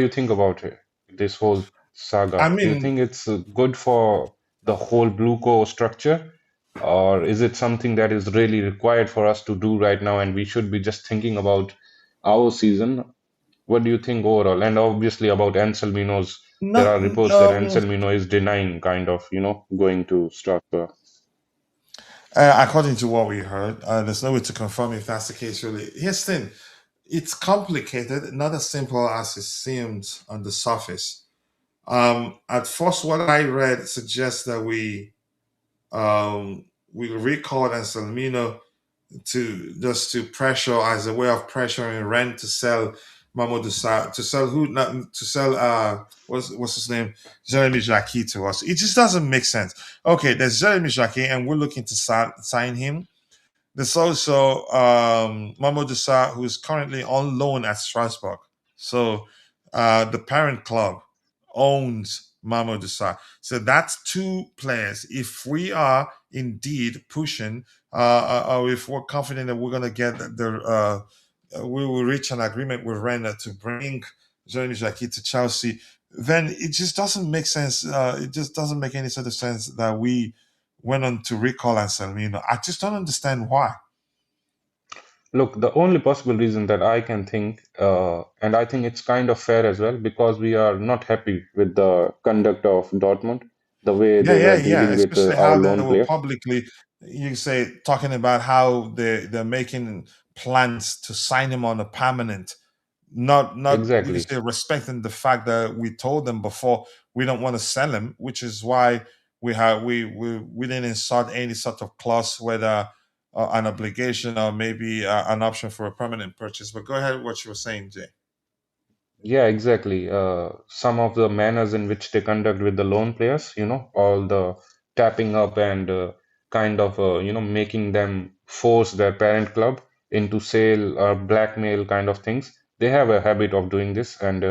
you think about it, this whole I saga? Do you mean, think it's good for the whole Blue Co structure, or is it something that is really required for us to do right now, and we should be just thinking about our season? What do you think overall? And obviously about Anselmino's, there not are reports that Anselmino is denying kind of, going to Strasbourg. according to what we heard. There's no way to confirm if that's the case, really. Here's the thing, it's complicated, not as simple as it seems on the surface. At first, what I read suggests that we recalled Anselmino to pressure as a way of pressuring Ren to sell Mamadou Sarr, to sell who not to sell what's his name, Jeremy Jacquet to us. It just doesn't make sense. Okay, there's Jeremy Jacquet and we're looking to sign him. There's also Mamadou Sarr, who's currently on loan at Strasbourg. So the parent club owns Mamadou Sarr. So that's two players. If we are indeed pushing, or if we're confident that we're going to get we will reach an agreement with Rennes to bring Jeremy Jacquet to Chelsea, then it just doesn't make sense. It just doesn't make any sort of sense that we went on to recall Anselmino. I just don't understand why. Look, the only possible reason that I can think, and I think it's kind of fair as well, because we are not happy with the conduct of Dortmund, the way Yeah, they yeah, were yeah. dealing with Especially our how they lone were player. publicly, you say, talking about how they're making plans to sign him on a permanent. Not you Exactly. say respecting the fact that we told them before we don't want to sell him, which is why we didn't insert any sort of clause, whether an obligation or maybe an option for a permanent purchase. But go ahead with what you were saying, Jay. Yeah, exactly. Some of the manners in which they conduct with the lone players, all the tapping up and making them force their parent club into sale or blackmail kind of things. They have a habit of doing this, and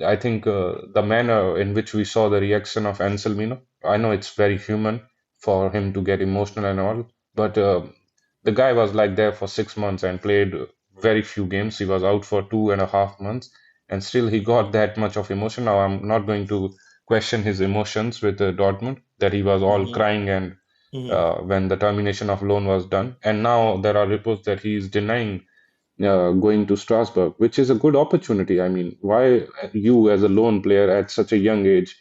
I think the manner in which we saw the reaction of Anselmino, I know it's very human for him to get emotional and all, but the guy was like there for 6 months and played very few games. He was out for 2.5 months, and still he got that much of emotion. Now I'm not going to question his emotions with Dortmund, that he was all Mm-hmm. crying and Mm-hmm. when the termination of loan was done, and now there are reports that he is denying going to Strasbourg, which is a good opportunity. I mean, why you as a lone player at such a young age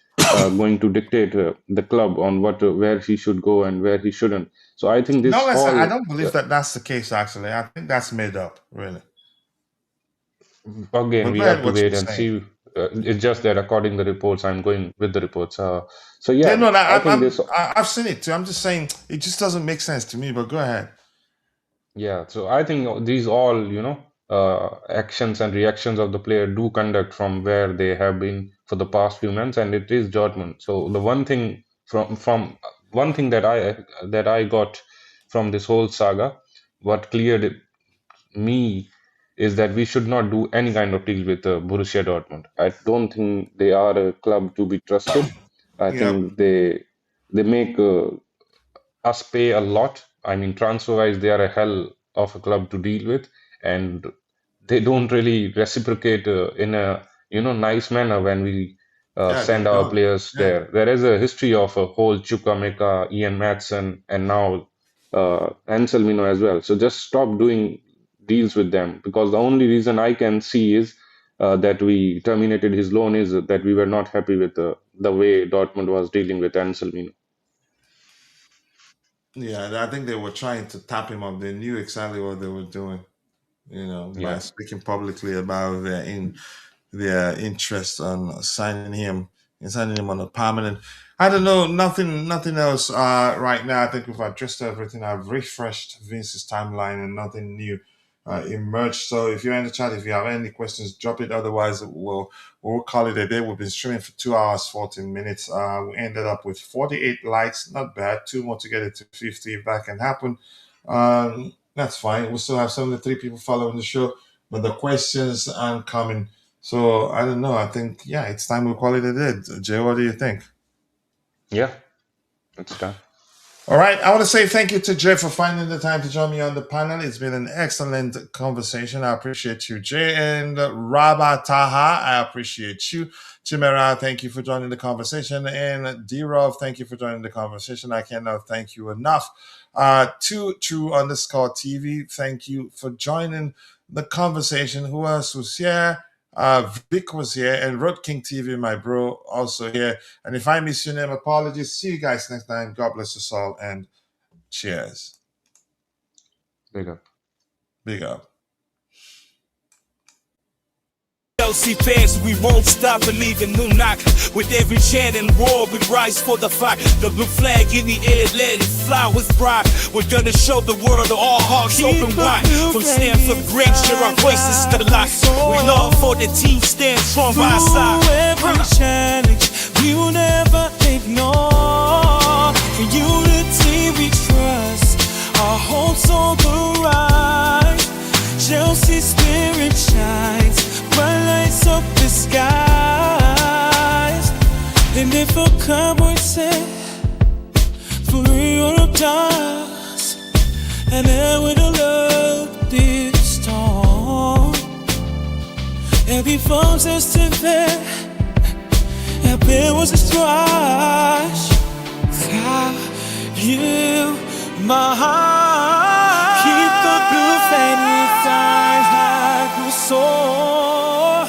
going to dictate the club on where he should go and where he shouldn't? So I think No, this listen, I all don't believe that that's the case. Actually, I think that's made up, really. again But we go have ahead, to what you wait were and saying. see. It's just that according to the reports, I'm going with the reports. So Yeah, yeah, no, no, I think I've seen it too. I'm just saying it just doesn't make sense to me. But go ahead. Yeah, so I think these all, actions and reactions of the player do conduct from where they have been for the past few months, and it is judgment. So the one thing from one thing that I got from this whole saga, what cleared me is that we should not do any kind of deal with Borussia Dortmund. I don't think they are a club to be trusted. I Yep. think they make us pay a lot. I mean, transfer wise, they are a hell of a club to deal with, and they don't really reciprocate in a nice manner when we Yeah, they send our don't. players Yeah. there. There is a history of a whole Chukwameka, Ian Matson, and now Anselmino as well. So just stop doing deals with them, because the only reason I can see is that we terminated his loan is that we were not happy with the way Dortmund was dealing with Anselmino. Yeah, I think they were trying to tap him up. They knew exactly what they were doing, by Yeah. speaking publicly about their interest on signing him and signing him on a permanent. I don't know, nothing else right now. I think we've addressed everything. I've refreshed Vince's timeline and nothing new emerged. So if you're in the chat, if you have any questions, drop it. Otherwise, we'll call it a day. We've been streaming for 2 hours, 14 minutes. We ended up with 48 likes. Not bad. 2 more to get it to 50 if that can happen. That's fine. We still have 73 people following the show, but the questions aren't coming. So I don't know. I think, yeah, it's time we call it a day. Jay, what do you think? Yeah, it's done. All right. I want to say thank you to Jay for finding the time to join me on the panel. It's been an excellent conversation. I appreciate you, Jay. And Rabba Taha, I appreciate you. Chimera, thank you for joining the conversation. And D-Rov, thank you for joining the conversation. I cannot thank you enough. To True_TV, thank you for joining the conversation. Who else was here? Vic was here, and Road King TV, my bro, also here. And if I miss your name, apologies. See you guys next time. God bless us all, and cheers. Big up. Big up. Chelsea fans, we won't stop believing. New knock with every chant and roar, we rise for the fight. The blue flag in the air, let it fly with pride. We're gonna show the world all hearts open wide. From Stanford Bridge, share our voices to the light. We love for the team, stand strong by our side. Every challenge, we will never ignore. In unity we trust, our hopes on the rise. Chelsea spirit shines, bright lights up the skies. And if a cowboy said, for Europe does, and then with a love this storm. Every phone says to them, that there was a strife. How you, my heart, keep the blue flame inside like we soar.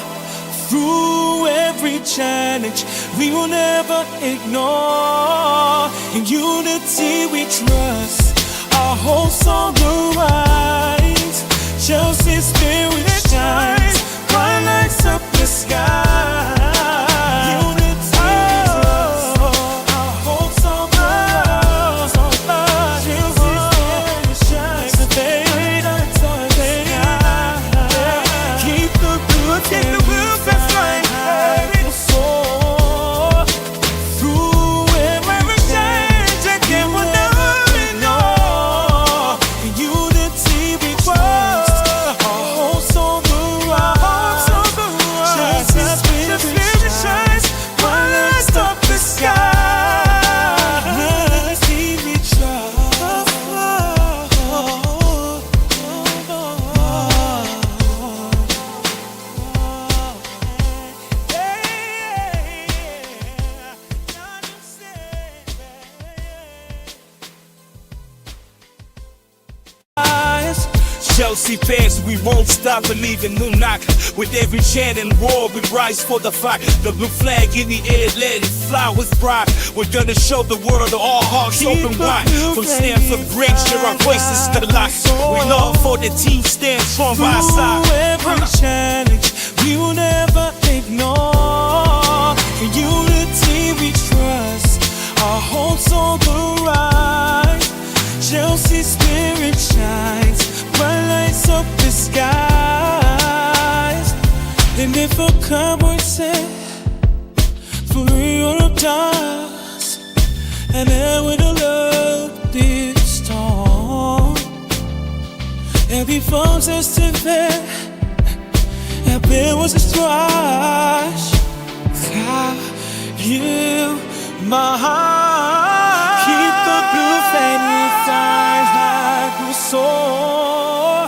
Through every challenge, we will never ignore. In unity we trust, our hopes on the rise. Chelsea spirit shines, bright lights up the sky. Chelsea fans, we won't stop believing. New knock with every chant and roar, we rise for the fight. The blue flag in the air, let it fly with pride. We're gonna show the world all hearts open wide. From Stanford Bridge, share our voices to the light. We love for the team, stand strong by our side. Every challenge, we will never ignore. In unity we trust, our hopes on the rise. Chelsea spirit shines, bright lights up the skies. And if a cowboy said, for Europe does, and then with a love this storm. Every phone says to them, that there was a strife. How you, my heart, keep the blue flame inside like we soar.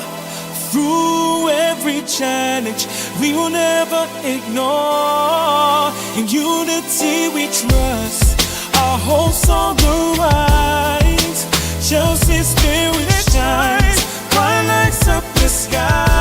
Through every challenge, we will never ignore. In unity we trust, our hopes on the rise. Chelsea spirit shines, bright lights up the sky.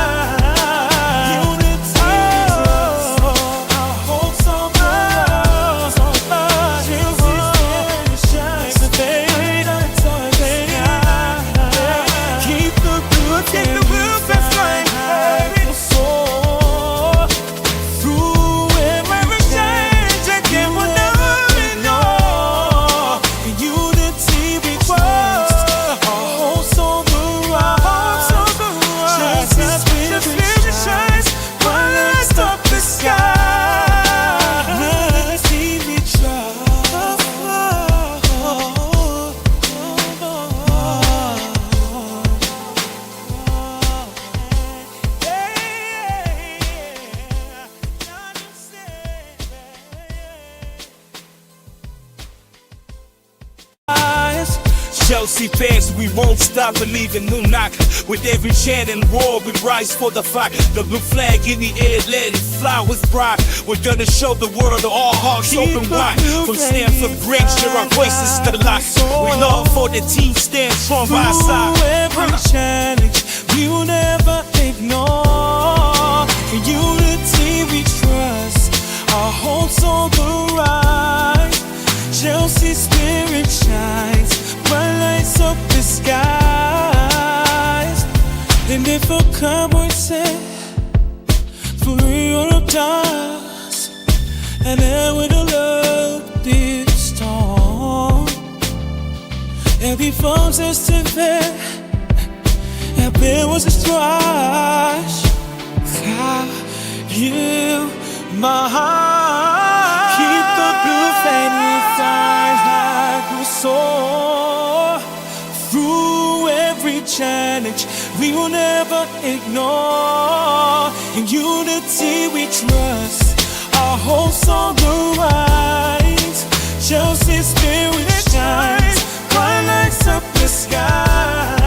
Chelsea fans, we won't stop believing. New knock with every chant and roar, we rise for the fight. The blue flag in the air, let it fly with pride. We're gonna show the world all hearts open wide. From Stamford Bridge, share our voices to the light. We love for the team, stand strong by our side. Through every challenge, we will never ignore. In unity we trust, our hope's on the rise. Chelsea spirit shines, bright lights up the skies. And if a cowboy said, for Europe does, and then with a love did storm. Every form says to fair, and there was a strife. How you, my heart, keep the blue flame inside like we soar. Through every challenge, we will never ignore. In unity we trust, our hope's on the rise. Chelsea spirit shines, bright lights up the sky.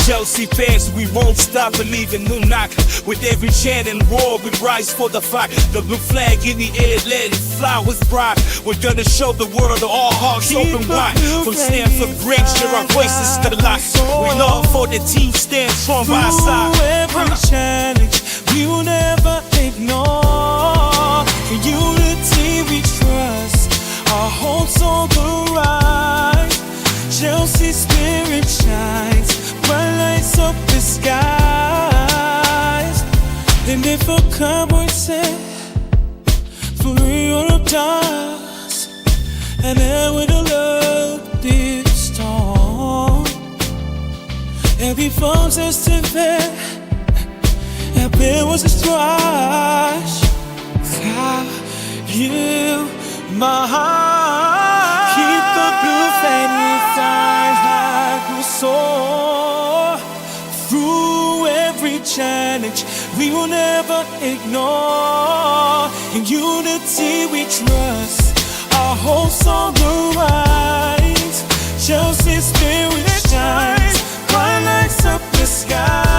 Chelsea fans, we won't stop believing. New knock with every chant and roar, we rise for the fight. The blue flag in the air, let it fly with pride. We're gonna show the world all hearts open wide. From Stamford Bridge, share our voices to the light. We love for the team, stand strong by our side. Through every challenge, we will never ignore. In unity we trust, our hope's on the rise. Chelsea spirit shines, bright lights up the skies. And if a cowboy said, for Europe does, and then with a love did storm. Every form says to fair, and there was a strife. How you, my heart, keep the blue flame inside like we soar. Through every challenge, we will never ignore. In unity we trust, our hope's on the rise. Chelsea spirit shines, bright lights up the sky.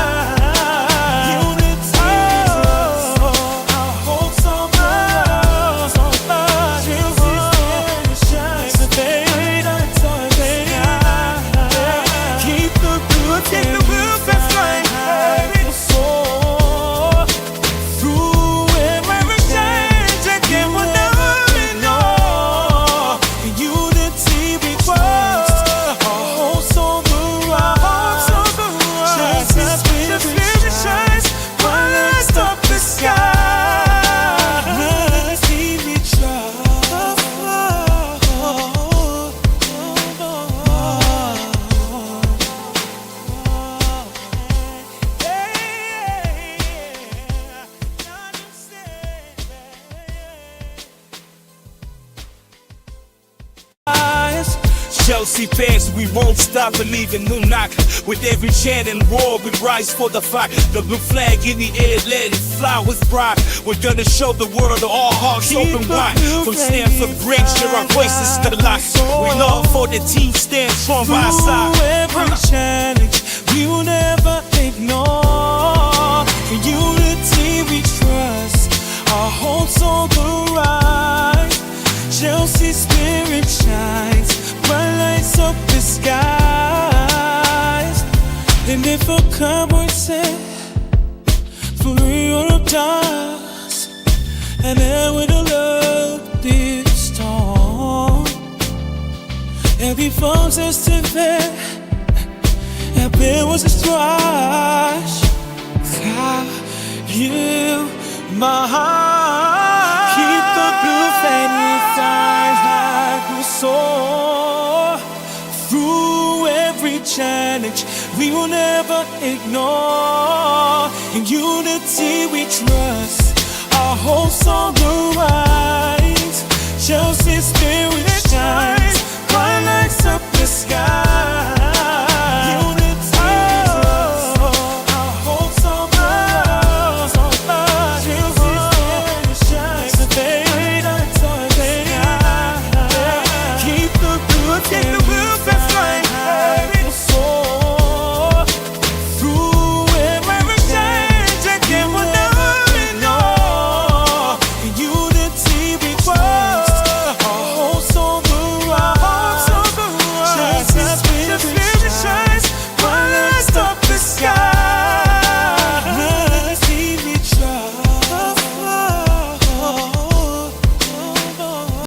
Chelsea fans, we won't stop believing. New knock with every chant and roar, we rise for the fight. The blue flag in the air, let it fly with pride. We're gonna show the world all hearts open wide. From Stamford Bridge, share our voices to the light. We love for the team, stand strong by our side. Through every challenge, we will never ignore. In unity we trust, our hope's on the rise. Chelsea spirit shines, bright lights up the skies. And if a cowboy said, for Europe stars, and then with the love this storm. Every force is to bear, and there was a strife. You, my heart, keep the blue flame inside like we soar. Through every challenge, we will never ignore. In unity we trust, our hopes on the rise. Chelsea's spirit